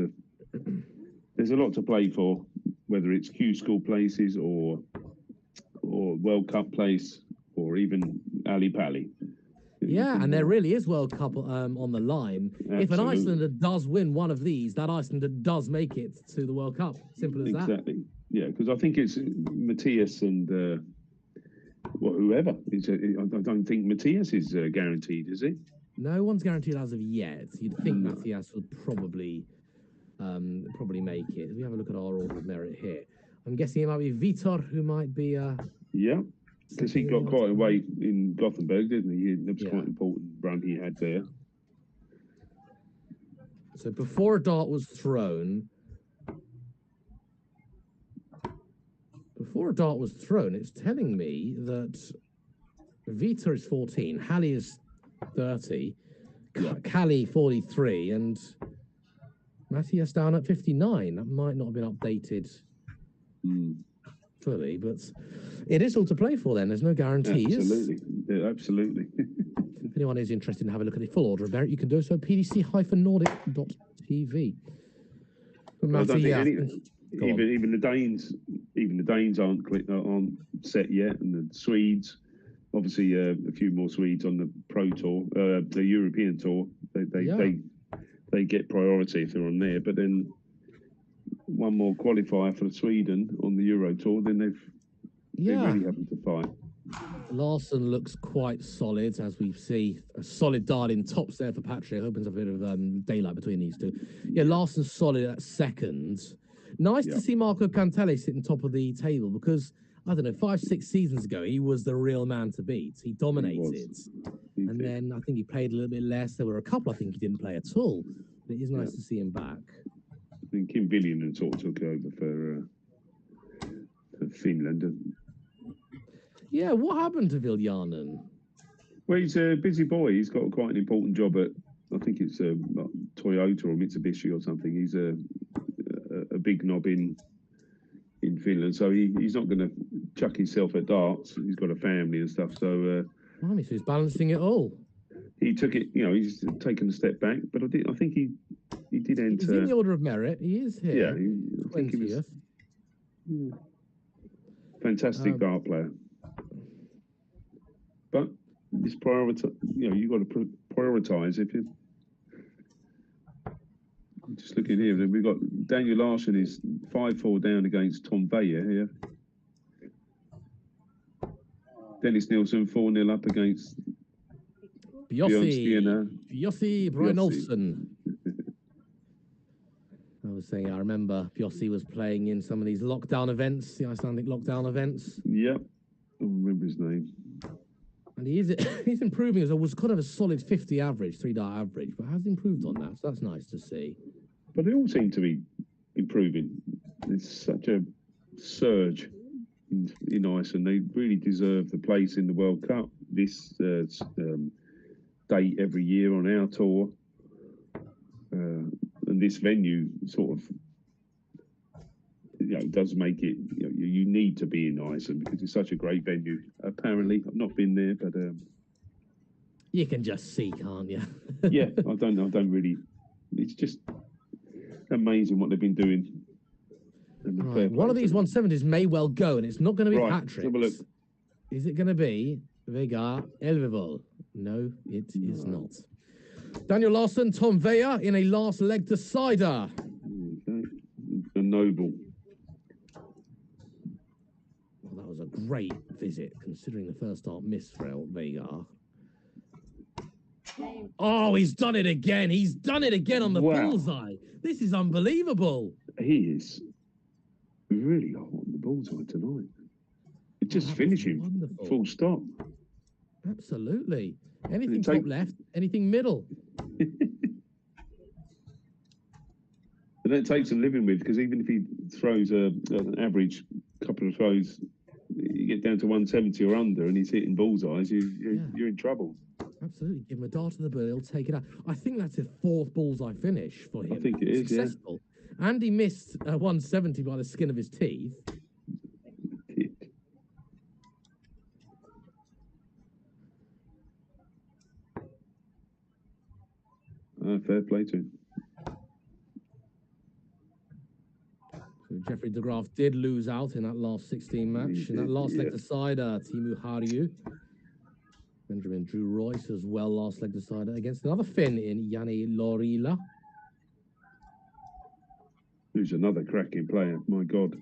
there's a lot to play for, whether it's Q School places or World Cup place or even Ali Pally. Yeah, and there really is World Cup on the line. Absolutely. If an Icelander does win one of these, that Icelander does make it to the World Cup. Simple as that. Exactly. Yeah, because I think it's Matthias and whoever. I don't think Matthias is guaranteed, is he? No one's guaranteed as of yet. You'd think Matthias would probably make it. We have a look at our order of merit here. I'm guessing it might be Vitor who might be. Yeah, because he got quite a weight in Gothenburg, didn't he? It was quite an important run he had there. So before a dart was thrown, it's telling me that Vitor is 14, Hallie is 30, Callie 43, and Matthias down at 59. That might not have been updated fully, but it is all to play for then. There's no guarantees. Absolutely. Yeah, absolutely. If anyone is interested in having a look at the full order of merit, you can do so at pdc-nordic.tv. I don't think even the Danes aren't set yet, and the Swedes, obviously a few more Swedes on the Pro Tour, the European Tour. They get priority if they're on there, but then one more qualifier for Sweden on the Euro Tour, then they really having to fight. Larson looks quite solid, as we see a solid dart in tops there for Patrick. Opens up a bit of daylight between these two. Yeah, Larson's solid at second. Nice to see Marco Cantelli sitting top of the table because, I don't know, 5-6 seasons ago, he was the real man to beat. He dominated. Then I think he played a little bit less. There were a couple I think he didn't play at all. But it is nice to see him back. I think Kim Viljanen sort of took over for Finland. Yeah, what happened to Viljanen? Well, he's a busy boy. He's got quite an important job at, I think it's Toyota or Mitsubishi or something. He's a big knob in Finland, so he's not going to chuck himself at darts. He's got a family and stuff, so so he's balancing it all. He took it, he's taken a step back, but I think he did enter. He's in the order of merit. He is here. Yeah, I think he was fantastic dart player. But it's you've got to prioritise. If you just looking here, we've got Daniel Larsson is 5-4 down against Tom Veyer here. Dennis Nielsen 4-0 up against Bjossi Brynolfsson. I was saying, I remember Bjossi was playing in some of these lockdown events, the Icelandic lockdown events. Yep, I don't remember his name. And he's improving. It was kind of a solid 50 average, 3-dart average, but has improved on that. So that's nice to see. But they all seem to be improving. It's such a surge in Iceland. They really deserve the place in the World Cup. This date every year on our tour, and this venue sort of, does make it. You need to be in Iceland because it's such a great venue. Apparently, I've not been there, but you can just see, can't you? Yeah, I don't really. It's just amazing what they've been doing. Right. One of these 170s may well go, and it's not going to be Patrick's. Is it going to be Vegard Elvevol? No, it is not. Daniel Larsson, Tom Veyer in a last leg decider. Okay. A noble. Well, that was a great visit, considering the first start miss for Vegard. Oh, he's done it again. He's done it again on the bullseye. This is unbelievable. He is really hot on the bullseye tonight. It's just finishing. Wonderful. Full stop. Absolutely. Anything top left, anything middle. And that takes some living with, because even if he throws an average couple of throws, you get down to 170 or under and he's hitting bullseyes, you're in trouble. Absolutely. Give him a dart to the bill, he'll take it out. I think that's his 4th bullseye finish for him. I think it is, successful. Yeah. And he missed 170 by the skin of his teeth. Fair play to him. Jeffrey de Graaf did lose out in that last 16 match. In that last leg decider, Teemu Harju. Benjamin Drew Royce as well, last leg decider against another Finn in Jani Lorila. Who's another cracking player, my God.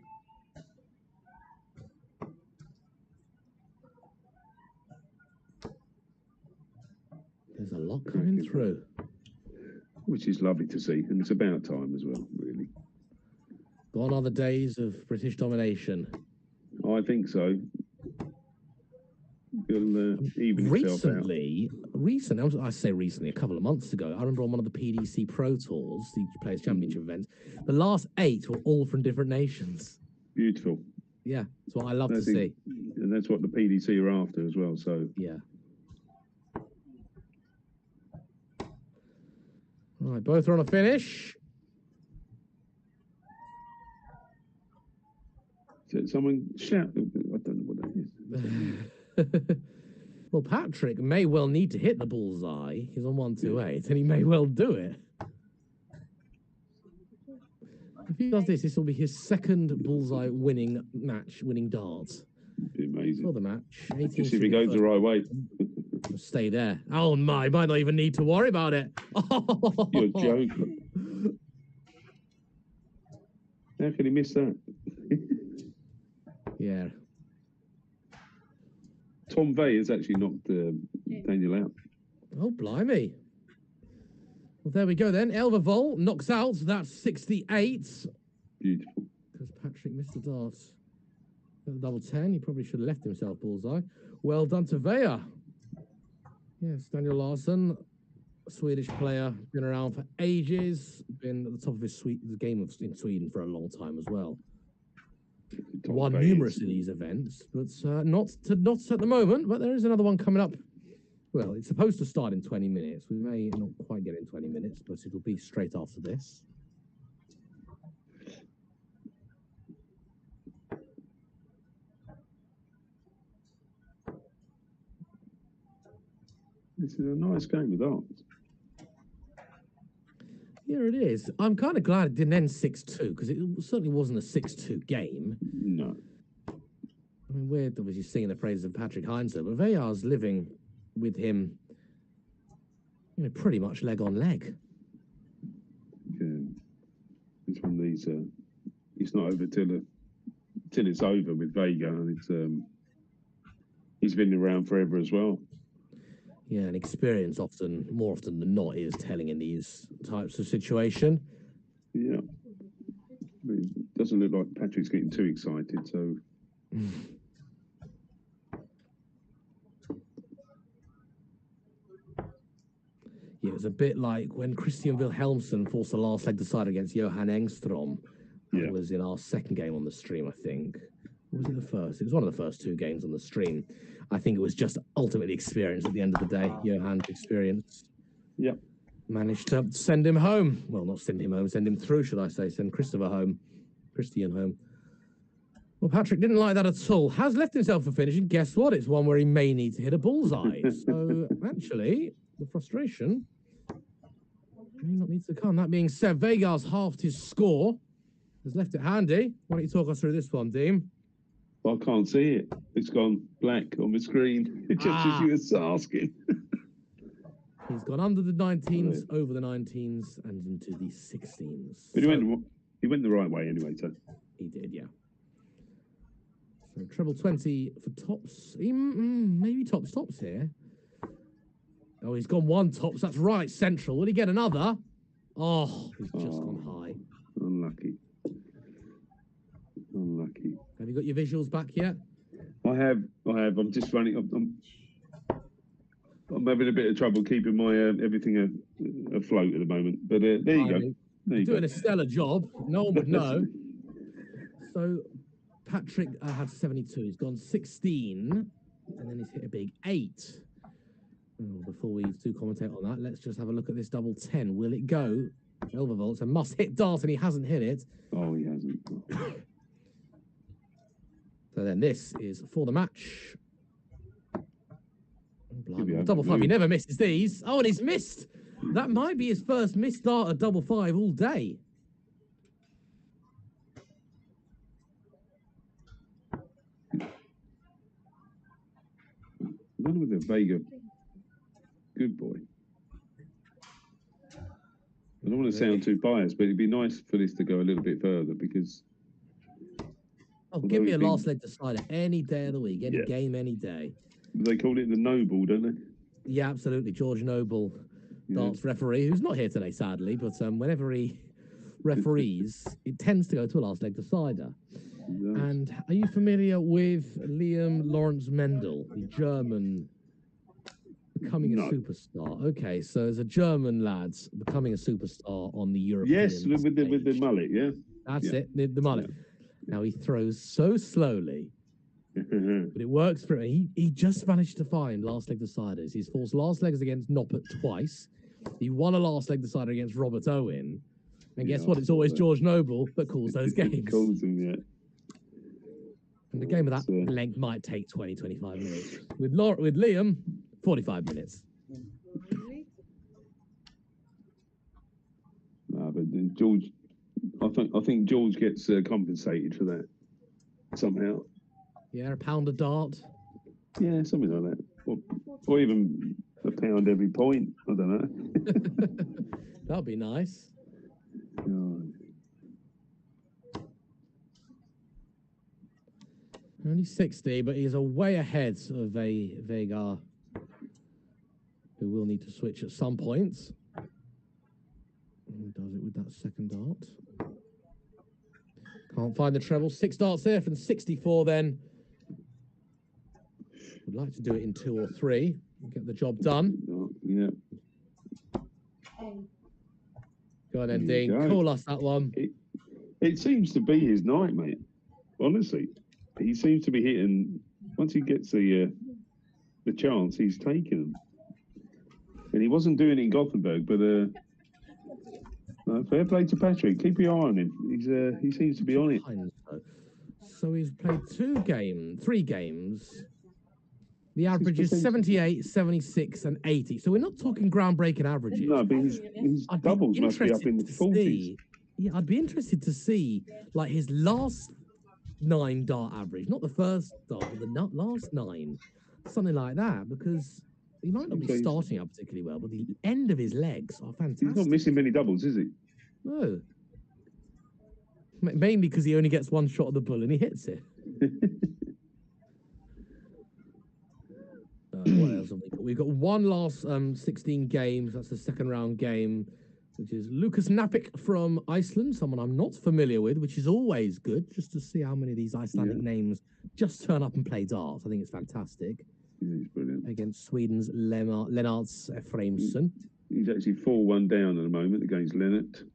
There's a lot coming through. Which is lovely to see, and it's about time as well, really. Gone are the days of British domination. I think so. You'll even recently, I say recently, a couple of months ago, I remember on one of the PDC Pro Tours, the Players Championship events, the last 8 were all from different nations. Beautiful. Yeah, that's what I love to see. And that's what the PDC are after as well, so. Yeah. All right, both are on a finish. Someone shout. I don't know what that is. Well, Patrick may well need to hit the bullseye. He's on 128, and he may well do it. If he does this, this will be his second bullseye winning dart. Be amazing. For the match. Just if he goes the right way. Stay there. Oh my, might not even need to worry about it. You're joking. How can he miss that? Yeah. Tom Vey has actually knocked Daniel out. Oh, blimey. Well, there we go then. Elvervol knocks out. That's 68. Beautiful. Because Patrick missed the dart. Got the double 10. He probably should have left himself bullseye. Well done to Veja. Yes, Daniel Larsson, Swedish player, been around for ages, been at the top of his game in Sweden for a long time as well. Won numerous of these events, but not at the moment. But there is another one coming up. Well, it's supposed to start in 20 minutes. We may not quite get in 20 minutes, but it'll be straight after this. This is a nice game of darts. Here it is. I'm kind of glad it didn't end 6-2, because it certainly wasn't a 6-2 game. No. I mean, we're obviously singing the praises of Patrick Heinze, but Veja's living with him, you know, pretty much leg on leg. Yeah. It's one of these, it's not over till it's over with Vega, and it's he's been around forever as well. Yeah, and experience more often than not, is telling in these types of situation. Yeah. I mean, it doesn't look like Patrick's getting too excited, so. Yeah, it was a bit like when Christian Wilhelmsen forced the last leg decider against Johan Engstrom. It was in our second game on the stream, I think. Or was it the first? It was one of the first 2 games on the stream. I think it was just ultimately experience at the end of the day. Johan's experience. Yep. Managed to send him home. Well, not send him home, send him through, should I say. Send Christian home. Well, Patrick didn't like that at all. Has left himself for finishing. Guess what? It's one where he may need to hit a bullseye. So, actually, the frustration may not need to come. That being said, Vega's halved his score. Has left it handy. Why don't you talk us through this one, Dean? I can't see it. It's gone black on the screen. Just as you were asking. He's gone under the 19s, over the 19s, and into the 16s. But he went the right way anyway, so. He did, yeah. So treble 20 for tops. Maybe tops here. Oh, he's gone 1 tops. That's right, central. Will he get another? Oh, he's just gone high. Unlucky. Have you got your visuals back yet? I have. I'm just running. I'm having a bit of trouble keeping my everything afloat at the moment. But there you go. There you doing go. a stellar job. No one would know. So Patrick had 72. He's gone 16, and then he's hit a big 8. Before we do commentate on that, let's just have a look at this double 10. Will it go? Elvervolt's a must-hit dart, and he hasn't hit it. Oh, he hasn't. So then this is for the match. Double 5, he never misses these. Oh, and he's missed. That might be his first missed dart at double 5 all day. wonder whether Vega, good boy. I don't want to sound too biased, but it'd be nice for this to go a little bit further because. Oh, give me a last leg decider any day of the week, any game, any day. They call it the Noble, don't they? Yeah, absolutely. George Noble, darts referee, who's not here today, sadly, but whenever he referees, it tends to go to a last leg decider. And are you familiar with Liam Lawrence Mendel, the German becoming a superstar? Okay, so there's a German lad becoming a superstar on the European with the mullet, yeah. That's it, the mullet. Now he throws so slowly, but it works for him. He just managed to find last leg deciders. He's forced last legs against Noppert twice. He won a last leg decider against Robert Owen. And guess what? It's always George Noble that calls those games. Calls them, yeah. And the game of that length might take 20, 25 minutes. With Liam, 45 minutes. But George, I think George gets compensated for that somehow. Yeah, a pound a dart. Yeah, something like that, or even a pound every point. I don't know. That'd be nice. Only 60, but he's a way ahead of Vega, who will need to switch at some point. He does it with that second dart. Can't find the treble. 6 darts there from 64 then. Would like to do it in 2 or 3. Get the job done. Yeah. Go on then, Dean. Call us that one. It seems to be his night, mate. Honestly. He seems to be hitting, once he gets the chance, he's taking them. And he wasn't doing it in Gothenburg, but fair play to Patrick. Keep your eye on him. He seems to be on it. So he's played 3 games. The average is 78, 76, and 80. So we're not talking groundbreaking averages. No, but his doubles must be up in the 40s. Yeah, I'd be interested to see, like, his last 9 dart average, not the first dart, but the last 9, something like that, because he might not be starting out particularly well, but the end of his legs are fantastic. He's not missing many doubles, is he? No. Mainly because he only gets 1 shot of the bull and he hits it. What else have we got? We've got 1 last 16 games. That's the second round game, which is Lucas Napik from Iceland, someone I'm not familiar with, which is always good, just to see how many of these Icelandic names just turn up and play darts. I think it's fantastic. He's brilliant. Against Sweden's Lennarts Efraimsson. He's actually 4-1 down at the moment against Lennart.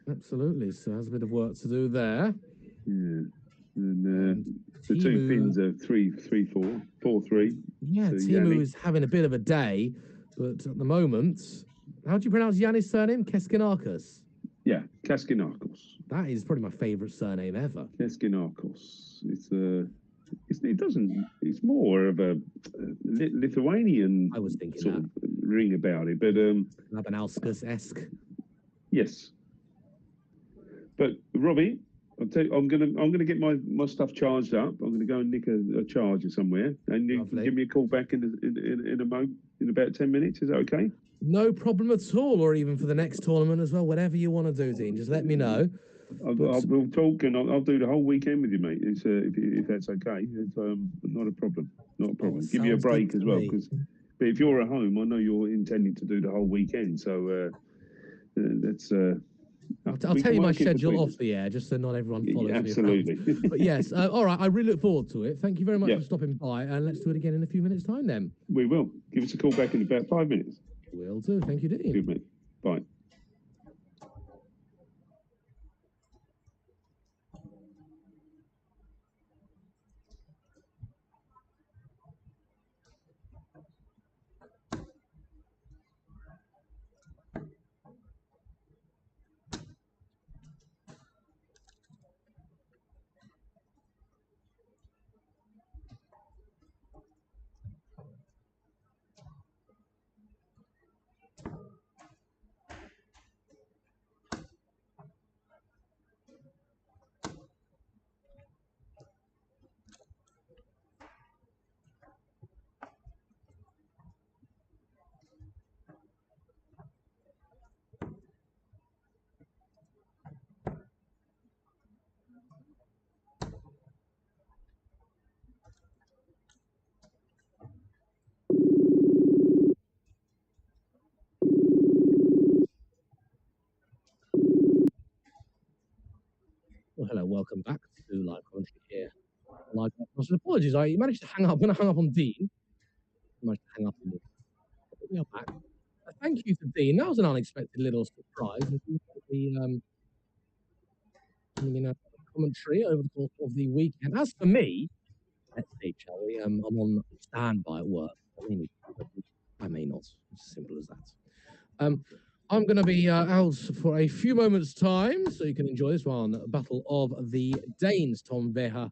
Absolutely, so has a bit of work to do there. Yeah. And the 2 pins are 3-4, 4-3. Yeah, so Timu is having a bit of a day, but at the moment, how do you pronounce Yannis' surname? Keskinakis. Yeah, Keskinakis. That is probably my favourite surname ever. Keskinakis. It's more of a Lithuanian I was thinking sort of ring about it, but Labanauskas-esque. Yes. But Robbie, I'm gonna get my stuff charged up. I'm gonna go and nick a charger somewhere, and you can give me a call back in about 10 minutes. Is that okay? No problem at all, or even for the next tournament as well. Whatever you want to do, Dean, just let me know. We'll talk, and I'll do the whole weekend with you, mate. If that's okay, it's not a problem. Not a problem. Give you a break as well, but if you're at home, I know you're intending to do the whole weekend, so that's. I'll tell you my schedule off the air, just so not everyone follows me. Absolutely. But yes, all right. I really look forward to it. Thank you very much for stopping by, and let's do it again in a few minutes' time. Then we will. Give us a call back in about 5 minutes. Will do. Thank you, Dean. Good, mate. Bye. Well, hello, welcome back to live commentary here. Live apologies, I managed to hang up. I'm going to hang up on Dean. I managed to hang up on Dean. But we are back. Thank you to Dean. That was an unexpected little surprise. Coming in a commentary over the course of the weekend. As for me, let's see, shall we? I'm on standby at work. I may not. As simple as that. I'm going to be out for a few moments' time, so you can enjoy this one. Battle of the Danes, Tom Veha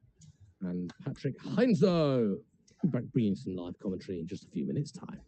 and Patrick Heinzo. Back bringing some live commentary in just a few minutes' time.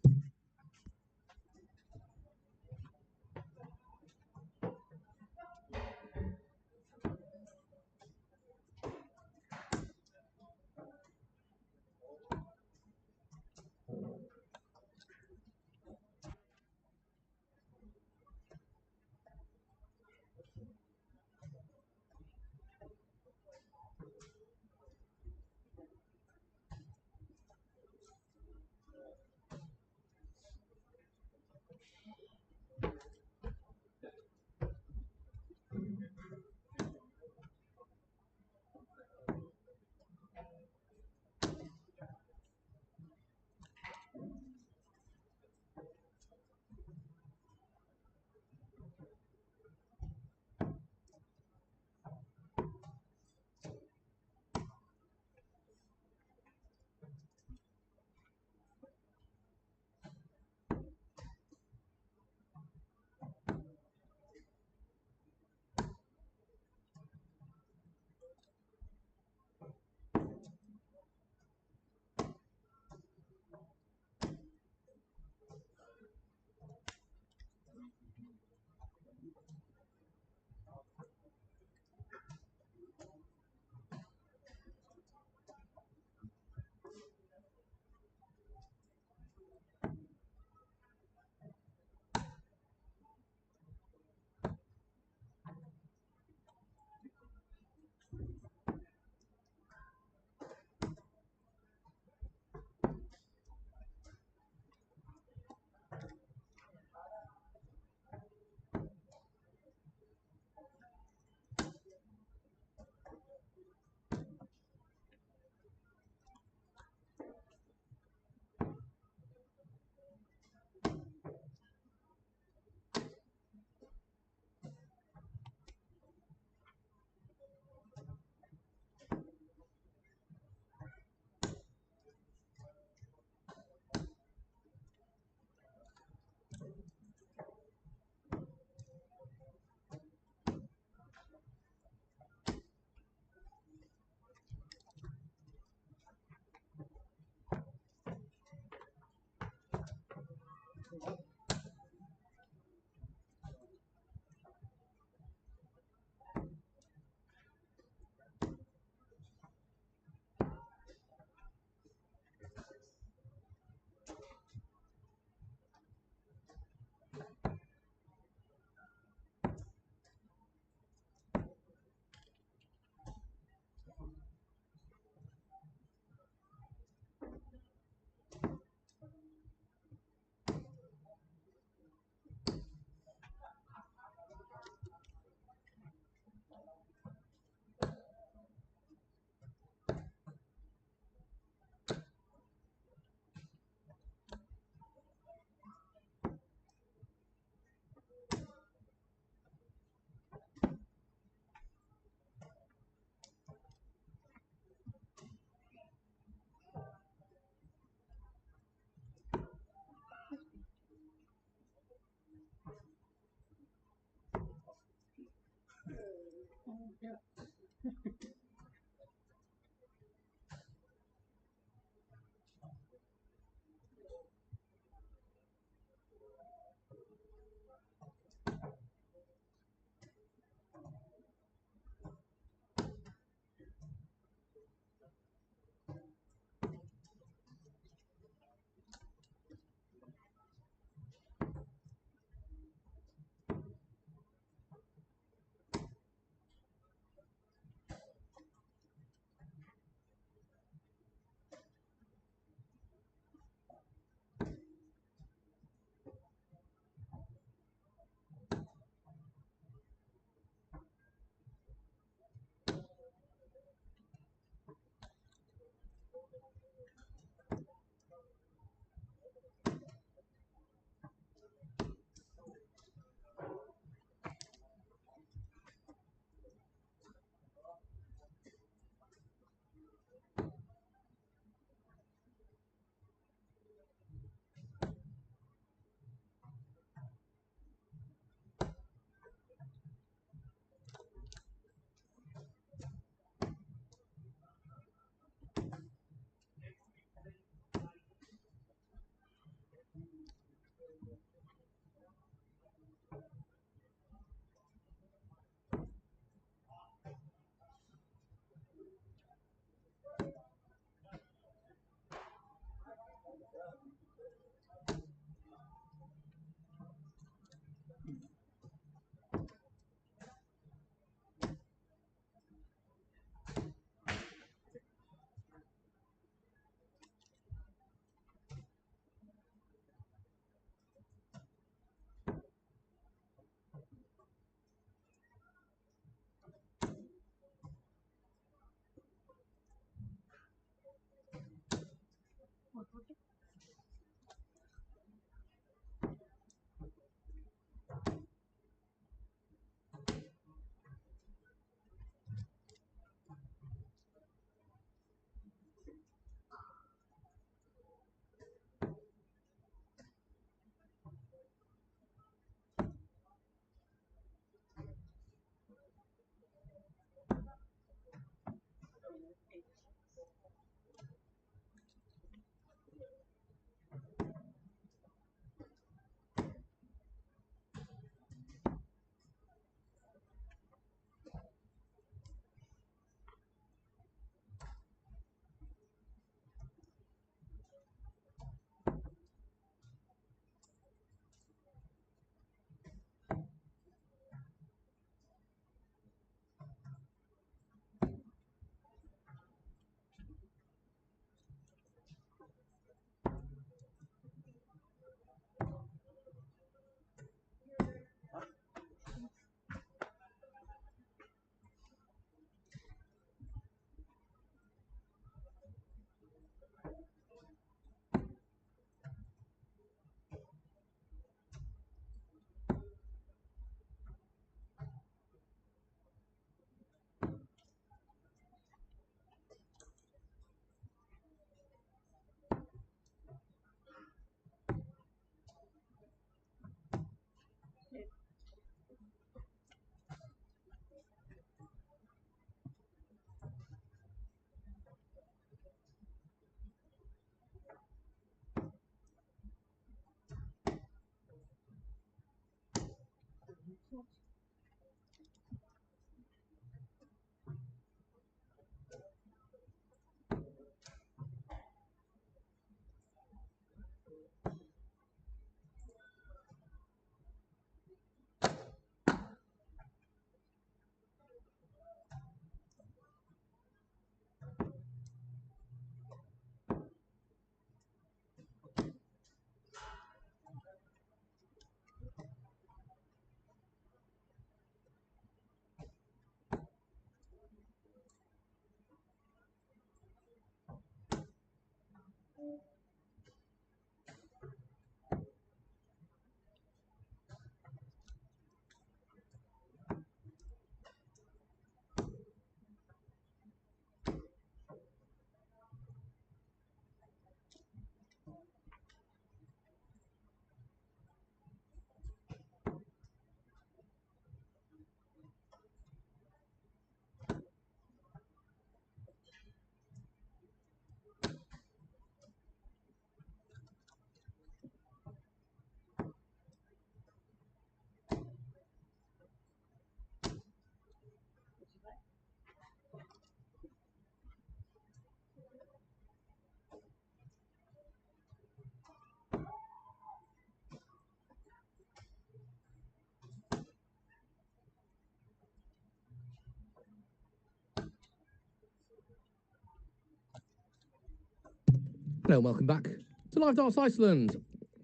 Hello, and welcome back to Live Darts Iceland,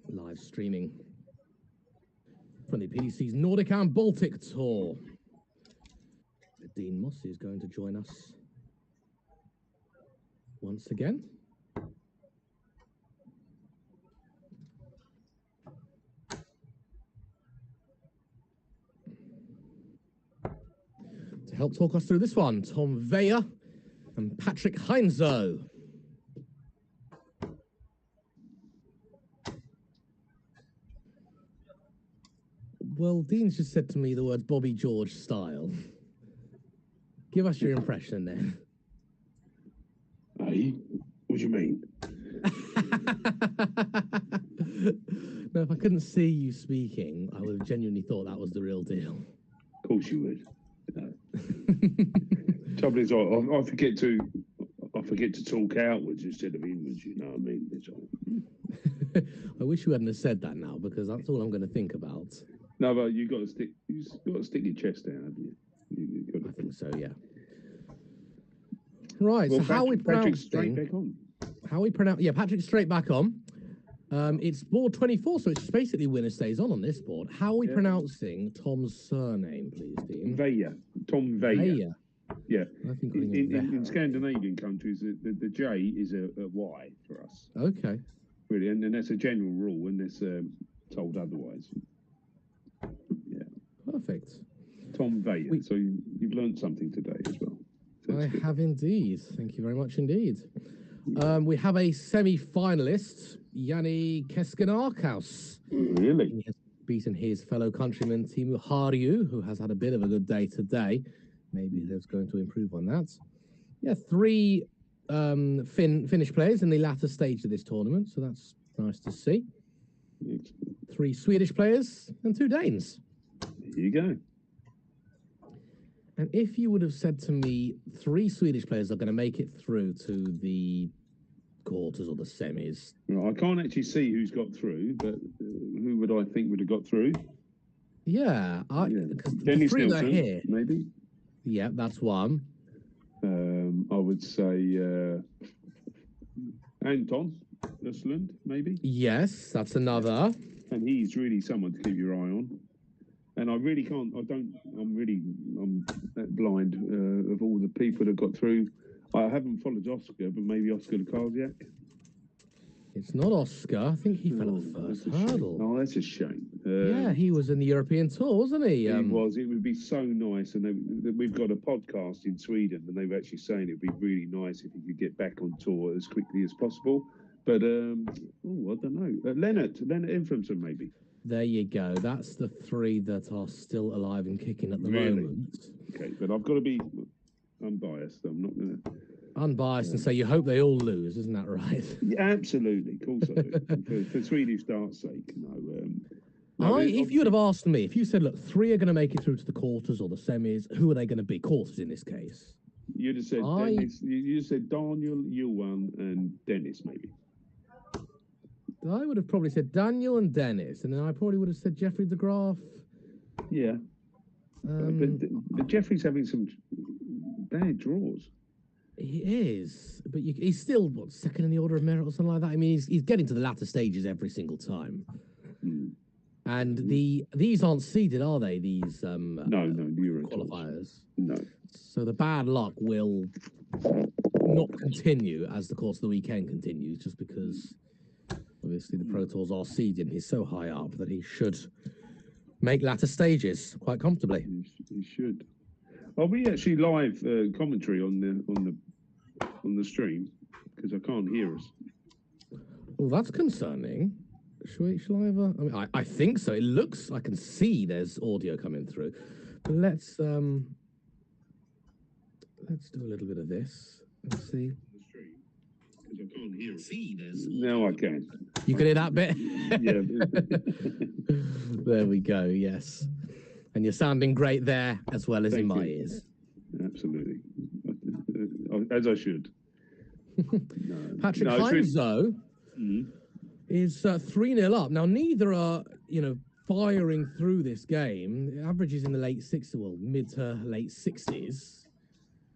live streaming from the PDC's Nordic and Baltic Tour. Dean Mossy is going to join us once again. To help talk us through this one, Tom Weyer and Patrick Heinzo. Well, Dean's just said to me the words Bobby George style. Give us your impression then. Hey, what do you mean? No, if I couldn't see you speaking, I would have genuinely thought that was the real deal. Of course you would. No. Trouble is, I forget to talk outwards instead of inwards. You know what I mean? It's all... I wish you hadn't have said that now, because that's all I'm going to think about. No, but you got to stick your chest out, haven't you? I think so, yeah. Right, well, so how we pronounce straight back on. How we pronounce? Yeah, Patrick's straight back on. It's board 24, so it's basically winner stays on this board. How are we pronouncing Tom's surname, please, Dean? Weyer. Tom Weyer. Weyer. Yeah. I think in Scandinavian countries, the J is a Y for us. Okay. Really, and that's a general rule unless told otherwise. Yeah. Perfect. Tom Weyer. So you've learned something today as well. So I have indeed. Thank you very much indeed. We have a semi-finalist, Yanni Keskenarkaus. Really? He has beaten his fellow countryman, Timu Harju, who has had a bit of a good day today. Maybe he's going to improve on that. Yeah, 3 Finnish players in the latter stage of this tournament, so that's nice to see. 3 Swedish players and 2 Danes. There you go. And if you would have said to me 3 Swedish players are going to make it through to the quarters or the semis. Well, I can't actually see who's got through, but who would I think would have got through? Yeah, because Dennis 3 that are Nilsson, here. maybe. Yeah, that's one. I would say Anton Östlund, maybe. Yes, that's another. And he's really someone to keep your eye on. And I really can't. I'm that blind of all the people that got through. I haven't followed Oscar, but maybe Oscar Lukaziak. It's not Oscar. I think he fell at the first hurdle. Oh, that's a shame. Yeah, he was in the European tour, wasn't he? He was. It would be so nice. And we've got a podcast in Sweden, and they were actually saying it would be really nice if he could get back on tour as quickly as possible. But, I don't know. Leonard Inframson, maybe. There you go. That's the 3 that are still alive and kicking at the moment. Okay, but I've got to be unbiased. I'm not going to... Unbiased and say you hope they all lose, isn't that right? Yeah, absolutely. Of course I do. for Swedish darts' sake, no. If you would have asked me, if you said, look, 3 are going to make it through to the quarters or the semis, who are they going to be? Quarters in this case. You'd have said Dennis. You said Daniel, Johan, and Dennis, maybe. I would have probably said Daniel and Dennis, and then I probably would have said Jeffrey de Graaf. Yeah. But Jeffrey's having some bad draws. He is, but he's still, second in the order of merit or something like that? I mean, he's getting to the latter stages every single time. And these aren't seeded, are they, these qualifiers? No. So the bad luck will not continue as the course of the weekend continues, just because... Obviously, the Pro Tours are seeded. He's so high up that he should make latter stages quite comfortably. He should. Are we actually live commentary on the stream? Because I can't hear us. Well, that's concerning. Shall I have a... I mean, I think so. It looks... I can see there's audio coming through. But let's do a little bit of this. Let's see. I can't hear it. Now I can. You can hear that bit? Yeah. There we go, yes. And you're sounding great there as well as in my ears. Absolutely. As I should. Patrick Heinzo is 3-0 up. Now, neither are, firing through this game. The average is in the late 60s, well, mid to late 60s.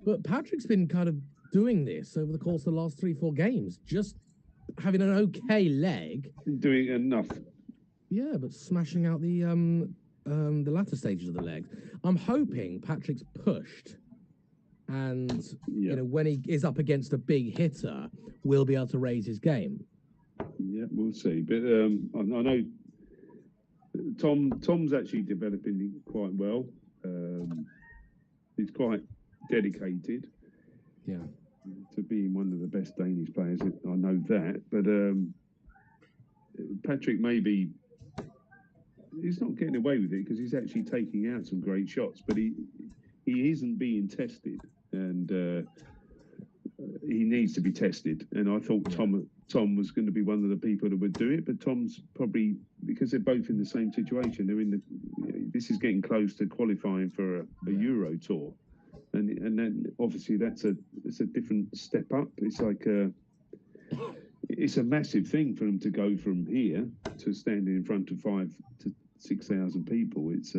But Patrick's been kind of doing this over the course of the last 3-4 games, just having an okay leg. Doing enough. Yeah, but smashing out the latter stages of the leg. I'm hoping Patrick's pushed, and you know, when he is up against a big hitter, we'll be able to raise his game. Yeah, we'll see. But I know Tom's actually developing quite well. He's quite dedicated. Yeah. To being one of the best Danish players, I know that. But Patrick maybe he's not getting away with it because he's actually taking out some great shots, but he isn't being tested, and he needs to be tested. And I thought Tom was going to be one of the people that would do it, but Tom's probably, because they're both in the same situation. They're in the. This is getting close to qualifying for a Euro tour, and then obviously it's a different step up. It's like it's a massive thing for them to go from here to standing in front of 5,000 to 6,000 people. It's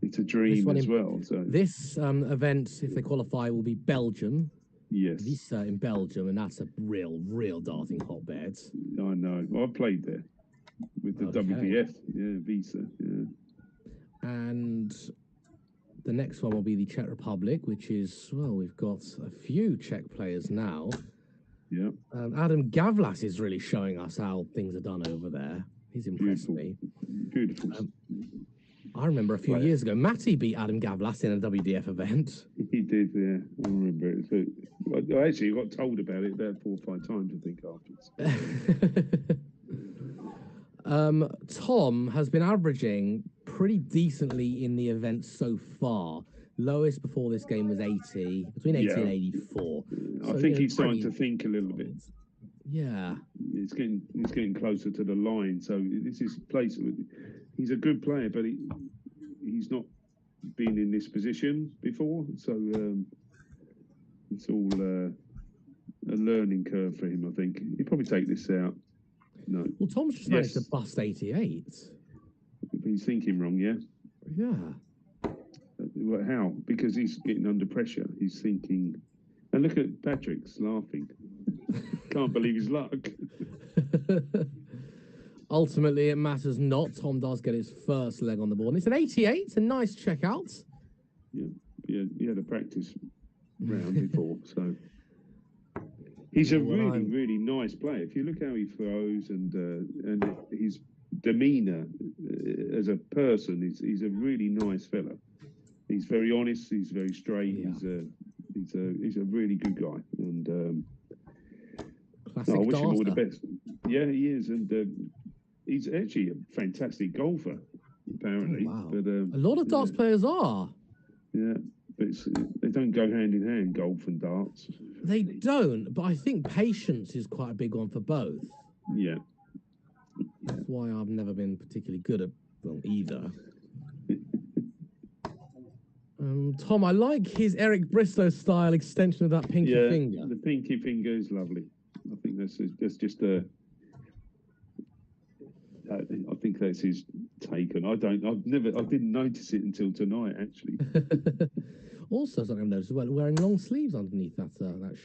it's a dream as well. So this event, if they qualify, will be Belgium. Yes. Wieze in Belgium, and that's a real darting hotbed. I know. Well, I played there with the WDF. Yeah, Wieze. Yeah. And the next one will be the Czech Republic, which is, well, we've got a few Czech players now. Yeah. Adam Gavlas is really showing us how things are done over there. He's impressed me. Beautiful. I remember a few years ago, Matty beat Adam Gavlas in a WDF event. He did, yeah. I remember it. So, I actually got told about it about 4 or 5 times, I think, afterwards. Tom has been averaging pretty decently in the event so far. Lowest before this game was 80, between 80 and 84. I think he's starting to think a little bit. Yeah. He's getting closer to the line. So this is place. He's a good player, but he's not been in this position before. So it's all a learning curve for him, I think. He'll probably take this out. No. Well, Tom's just managed to bust 88. He's thinking wrong, yeah? Yeah. Well, how? Because he's getting under pressure. He's thinking... And look at Patrick's laughing. Can't believe his luck. Ultimately, it matters not. Tom does get his first leg on the board. And it's an 88. It's a nice checkout. Yeah, he had a practice round before, so... He's a really nice player. If you look how he throws and his demeanour as a person, he's a really nice fella. He's very honest. He's very straight. Yeah. He's a really good guy. And I wish him all the best. Yeah, he is, and he's actually a fantastic golfer. Apparently, but a lot of darts players are. Yeah, but they don't go hand in hand, golf and darts. They don't, but I think patience is quite a big one for both. Yeah. That's why I've never been particularly good at either. Tom, I like his Eric Bristow style extension of that pinky finger. The pinky finger is lovely. I think that's just a. I think that's his take, and I didn't notice it until tonight, actually. Also, something I've noticed as well, wearing long sleeves underneath that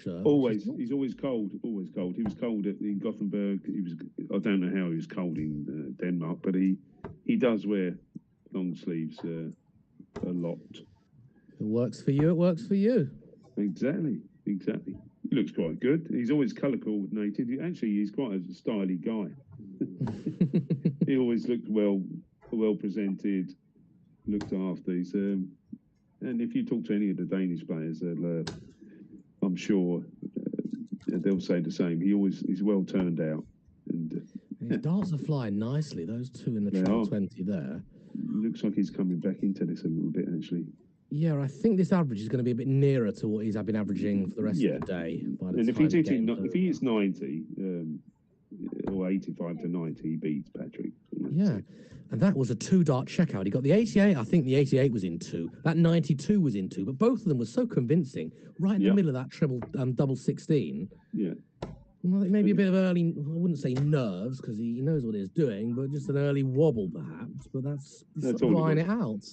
shirt. Always, he's always cold. Always cold. He was cold in Gothenburg. I don't know how he was cold in Denmark, but he does wear long sleeves a lot. It works for you. It works for you. Exactly. He looks quite good. He's always colour coordinated. He's quite a stylish guy. He always looked well presented, looked after. And if you talk to any of the Danish players, I'm sure they'll say the same. He's well turned out. And his darts are flying nicely. Those two in the triple 20 there. Looks like he's coming back into this a little bit, actually. Yeah, I think this average is going to be a bit nearer to what he's been averaging for the rest of the day. And if he is 90 or 85 to 90, he beats Patrick. Yeah, and that was a 2-dart checkout. He got the 88. I think the 88 was in 2. That 92 was in 2. But both of them were so convincing. Right in the middle of that double 16. Yeah. Well, maybe a bit of early, I wouldn't say nerves, because he knows what he's doing, but just an early wobble, perhaps. But that's line it out.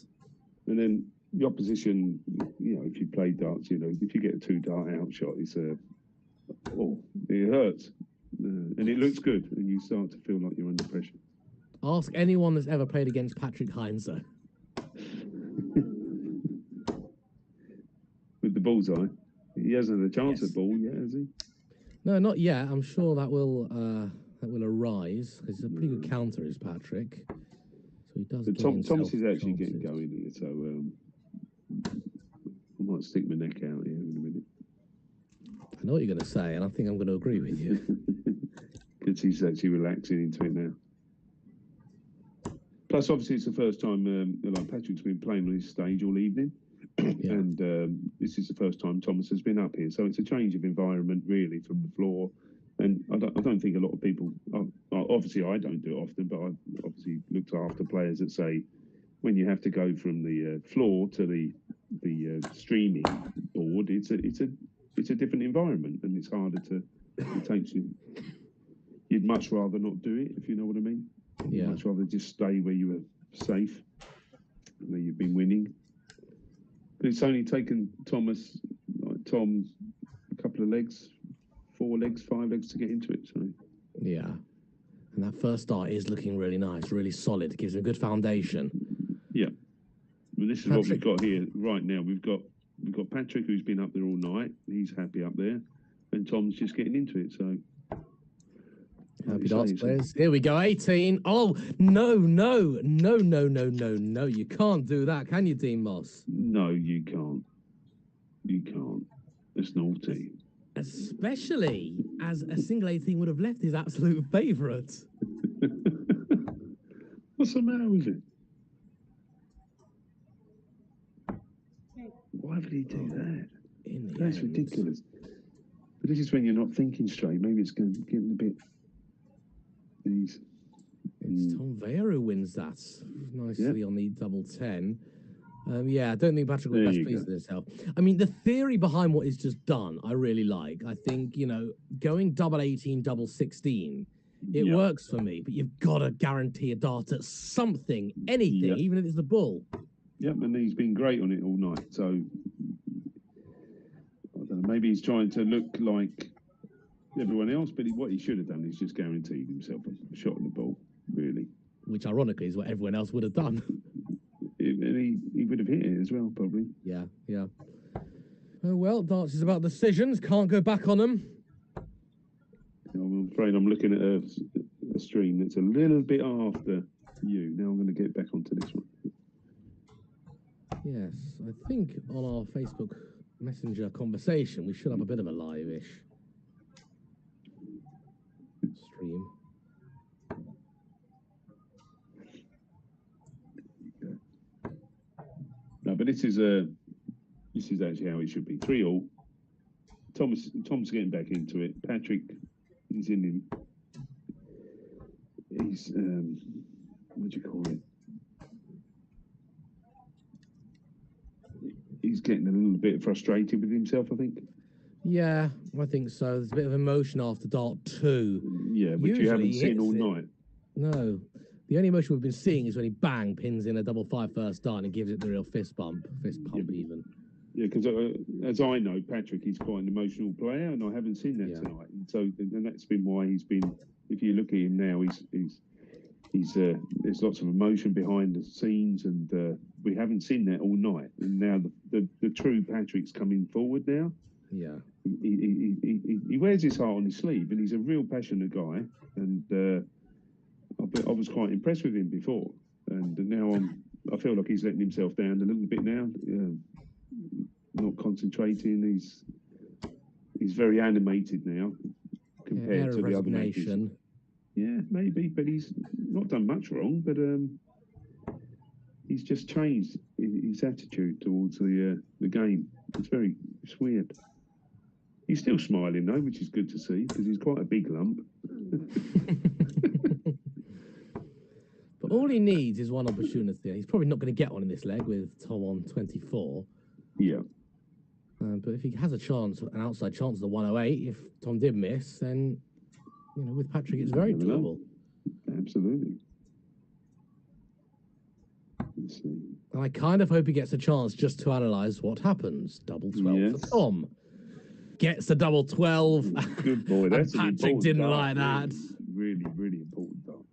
And then the opposition, if you play darts, if you get a 2-dart outshot, it hurts. and it looks good, and you start to feel like you're under pressure. Ask anyone that's ever played against Patrick Heinze. With the Bullseye, he hasn't had a chance at ball yet, has he? No, not yet. I'm sure that will arise. He's a pretty good counter, is Patrick. So he does. But Thomas is actually getting going here, so I might stick my neck out here in a minute. I know what you're going to say, and I think I'm going to agree with you. Because he's actually relaxing into it now. Plus, obviously, it's the first time like Patrick's been playing on his stage all evening. Yeah. And this is the first time Thomas has been up here. So it's a change of environment, really, from the floor. And I don't think a lot of people, obviously I don't do it often, but I've obviously looked after players that say when you have to go from the floor to the streaming board, it's a different environment, and it's harder to, it takes you, you'd much rather not do it, if you know what I mean. Yeah. You'd much rather just stay where you were safe, where you've been winning. But it's only taken Tom, a couple of legs, 4 legs, 5 legs to get into it. So yeah, and that first start is looking really nice, really solid. It gives him a good foundation. Yeah, well, this is Patrick. What we've got here right now. We've got Patrick, who's been up there all night. He's happy up there, and Tom's just getting into it. So happy darts players. Here we go. 18. Oh no! You can't do that, can you, Dean Moss? No, you can't. You can't. It's naughty. Especially as a single 18 would have left his absolute favourite. What's the matter with it? Why would he do that? That's end. Ridiculous. But this is when you're not thinking straight. Maybe it's getting a bit. It's Tom Weyer who wins that nicely on the double 10. Yeah, I don't think Patrick was best pleased with himself. I mean, the theory behind what he's just done, I really like. I think, going double 18, double 16, it works for me, but you've got to guarantee a dart at something, anything, even if it's the bull. Yep, and he's been great on it all night. So, I don't know, maybe he's trying to look like everyone else, but what he should have done is just guaranteed himself a shot on the ball, really. Which, ironically, is what everyone else would have done. And he would have hit it as well, probably. Yeah. Oh, well, darts is about decisions. Can't go back on them. I'm afraid I'm looking at a stream that's a little bit after you. Now I'm going to get back onto this one. Yes, I think on our Facebook Messenger conversation, we should have a bit of a live-ish stream. No, but this is actually how it should be. 3-all. Tom's getting back into it. Patrick, he's in him. He's what do you call it? He's getting a little bit frustrated with himself, I think. Yeah, I think so. There's a bit of emotion after dart 2. Yeah, which you haven't seen all night. No. The only emotion we've been seeing is when he pins in a double 5 first dart and gives it the real fist pump even. Yeah, because as I know, Patrick, he's quite an emotional player, and I haven't seen that tonight. And so, and that's been why he's been. If you look at him now, he's there's lots of emotion behind the scenes, and we haven't seen that all night. And now the true Patrick's coming forward now. Yeah, he wears his heart on his sleeve, and he's a real passionate guy. And I was quite impressed with him before, and now I feel like he's letting himself down a little bit now. Not concentrating. He's very animated now compared to the other matches. Yeah, maybe, but he's not done much wrong. But he's just changed his attitude towards the game. It's weird. He's still smiling though, which is good to see because he's quite a big lump. But all he needs is one opportunity. He's probably not going to get one in this leg with Tom on 24. Yeah. But if he has an outside chance of the 108, if Tom did miss, then with Patrick it's very doable. Absolutely. Let's see. And I kind of hope he gets a chance just to analyse what happens. Double 12 for Tom. gets the double 12. Good boy. And That's an Patrick important didn't dart, like that. Really, really important dart.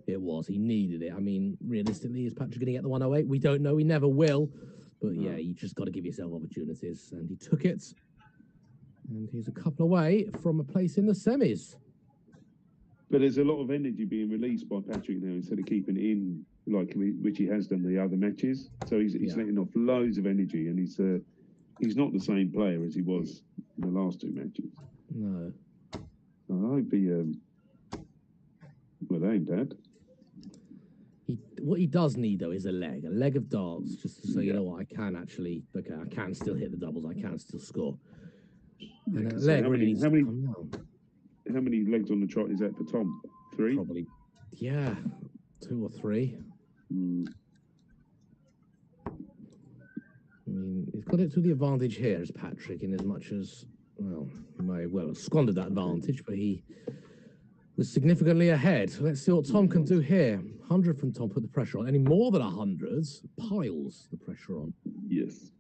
It was. He needed it. I mean, realistically, is Patrick going to get the 108? We don't know. He never will. But yeah, you just got to give yourself opportunities. And he took it. And he's a couple away from a place in the semis. But there's a lot of energy being released by Patrick now instead of keeping it in, which he has done the other matches. So he's letting off loads of energy, and he's not the same player as he was in the last two matches. No. I hope he. Well, that ain't bad. What he does need though is a leg of darts, just to say, you know what, I can still hit the doubles, I can still score. And a leg really needs to come down. How many legs on the trot is that for Tom? 3? Probably, yeah, 2 or 3. I mean, he's got it to the advantage here as Patrick, in as much as, well, he may well have squandered that advantage, but he was significantly ahead. Let's see what Tom can do here. 100 from Tom, put the pressure on. Any more than 100s, piles the pressure on. Yes.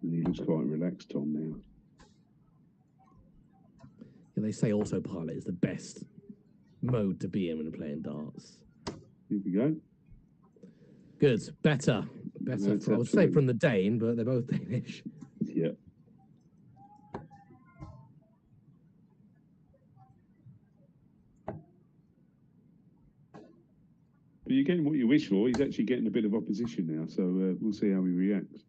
And he looks quite relaxed, Tom, now. Yeah, they say autopilot is the best mode to be in when playing darts. Here we go. Good. Better. I would say from the Dane, but they're both Danish. Yeah. But you're getting what you wish for. He's actually getting a bit of opposition now, so we'll see how he reacts.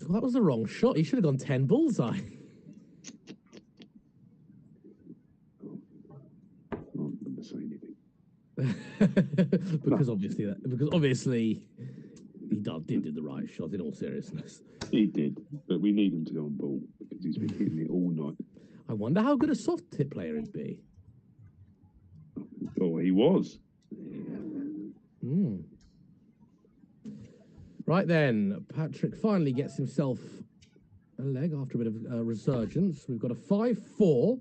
Well, that was the wrong shot. He should have gone 10 bullseye. I'm not going to say anything. because obviously he did do the right shot, in all seriousness. He did, but we need him to go on ball because he's been hitting it all night. I wonder how good a soft tip player he'd be. Oh, he was. Right then, Patrick finally gets himself a leg after a bit of resurgence. We've got a 5-4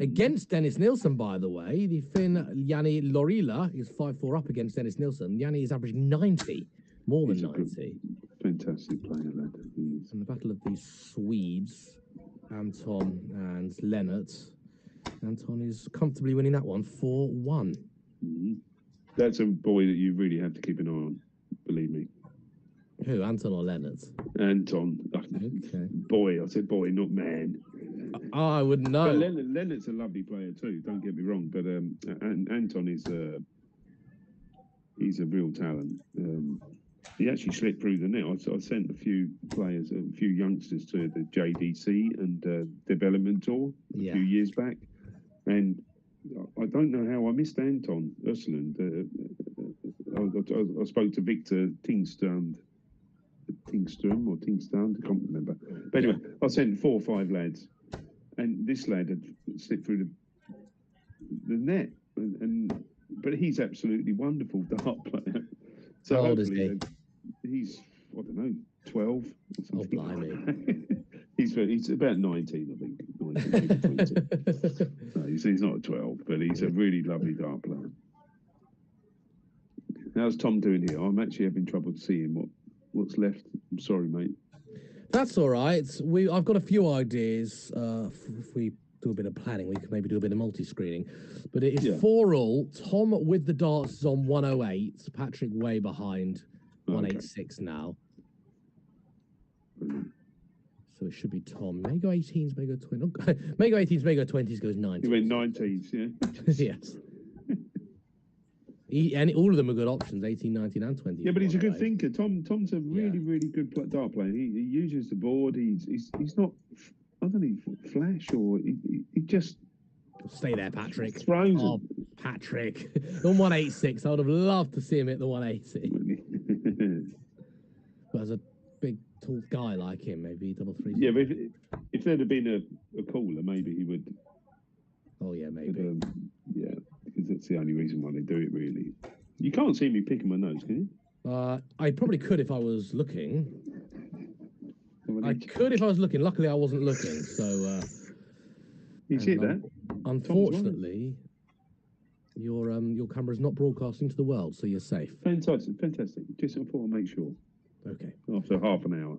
against Dennis Nilsson, by the way. The Finn Jani Lorila is 5-4 up against Dennis Nilsson. Jani is averaging 90, more than 90. Fantastic player, lad. And the battle of these Swedes, Anton and Lennart. Anton is comfortably winning that one, 4-1. That's a boy that you really have to keep an eye on, believe me. Who, Anton or Lennart? Anton. Okay. Boy, I said boy, not man. Oh, I wouldn't know. But Lennart's a lovely player too, don't get me wrong. But Anton is he's a real talent. He actually slipped through the net. I sent a few players, a few youngsters to the JDC and development tour a few years back. And I don't know how I missed Anton Östlund. I spoke to Victor Tingstrand, I can't remember. But anyway, I sent 4 or 5 lads, and this lad had slipped through the net. But he's absolutely wonderful dart player. So how old is he? He's, I don't know, 12 or something. Oh, blimey. He's about 19, I think. 19, 20. No, he's not 12, but he's a really lovely dart player. How's Tom doing here? I'm actually having trouble seeing what's left. I'm sorry, mate. That's all right. I've got a few ideas. If we do a bit of planning, we could maybe do a bit of multi-screening. But it is 4-all. Tom with the darts is on 108. Patrick way behind, 186 now. So it should be Tom. May go 18s, may go 20s. May go 18s, may go 20s, goes 90s. He went 90s, yeah? Yes. And all of them are good options, 18, 19, and 20. Yeah, but he's a good thinker. Tom's a really, really good dart player. He uses the board. He's not, I don't know, flash or he just... Stay there, Patrick. Throws oh, Patrick. The 186. I would have loved to see him at the 180. But as a big, tall guy like him, maybe double 3. Yeah, but if there'd have been a caller, maybe he would... Oh, yeah, maybe. Yeah, because that's the only reason why they do it, really. You can't see me picking my nose, can you? I probably could if I was looking. I could if I was looking. Luckily, I wasn't looking, so He's hit that. Unfortunately, your camera's not broadcasting to the world, so you're safe. Fantastic, fantastic. Just I thought I'd make sure. Okay. After half an hour.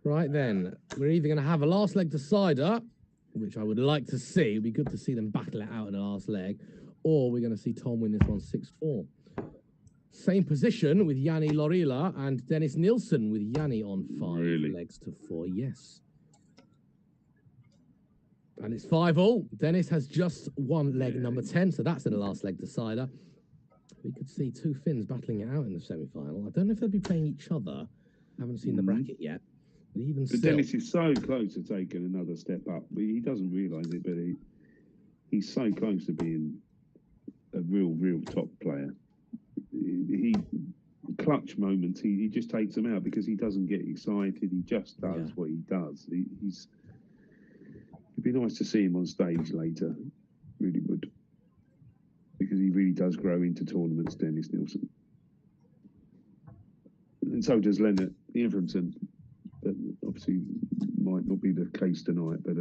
Right then, we're either going to have a last leg decider, which I would like to see. It'd be good to see them battle it out in the last leg, or we're going to see Tom win this one 6-4. Same position with Yanni Lorila and Dennis Nielsen, with Yanni on 5 legs to 4. Yes. And it's 5-all. Dennis has just won leg number 10, so that's in the last leg decider. We could see two Finns battling it out in the semi-final. I don't know if they'll be playing each other. I haven't seen the bracket yet. But even but still, Dennis is so close to taking another step up. He doesn't realise it, but he's so close to being a real top player. He clutch moments, he just takes them out because he doesn't get excited. He just does what he does. It'd be nice to see him on stage later. Really would. Because he really does grow into tournaments, Dennis Nielsen. And so does Leonard Ephraimson. But obviously might not be the case tonight, but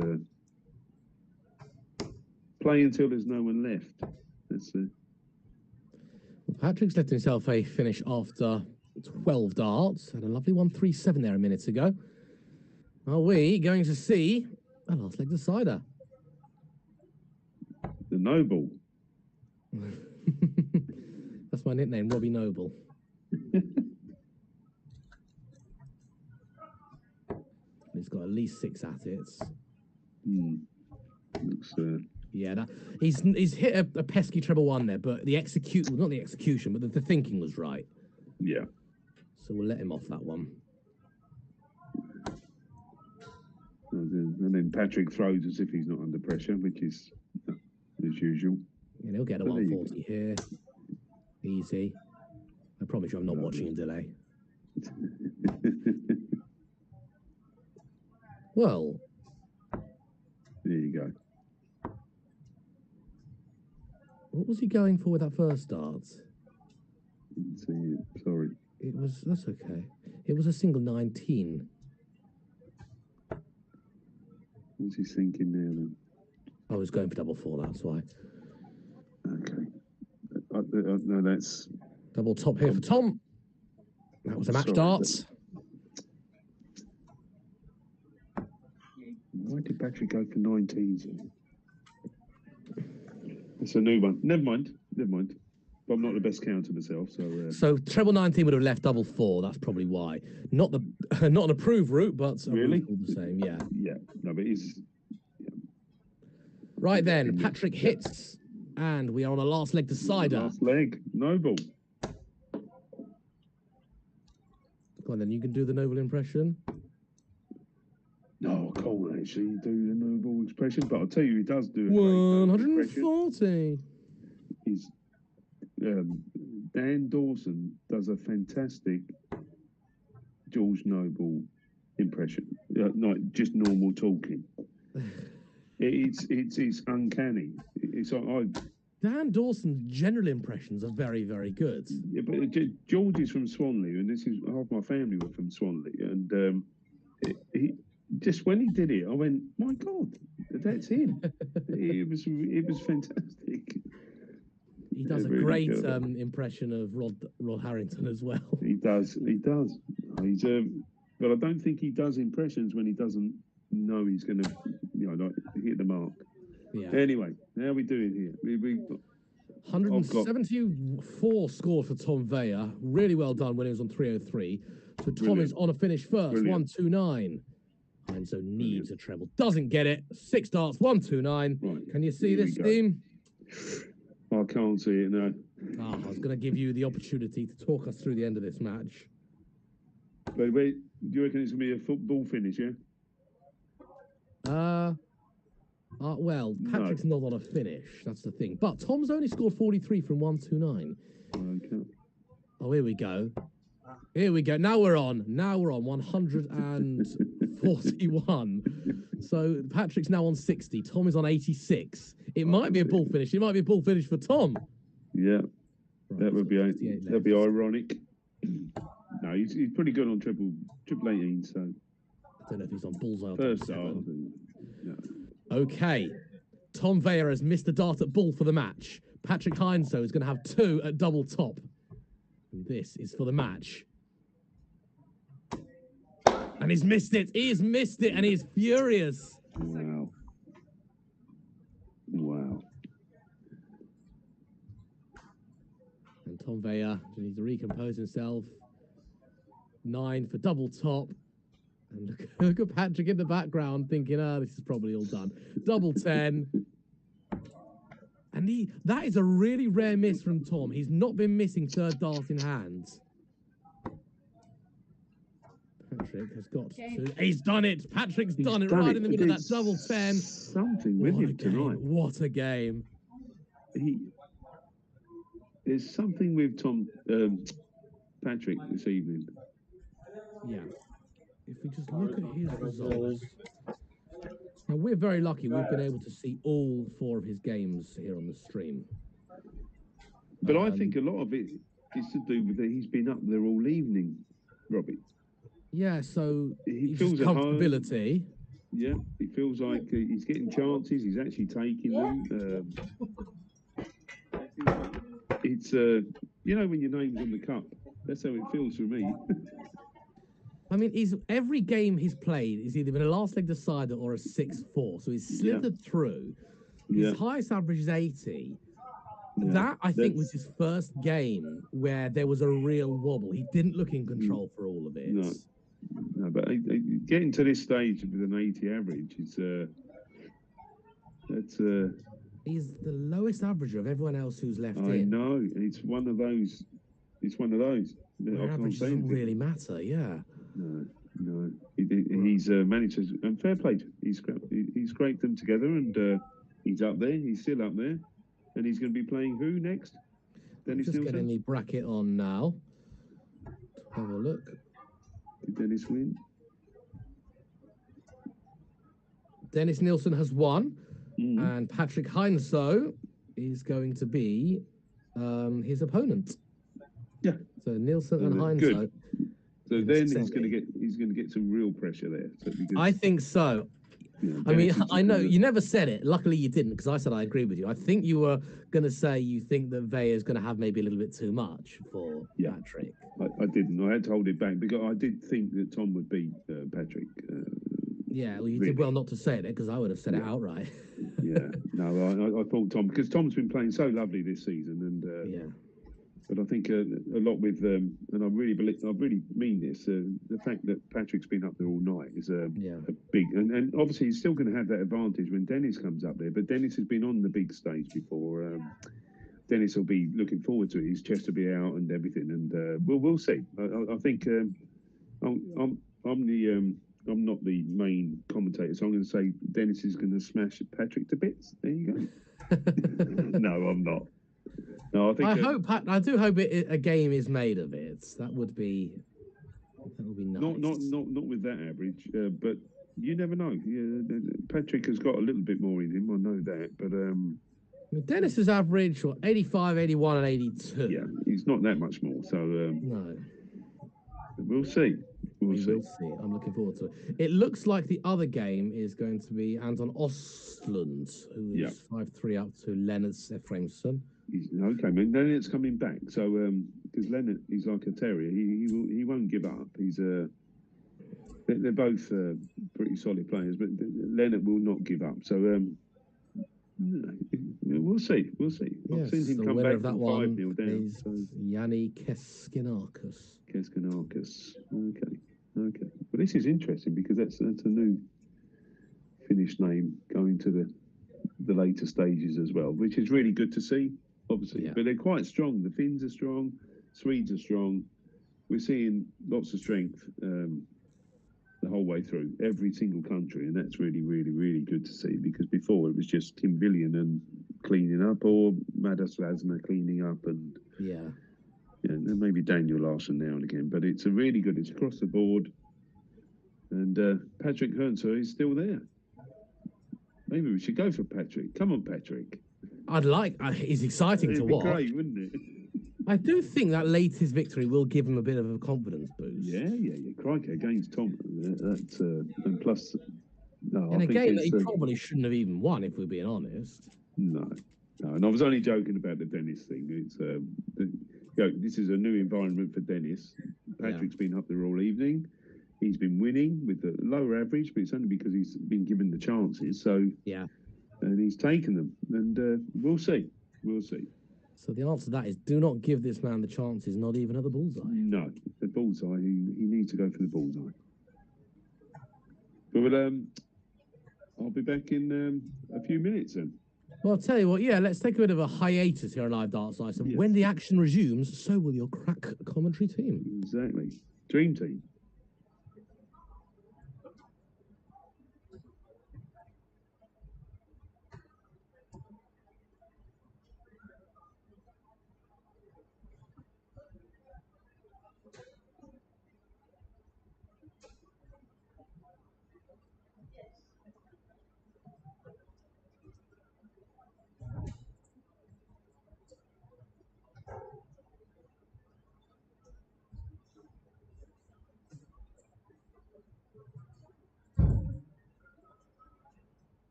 play until there's no one left. That's Patrick's left himself a finish after 12 darts. Had a lovely 1-3-7 there a minute ago. Are we going to see a last leg decider? The Noble. That's my nickname, Robbie Noble. He's got at least 6 at it. Looks, yeah, he's hit a pesky treble 1 there, but the not the execution, but the thinking was right. Yeah. So we'll let him off that one. And then Patrick throws as if he's not under pressure, which is as usual. And he'll get a 140 here. Easy. I promise you I'm not watching in delay. Well. There you go. What was he going for with that first dart? Didn't see it. Sorry. That's okay. It was a single 19. What's he thinking there then? I was going for double 4, that's why. Okay. No, that's... Double top here for Tom. That was a match dart. Why did Patrick go for 19s? It's a new one. Never mind. But I'm not the best counter myself, so... So treble 19 would have left double 4. That's probably why. Not an approved route, but really the same. Yeah. Yeah. No, but it's... Yeah. Right then, Patrick hits, and we are on a last leg decider. Last leg, Noble. Go on then, you can do the Noble impression. No, I can't actually do the Noble expression, but I'll tell you, he does do a 140. He's Dan Dawson does a fantastic George Noble impression, not just normal talking. It's uncanny. It's Dan Dawson's general impressions are very, very good. Yeah, but George is from Swanley, and this is half my family were from Swanley, and he just when he did it, I went, "My God, that's him!" it was fantastic. He does a great impression of Rod Harrington as well. He does. He's but I don't think he does impressions when he doesn't know he's going to, hit the mark. Yeah. Anyway, how are we doing here? We 174 scored for Tom Veyer. Really well done when he was on 303. So Tom is on a finish first. 129. And so needs a treble. Doesn't get it. 6 darts. 129. Right. Can you see this, team? I can't see it, no. I was going to give you the opportunity to talk us through the end of this match. Wait, do you reckon it's going to be a football finish, yeah? Well, Patrick's not on a finish. That's the thing. But Tom's only scored 43 from 129. Okay. Oh, here we go. Now we're on 141. So Patrick's now on 60. Tom is on 86. It might be a bull finish. It might be a bull finish for Tom. Yeah, right, that'd be ironic. No, he's pretty good on triple 18. So I don't know if he's on Bullseye. First dart. Okay. Tom Weyer has missed the dart at bull for the match. Patrick Heinsoe is going to have 2 at double top. And this is for the match. And he's missed it. He has missed it, and he's furious. Wow. Wow. And Tom Weyer needs to recompose himself. 9 for double top. And look at Patrick in the background thinking, this is probably all done. Double 10. And that is a really rare miss from Tom. He's not been missing third dart in hand. Patrick has got to. He's done it. Patrick's done it right in the middle of that double 10. Something with him tonight. What a game. There's something with Patrick this evening. Yeah. If we just look at his results. Now, we're very lucky. We've been able to see all 4 of his games here on the stream. But I think a lot of it is to do with that he's been up there all evening, Robbie. Yeah, so he feels at comfortability. Home. Yeah, he feels like he's getting chances. He's actually taking them. It's when your name's on the cup. That's how it feels for me. I mean, every game he's played is either been a last leg decider or a 6-4. So he's slithered through. His highest average is 80. Yeah, that, I think, was his first game where there was a real wobble. He didn't look in control for all of it. No, but getting to this stage with an 80 average, he's the lowest average of everyone else who's left in. I know. It's one of those. Average doesn't really matter, yeah. No. He's managed to, and fair play. He's scraped them together, and he's up there. He's still up there, and he's going to be playing who next? Dennis Nielsen. Just getting the bracket on now. Have a look. Did Dennis win? Dennis Nielsen has won, and Patrick Heinsoe is going to be his opponent. Yeah. So Nielsen and Heinsoe. Good. So then he's going to get some real pressure there. So I think so. I mean, I know you never said it. Luckily, you didn't, because I said I agree with you. I think you were going to say you think that Weyer is going to have maybe a little bit too much for Patrick. I didn't. I had to hold it back because I did think that Tom would beat Patrick. Well, you did well not to say it because I would have said it outright. No, I thought Tom, because Tom's been playing so lovely this season, and but I think a lot with, and I really mean this, the fact that Patrick's been up there all night is a big, and obviously he's still going to have that advantage when Dennis comes up there, but Dennis has been on the big stage before. Dennis will be looking forward to it. His chest will be out and everything, and we'll see. I think I'm not the main commentator, so I'm going to say Dennis is going to smash Patrick to bits. There you go. No, I'm not. No, I think I do hope a game is made of it. That would be nice. Not with that average, but you never know. Patrick has got a little bit more in him. I know that, but Dennis's average 85, 81, and 82. Yeah, he's not that much more. So no, we'll see. We'll see. I'm looking forward to it. It looks like the other game is going to be Anton Ostlund, who is 5-3 up to Leonard Ephraimson. Okay, man. Leonard's coming back, so because Leonard, he's like a terrier. He won't give up. They're both pretty solid players, but Leonard will not give up. So we'll see. I've seen him come back of that from one 5-0 down. Is Yanni Keskinakis. Okay. Well, this is interesting because that's a new Finnish name going to the later stages as well, which is really good to see, obviously. But they're quite strong. The Finns are strong, Swedes are strong. We're seeing lots of strength the whole way through, every single country, and that's really, really, really good to see, because before it was just Tim Villian cleaning up, or Madas Lasna cleaning up, and maybe Daniel Larsson now and again. But it's it's across the board, and Patrick Heinsoe is still there. Maybe we should go for Patrick. Come on, Patrick. I'd like. It's exciting to watch. Great, wouldn't it? I do think that latest victory will give him a bit of a confidence boost. Yeah. Crikey, against Tom. That's and plus No, In I a think game that it's he probably shouldn't have even won, if we're being honest. no. And I was only joking about the Dennis thing. It's this is a new environment for Dennis. Patrick's been up there all evening. He's been winning with a lower average, but it's only because he's been given the chances. So and he's taken them, and we'll see. We'll see. So the answer to that is do not give this man the chances, not even at the bullseye. No, the bullseye. He needs to go for the bullseye. But I'll be back in a few minutes then. Well, I'll tell you what, let's take a bit of a hiatus here on Live Darts Ice. And when the action resumes, so will your crack commentary team. Exactly. Dream team.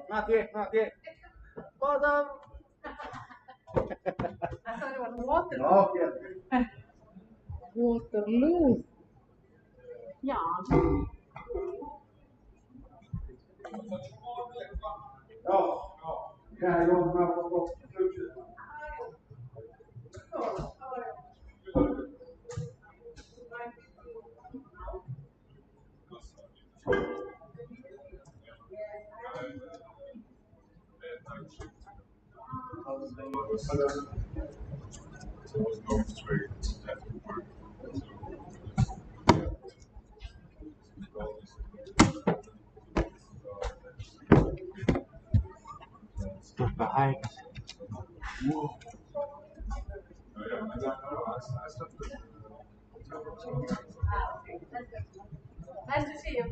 Not yet, not yet. Bottom. I thought it was water. Okay. Waterloo. Ja. Ja, joh, maar wat functie. Behind. Nice to see you.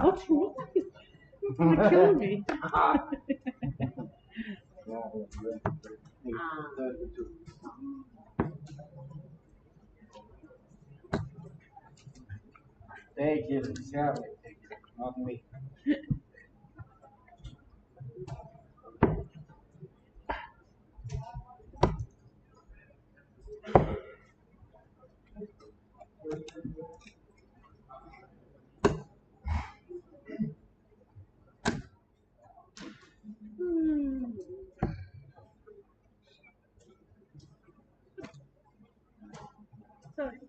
What's wrong with you? You killed me. Take it, Sally. Take it, not me. Sorry.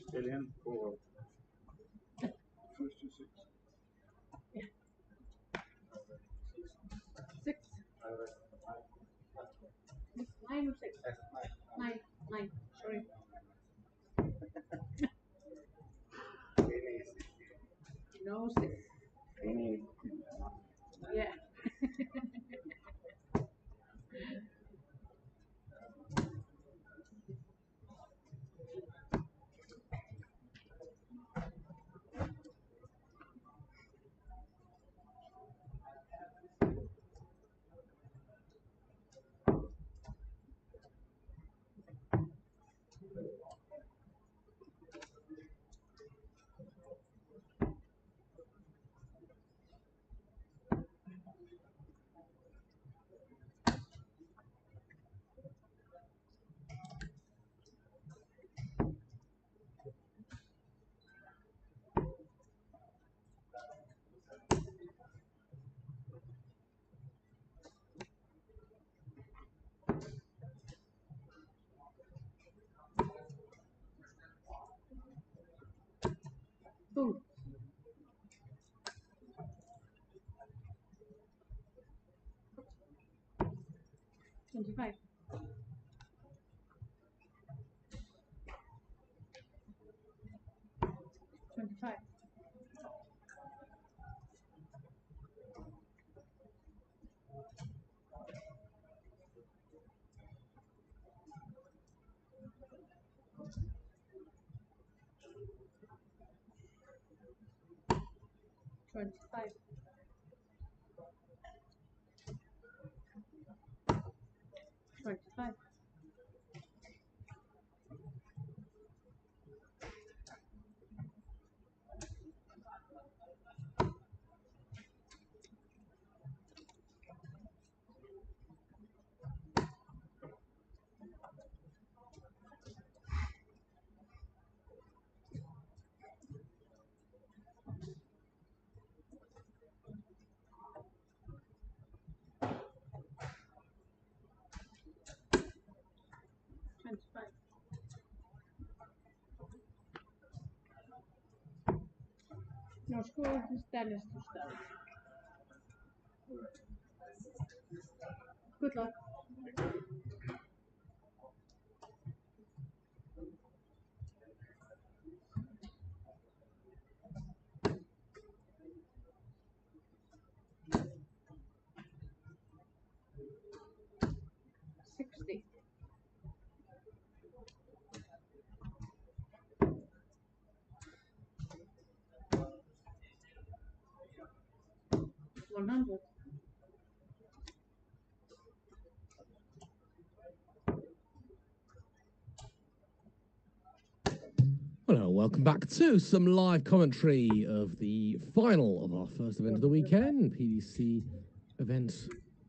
Still in for first to 6. Six. 9 or 6? 9. 9. Sorry. No 6. Yeah. Two. 25. 25. 25. 25. 25. No score is Dennis to start. Good luck. 100. Hello, welcome back to some live commentary of the final of our first event of the weekend, PDC event,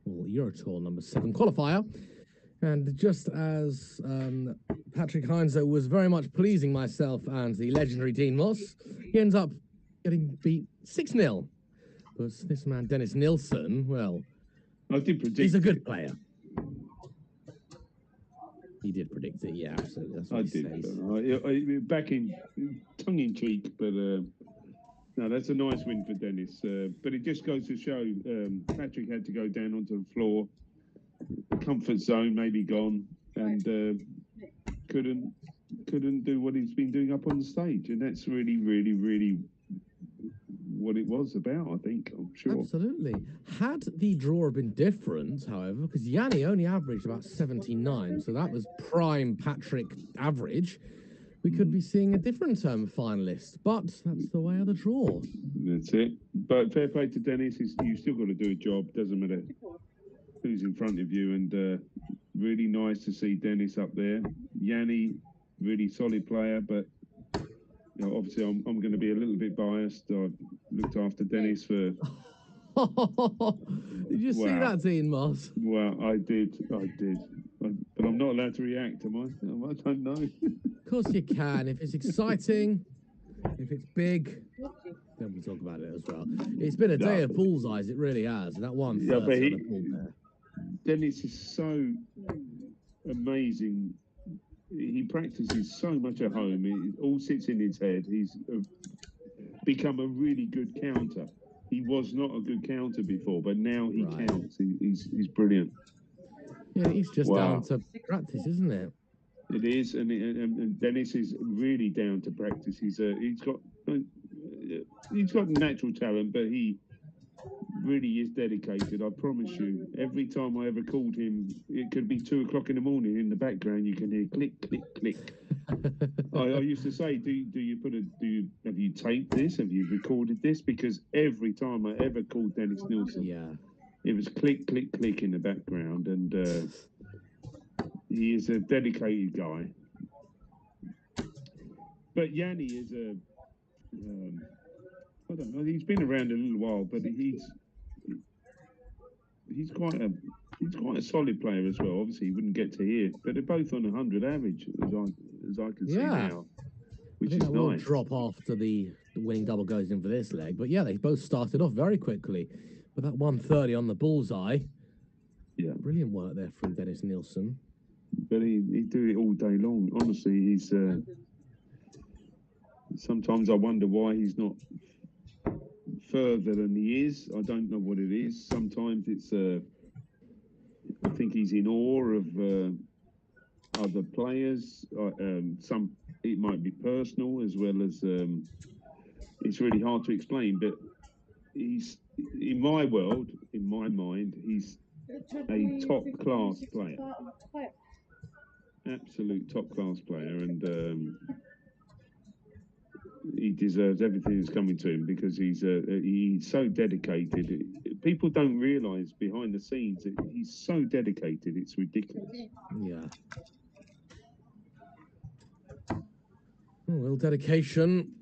well, Euro Tour number 7 qualifier. And just as Patrick Heinze was very much pleasing myself and the legendary Dean Moss, he ends up getting beat 6-0. But this man, Dennis Nilsson, well, I did predict he's a good player. He did predict it, yeah, absolutely. That's what I he did. says. Back in tongue in cheek, but no, that's a nice win for Dennis. But it just goes to show Patrick had to go down onto the floor. The comfort zone maybe gone, and couldn't do what he's been doing up on the stage, and that's really, really, really what it was about, I think, I'm sure. Absolutely. Had the draw been different, however, because Yanni only averaged about 79, so that was prime Patrick average, we could be seeing a different finalist, but that's the way of the draw. That's it. But fair play to Dennis. You've still got to do a job, doesn't matter who's in front of you, and really nice to see Dennis up there. Yanni, really solid player, but you know, obviously I'm going to be a little bit biased. I've looked after Dennis for... Did you see that, Dean Moss? Well, I did. But I'm not allowed to react, am I? I don't know. Of course you can. If it's exciting, if it's big, then we'll talk about it as well. It's been a day of bullseyes, it really has. That one Yeah, but there. Dennis is so amazing. He practices so much at home. It all sits in his head. He's become a really good counter. He was not a good counter before, but now he counts. He's brilliant. Yeah, he's just down to practice, isn't it? It is, and Dennis is really down to practice. He's got natural talent, but he really is dedicated. I promise you. Every time I ever called him, it could be 2 o'clock in the morning. In the background, you can hear click, click, click. I used to say, have you taped this? Have you recorded this? Because every time I ever called Dennis Nilsson, it was click, click, click in the background, and he is a dedicated guy. But Yanni is I don't know. He's been around a little while, but he's quite a solid player as well. Obviously, he wouldn't get to here, but they're both on 100 average, as I can see now, which is nice. Will drop after the winning double goes in for this leg, but yeah, they both started off very quickly with that 130 on the bullseye. Yeah, brilliant work there from Dennis Nilsson. But he do it all day long. Honestly, he's. Sometimes I wonder why he's not further than he is. I don't know what it is. Sometimes it's I think he's in awe of other players. It might be personal as well as it's really hard to explain. But he's, in my world, in my mind, he's a top class player, absolute top class player, and he deserves everything that's coming to him because he's so dedicated. People don't realise behind the scenes that he's so dedicated. It's ridiculous. Yeah. Well, dedication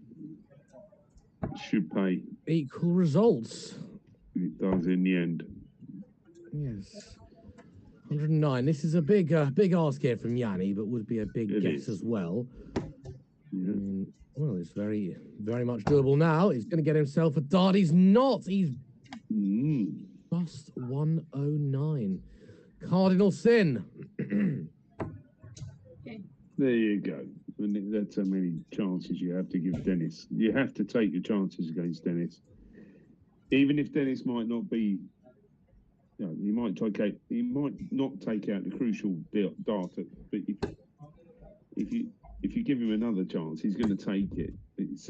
should pay. Equal results. It does in the end. Yes. 109. This is a big ask here from Yanni, but would be a big guess as well. Yeah. Well, it's very, very much doable now. He's going to get himself a dart. He's not. He's just 109. Cardinal sin. There you go. And that's how many chances you have to give Dennis. You have to take your chances against Dennis. Even if Dennis might not be, you know, he might not take out the crucial dart, but if you give him another chance, he's going to take it. It's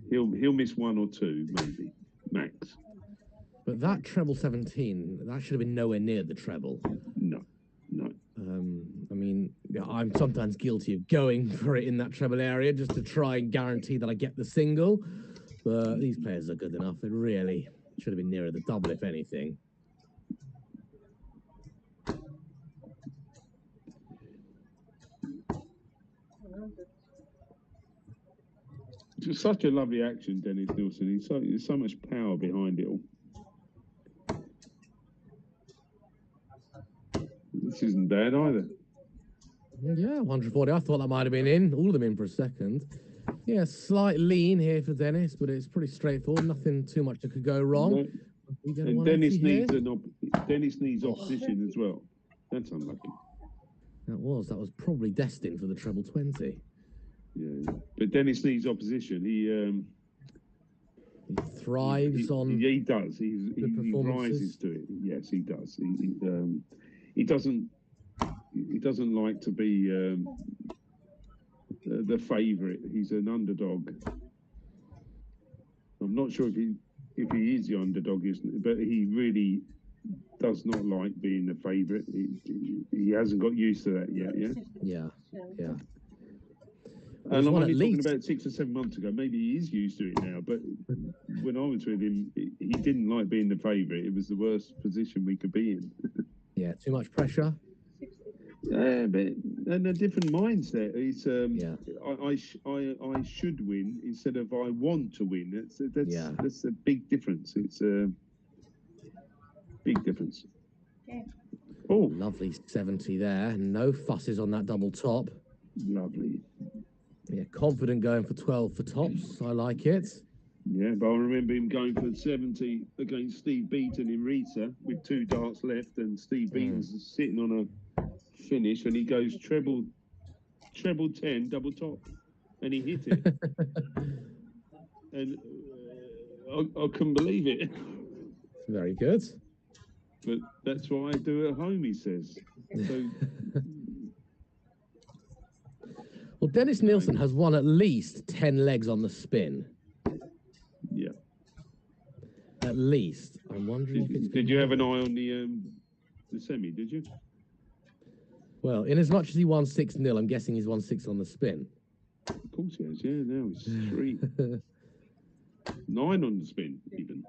he'll miss 1 or 2 maybe max. But that treble 17, that should have been nowhere near the treble. No. I mean, I'm sometimes guilty of going for it in that treble area just to try and guarantee that I get the single. But these players are good enough. They really Should have been nearer the double, if anything. It's such a lovely action, Dennis Nilsson. There's so much power behind it all. This isn't bad either. Yeah, 140. I thought that might have been in. All of them in for a second. Yeah, slight lean here for Dennis, but it's pretty straightforward. Nothing too much that could go wrong. No. And Dennis needs opposition as well. That's unlucky. That was probably destined for the treble 20. Yeah, but Dennis needs opposition. He thrives on. He does. He rises to it. Yes, he does. He doesn't like to be the favourite. He's an underdog. I'm not sure if he is the underdog, but he really does not like being the favourite. He hasn't got used to that yet. Yeah. And I'm only talking about 6 or 7 months ago. Maybe he is used to it now, but when I was with him, he didn't like being the favourite. It was the worst position we could be in. Yeah, too much pressure. Yeah, but and a different mindset. It's I should win instead of I want to win. That's a big difference. It's a big difference. Oh, lovely 70 there. No fusses on that double top. Lovely. Yeah, confident going for 12 for tops. I like it. Yeah, but I remember him going for 70 against Steve Beaton in Wieze with 2 darts left, and Steve Beaton's sitting on a finish, and he goes treble 10 double top, and he hit it. And I couldn't believe it. Very good. But that's what I do at home, he says. So. Well, Dennis Nilsson has won at least 10 legs on the spin. Yeah. At least. I'm wondering if it's... Did you have an eye on the semi, did you? Well, in as much as he won 6-0, I'm guessing he's won 6 on the spin. Of course he has, yeah. Now it's 3. 9 on the spin, even.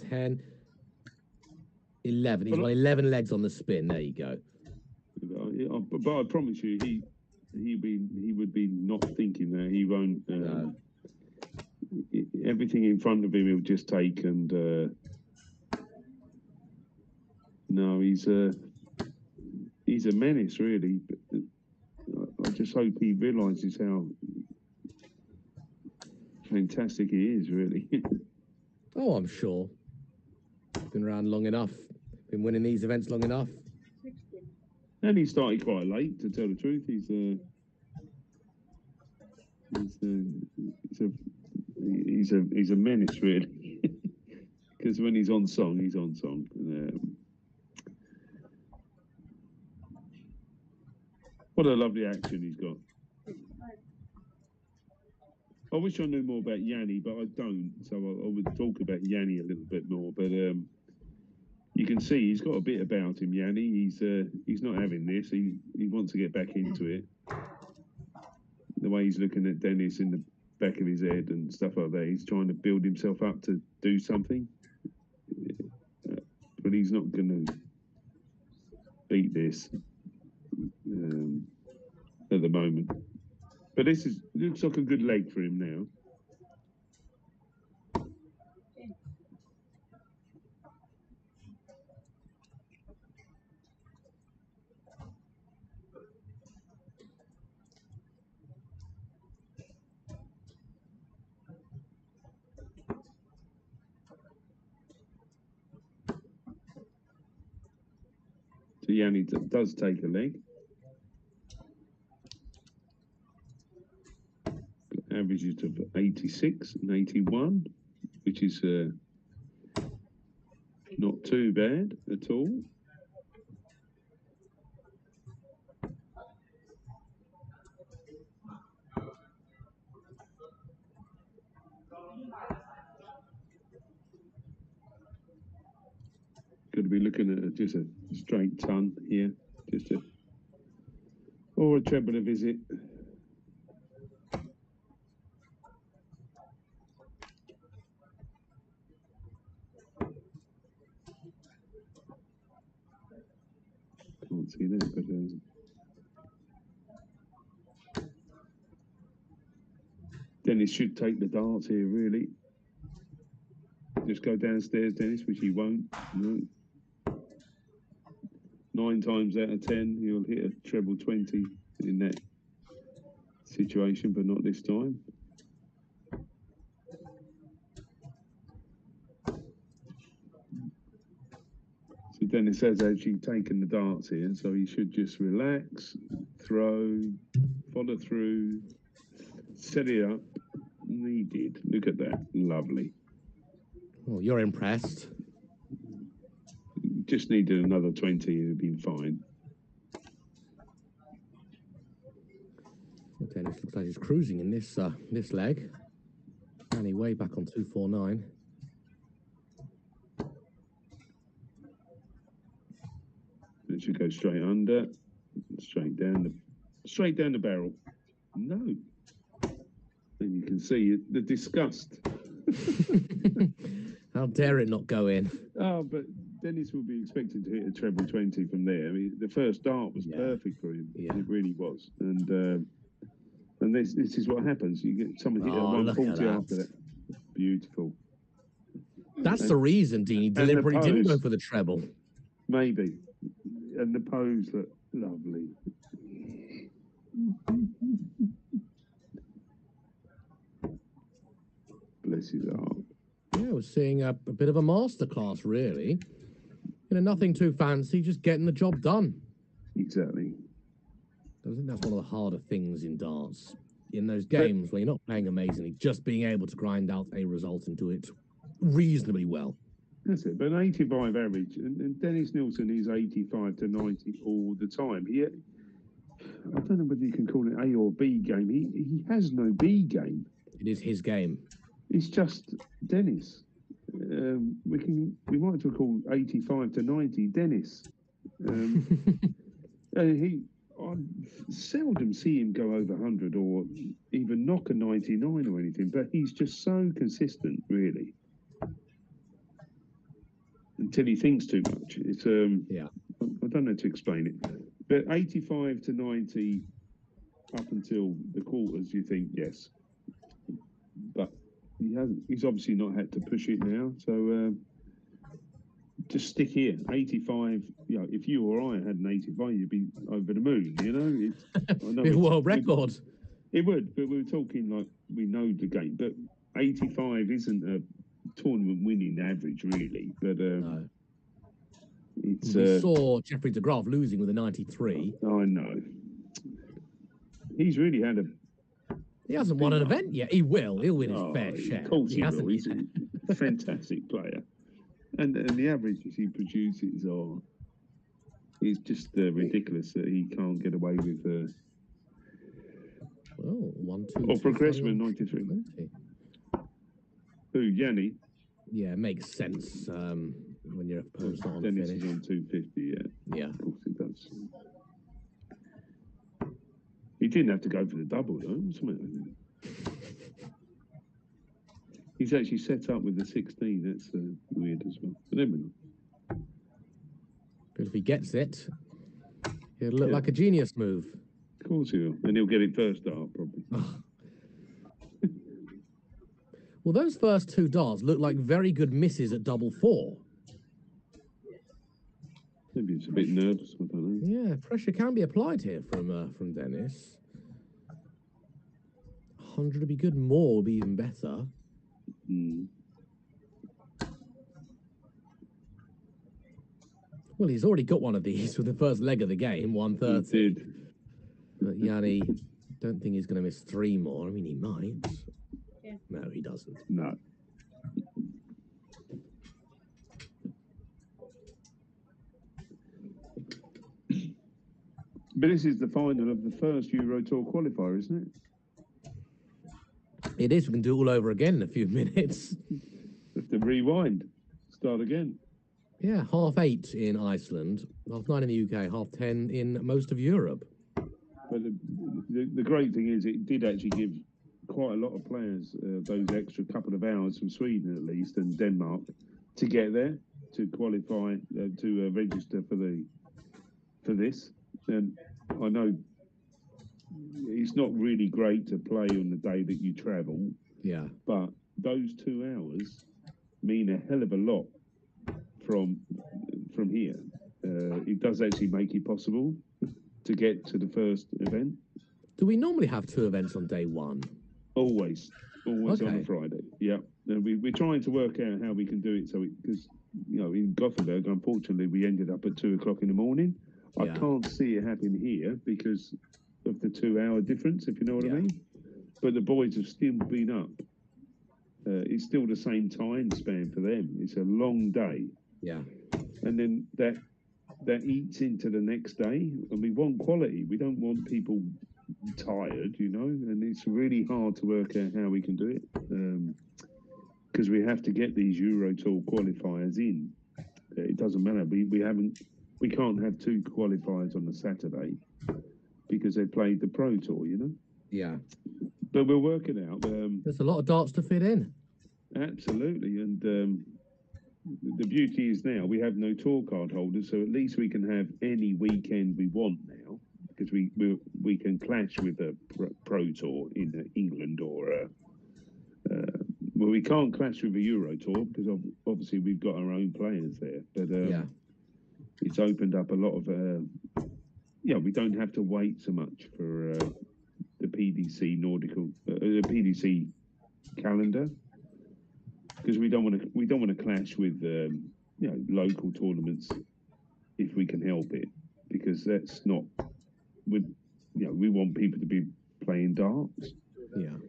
10. 11. He's won 11 legs on the spin. There you go. But I promise you, he would be not thinking that. He won't. Everything in front of him, he'll just take. And no, he's a menace, really. I just hope he realises how fantastic he is, really. Oh, I'm sure. Been around long enough. Been winning these events long enough. And he started quite late, to tell the truth. He's a menace, really. Because when he's on song, he's on song. What a lovely action he's got. I wish I knew more about Yanni, but I don't. So I would talk about Yanni a little bit more. But you can see he's got a bit about him, Yanni. He's not having this. He wants to get back into it. The way he's looking at Dennis in the back of his head and stuff like that, he's trying to build himself up to do something. But he's not going to beat this at the moment. But this looks like a good leg for him now. So Yanni does take a leg. Averages of 86 and 81, which is not too bad at all. Could be looking at just a straight ton here, or a treble a visit. see that, but Dennis should take the darts here, really. Just go downstairs, Dennis, which he won't. No. 9 times out of 10, he'll hit a treble 20 in that situation, but not this time. So Dennis has actually taken the darts here, so he should just relax, throw, follow through, set it up. And he did. Look at that. Lovely. Well, you're impressed. Just needed another 20, it'd been fine. Well, Dennis looks like he's cruising in this leg. Anyway, back on 249. It should go straight under, straight down the barrel. No. And you can see the disgust. How dare it not go in? Oh, but Dennis will be expected to hit a treble 20 from there. I mean, the first dart was perfect for him. Yeah. It really was. And this is what happens. You get someone hit at 140 after that. Beautiful. That's the reason Dean deliberately didn't go for the treble. Maybe. And the pose looked lovely. Bless his heart. Yeah, we're seeing a bit of a masterclass, really. You know, nothing too fancy, just getting the job done. Exactly. I think that's one of the harder things in darts. In those games where you're not playing amazingly, just being able to grind out a result and do it reasonably well. That's it. But an 85 average, and Dennis Nilsson is 85 to 90 all the time. I don't know whether you can call it A or B game. He has no B game. It is his game. It's just Dennis. We might as well call 85 to 90 Dennis. I seldom see him go over 100 or even knock a 99 or anything, but he's just so consistent, really. Until he thinks too much. It's I don't know how to explain it. But 85 to 90 up until the quarters, you think yes. But he's obviously not had to push it now, so just stick here. 85, you know, if you or I had an 85, you'd be over the moon, you know? It's a world record. It would, but we were talking like we know the game. But 85 isn't a tournament winning average, really. But no. It's we saw Jeffrey de Graaf losing with a 93. I know. He's really had a... He hasn't won an event yet. He will. He'll win his fair share. Of course he will. He's a fantastic player. And the averages he produces are... It's just ridiculous that he can't get away with... Well, 1, 2... Or for a Cressman, 93. 20. Who, Yanni? Yeah, makes sense when your opponent's not on the Dennis finish. is on 250, yeah. Yeah. Of course it does. He didn't have to go for the double, though. He's actually set up with the 16. That's weird as well. But anyway. But if he gets it, it'll look like a genius move. Of course he will. And he'll get it first dart, probably. Well, those first 2 darts look like very good misses at double 4. Maybe it's a bit nervous, I don't know. Yeah, pressure can be applied here from Dennis. 100 would be good, more would be even better. Mm. Well, he's already got one of these with the first leg of the game, 130. He did. But Yanni, don't think he's going to miss 3 more. I mean, he might. Yeah. No, he doesn't. No. But this is the final of the first Euro Tour qualifier, isn't it? It is. We can do it all over again in a few minutes. Have to rewind. Start again. Yeah, 8:30 in Iceland, 9:30 in the UK, 10:30 in most of Europe. But the great thing is it did actually give quite a lot of players those extra couple of hours from Sweden at least and Denmark to get there, to qualify, to register for for this. And I know it's not really great to play on the day that you travel. Yeah. But those 2 hours mean a hell of a lot from here. It does actually make it possible to get to the first event. Do we normally have 2 events on day 1? Always Okay. on a Friday. Yeah, and we're trying to work out how we can do it. So because in Gothenburg, unfortunately, we ended up at 2 o'clock in the morning. I can't see it happen here because of the 2-hour difference, if you know what I mean. But the boys have still been up. It's still the same time span for them. It's a long day. Yeah. And then that eats into the next day, and we want quality. We don't want people tired, and it's really hard to work out how we can do it because we have to get these Euro Tour qualifiers in. It doesn't matter. We can't have 2 qualifiers on a Saturday because they played the Pro Tour, Yeah. But we'll work it out. There's a lot of darts to fit in. Absolutely, and the beauty is now we have no tour card holders, so at least we can have any weekend we want now, because we can clash with a Pro Tour in England or well, we can't clash with a Euro Tour because obviously we've got our own players there. But it's opened up a lot of we don't have to wait so much for the PDC the PDC calendar, because we don't want to clash with local tournaments if we can help it, because that's not we want people to be playing darts. Yeah.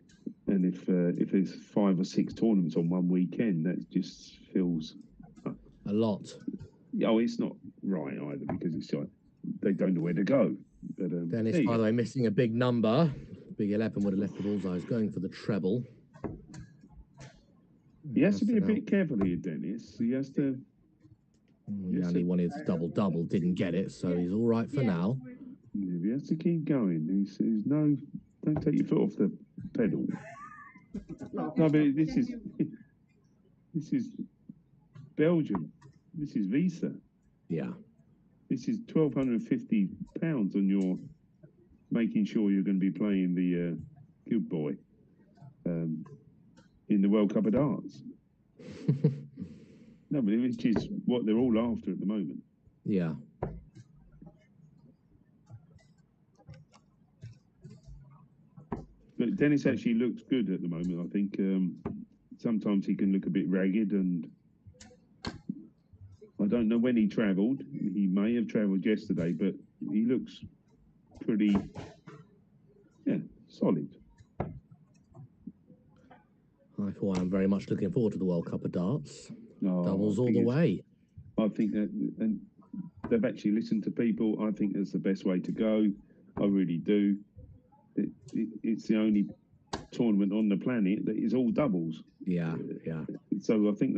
And if there's 5 or 6 tournaments on one weekend, that just feels a lot. Oh, it's not right either, because it's like they don't know where to go. But Dennis, by the way, missing a big number. Big 11 would have left the Bullseyes going for the treble. He has to be a bit careful here, Dennis. He has to. He only wanted double, didn't get it, so he's all right for now. Yeah, he has to keep going. He's no, don't take your foot off the pedal. No, but this is Belgium. This is Wieze. Yeah. This is £1,250 on your making sure you're going to be playing the good boy in the World Cup of Darts. No, but which is what they're all after at the moment. Yeah. But Dennis actually looks good at the moment. I think sometimes he can look a bit ragged, and I don't know when he travelled. He may have travelled yesterday, but he looks pretty, solid. I, for one, am very much looking forward to the World Cup of Darts. Oh, Doubles all the way. I think that, and they've actually listened to people. I think that's the best way to go. I really do. It's the only tournament on the planet that is all doubles. Yeah. So I think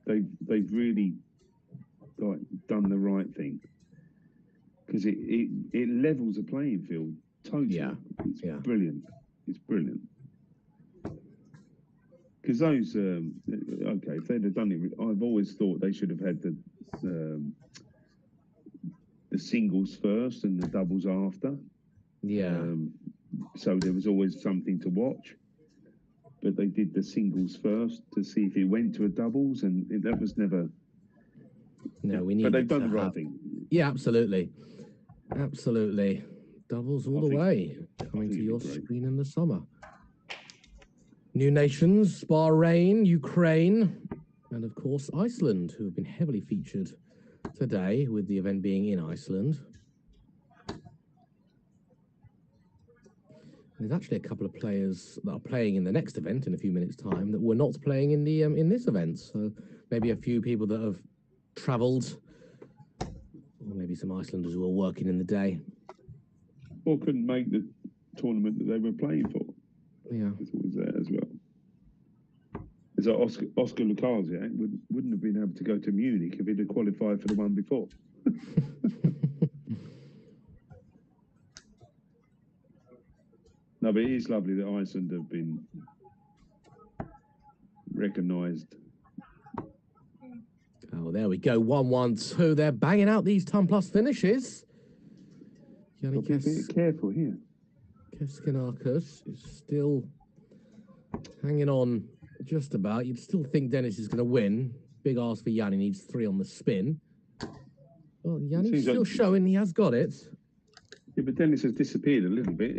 they've really done the right thing, because it levels the playing field totally. Yeah. It's brilliant. It's brilliant. Because those, if they'd have done it, I've always thought they should have had the singles first and the doubles after. Yeah. So there was always something to watch. But they did the singles first to see if it went to a doubles, and that was never. No, we need. But they've done the right thing. Yeah, absolutely. Doubles all the way, coming to your screen in the summer. New nations: Bahrain, Ukraine, and of course Iceland, who have been heavily featured today, with the event being in Iceland. There's actually a couple of players that are playing in the next event in a few minutes' time that were not playing in the in this event. So maybe a few people that have travelled, or maybe some Icelanders who are working in the day, or couldn't make the tournament that they were playing for. Yeah, it was there as well. It's like Oscar Lukasiak wouldn't have been able to go to Munich if he'd have qualified for the one before. No, but it is lovely that Iceland have been recognised. Oh, Well, there we go. 1-1-2. They're banging out these ton plus finishes. Got to be careful here. Keskinakis is still hanging on just about. You'd still think Dennis is going to win. Big ask for Yanni. Needs 3 on the spin. Well, Yanni's still showing he has got it. Yeah, but Dennis has disappeared a little bit.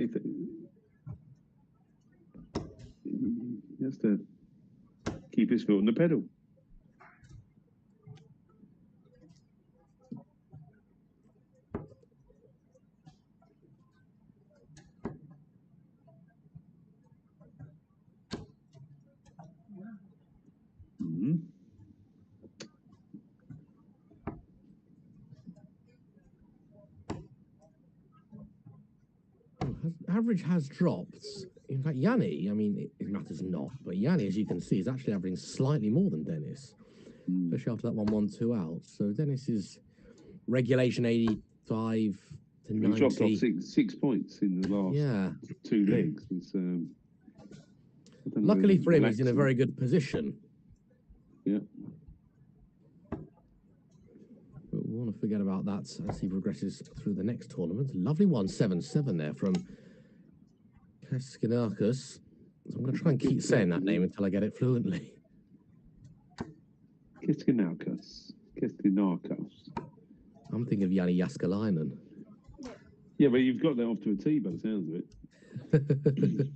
He has to keep his foot on the pedal. Average has dropped. In fact, Yanni, I mean, it matters not, but Yanni, as you can see, is actually averaging slightly more than Dennis, especially after that 1-1-2 out. So Dennis's regulation 85 to 90. He dropped off six points in the last 2 legs. Luckily for him, he's in a very good position. Yeah. But we want to forget about that as he progresses through the next tournament. Lovely 1-7-7 there from Keskinakis. So I'm going to try and keep saying that name until I get it fluently. Keskinakis. I'm thinking of Yanni Jaskalainen. Yeah, but you've got that off to a T by the sounds of it.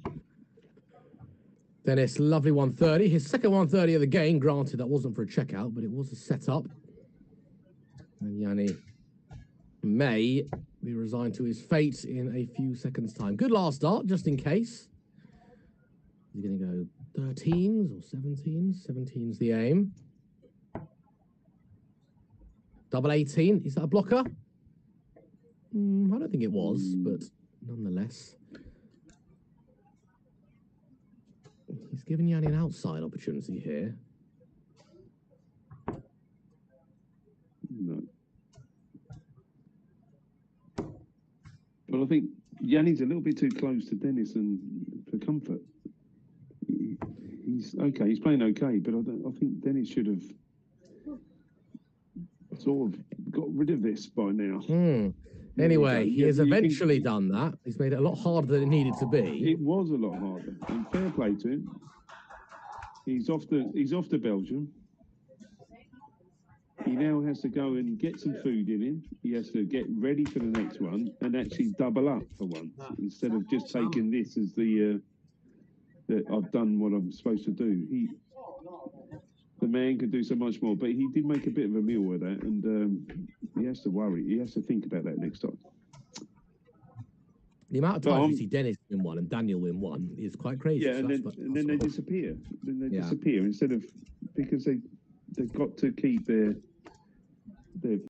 Dennis, lovely 130. His second 130 of the game. Granted, that wasn't for a checkout, but it was a setup. And Yanni may be resigned to his fate in a few seconds' time. Good last start, just in case. He's going to go 13s or 17s. 17's the aim. Double 18. Is that a blocker? I don't think it was, but nonetheless. He's giving Yanni an outside opportunity here. No. But I think Yanni's a little bit too close to Dennis and for comfort. He's okay. He's playing okay, but I think Dennis should have sort of got rid of this by now. Anyway, he has eventually done that. He's made it a lot harder than it needed to be. It was a lot harder. And fair play to him. He's off to Belgium. He now has to go and get some food in him. He has to get ready for the next one and actually double up for once instead of just taking this as the that I've done what I'm supposed to do. The man could do so much more, but he did make a bit of a meal with that, and he has to worry. He has to think about that next time. The amount of times you see Dennis win one and Daniel win one is quite crazy. Yeah, and then they disappear. Then they disappear instead of because they've got to keep their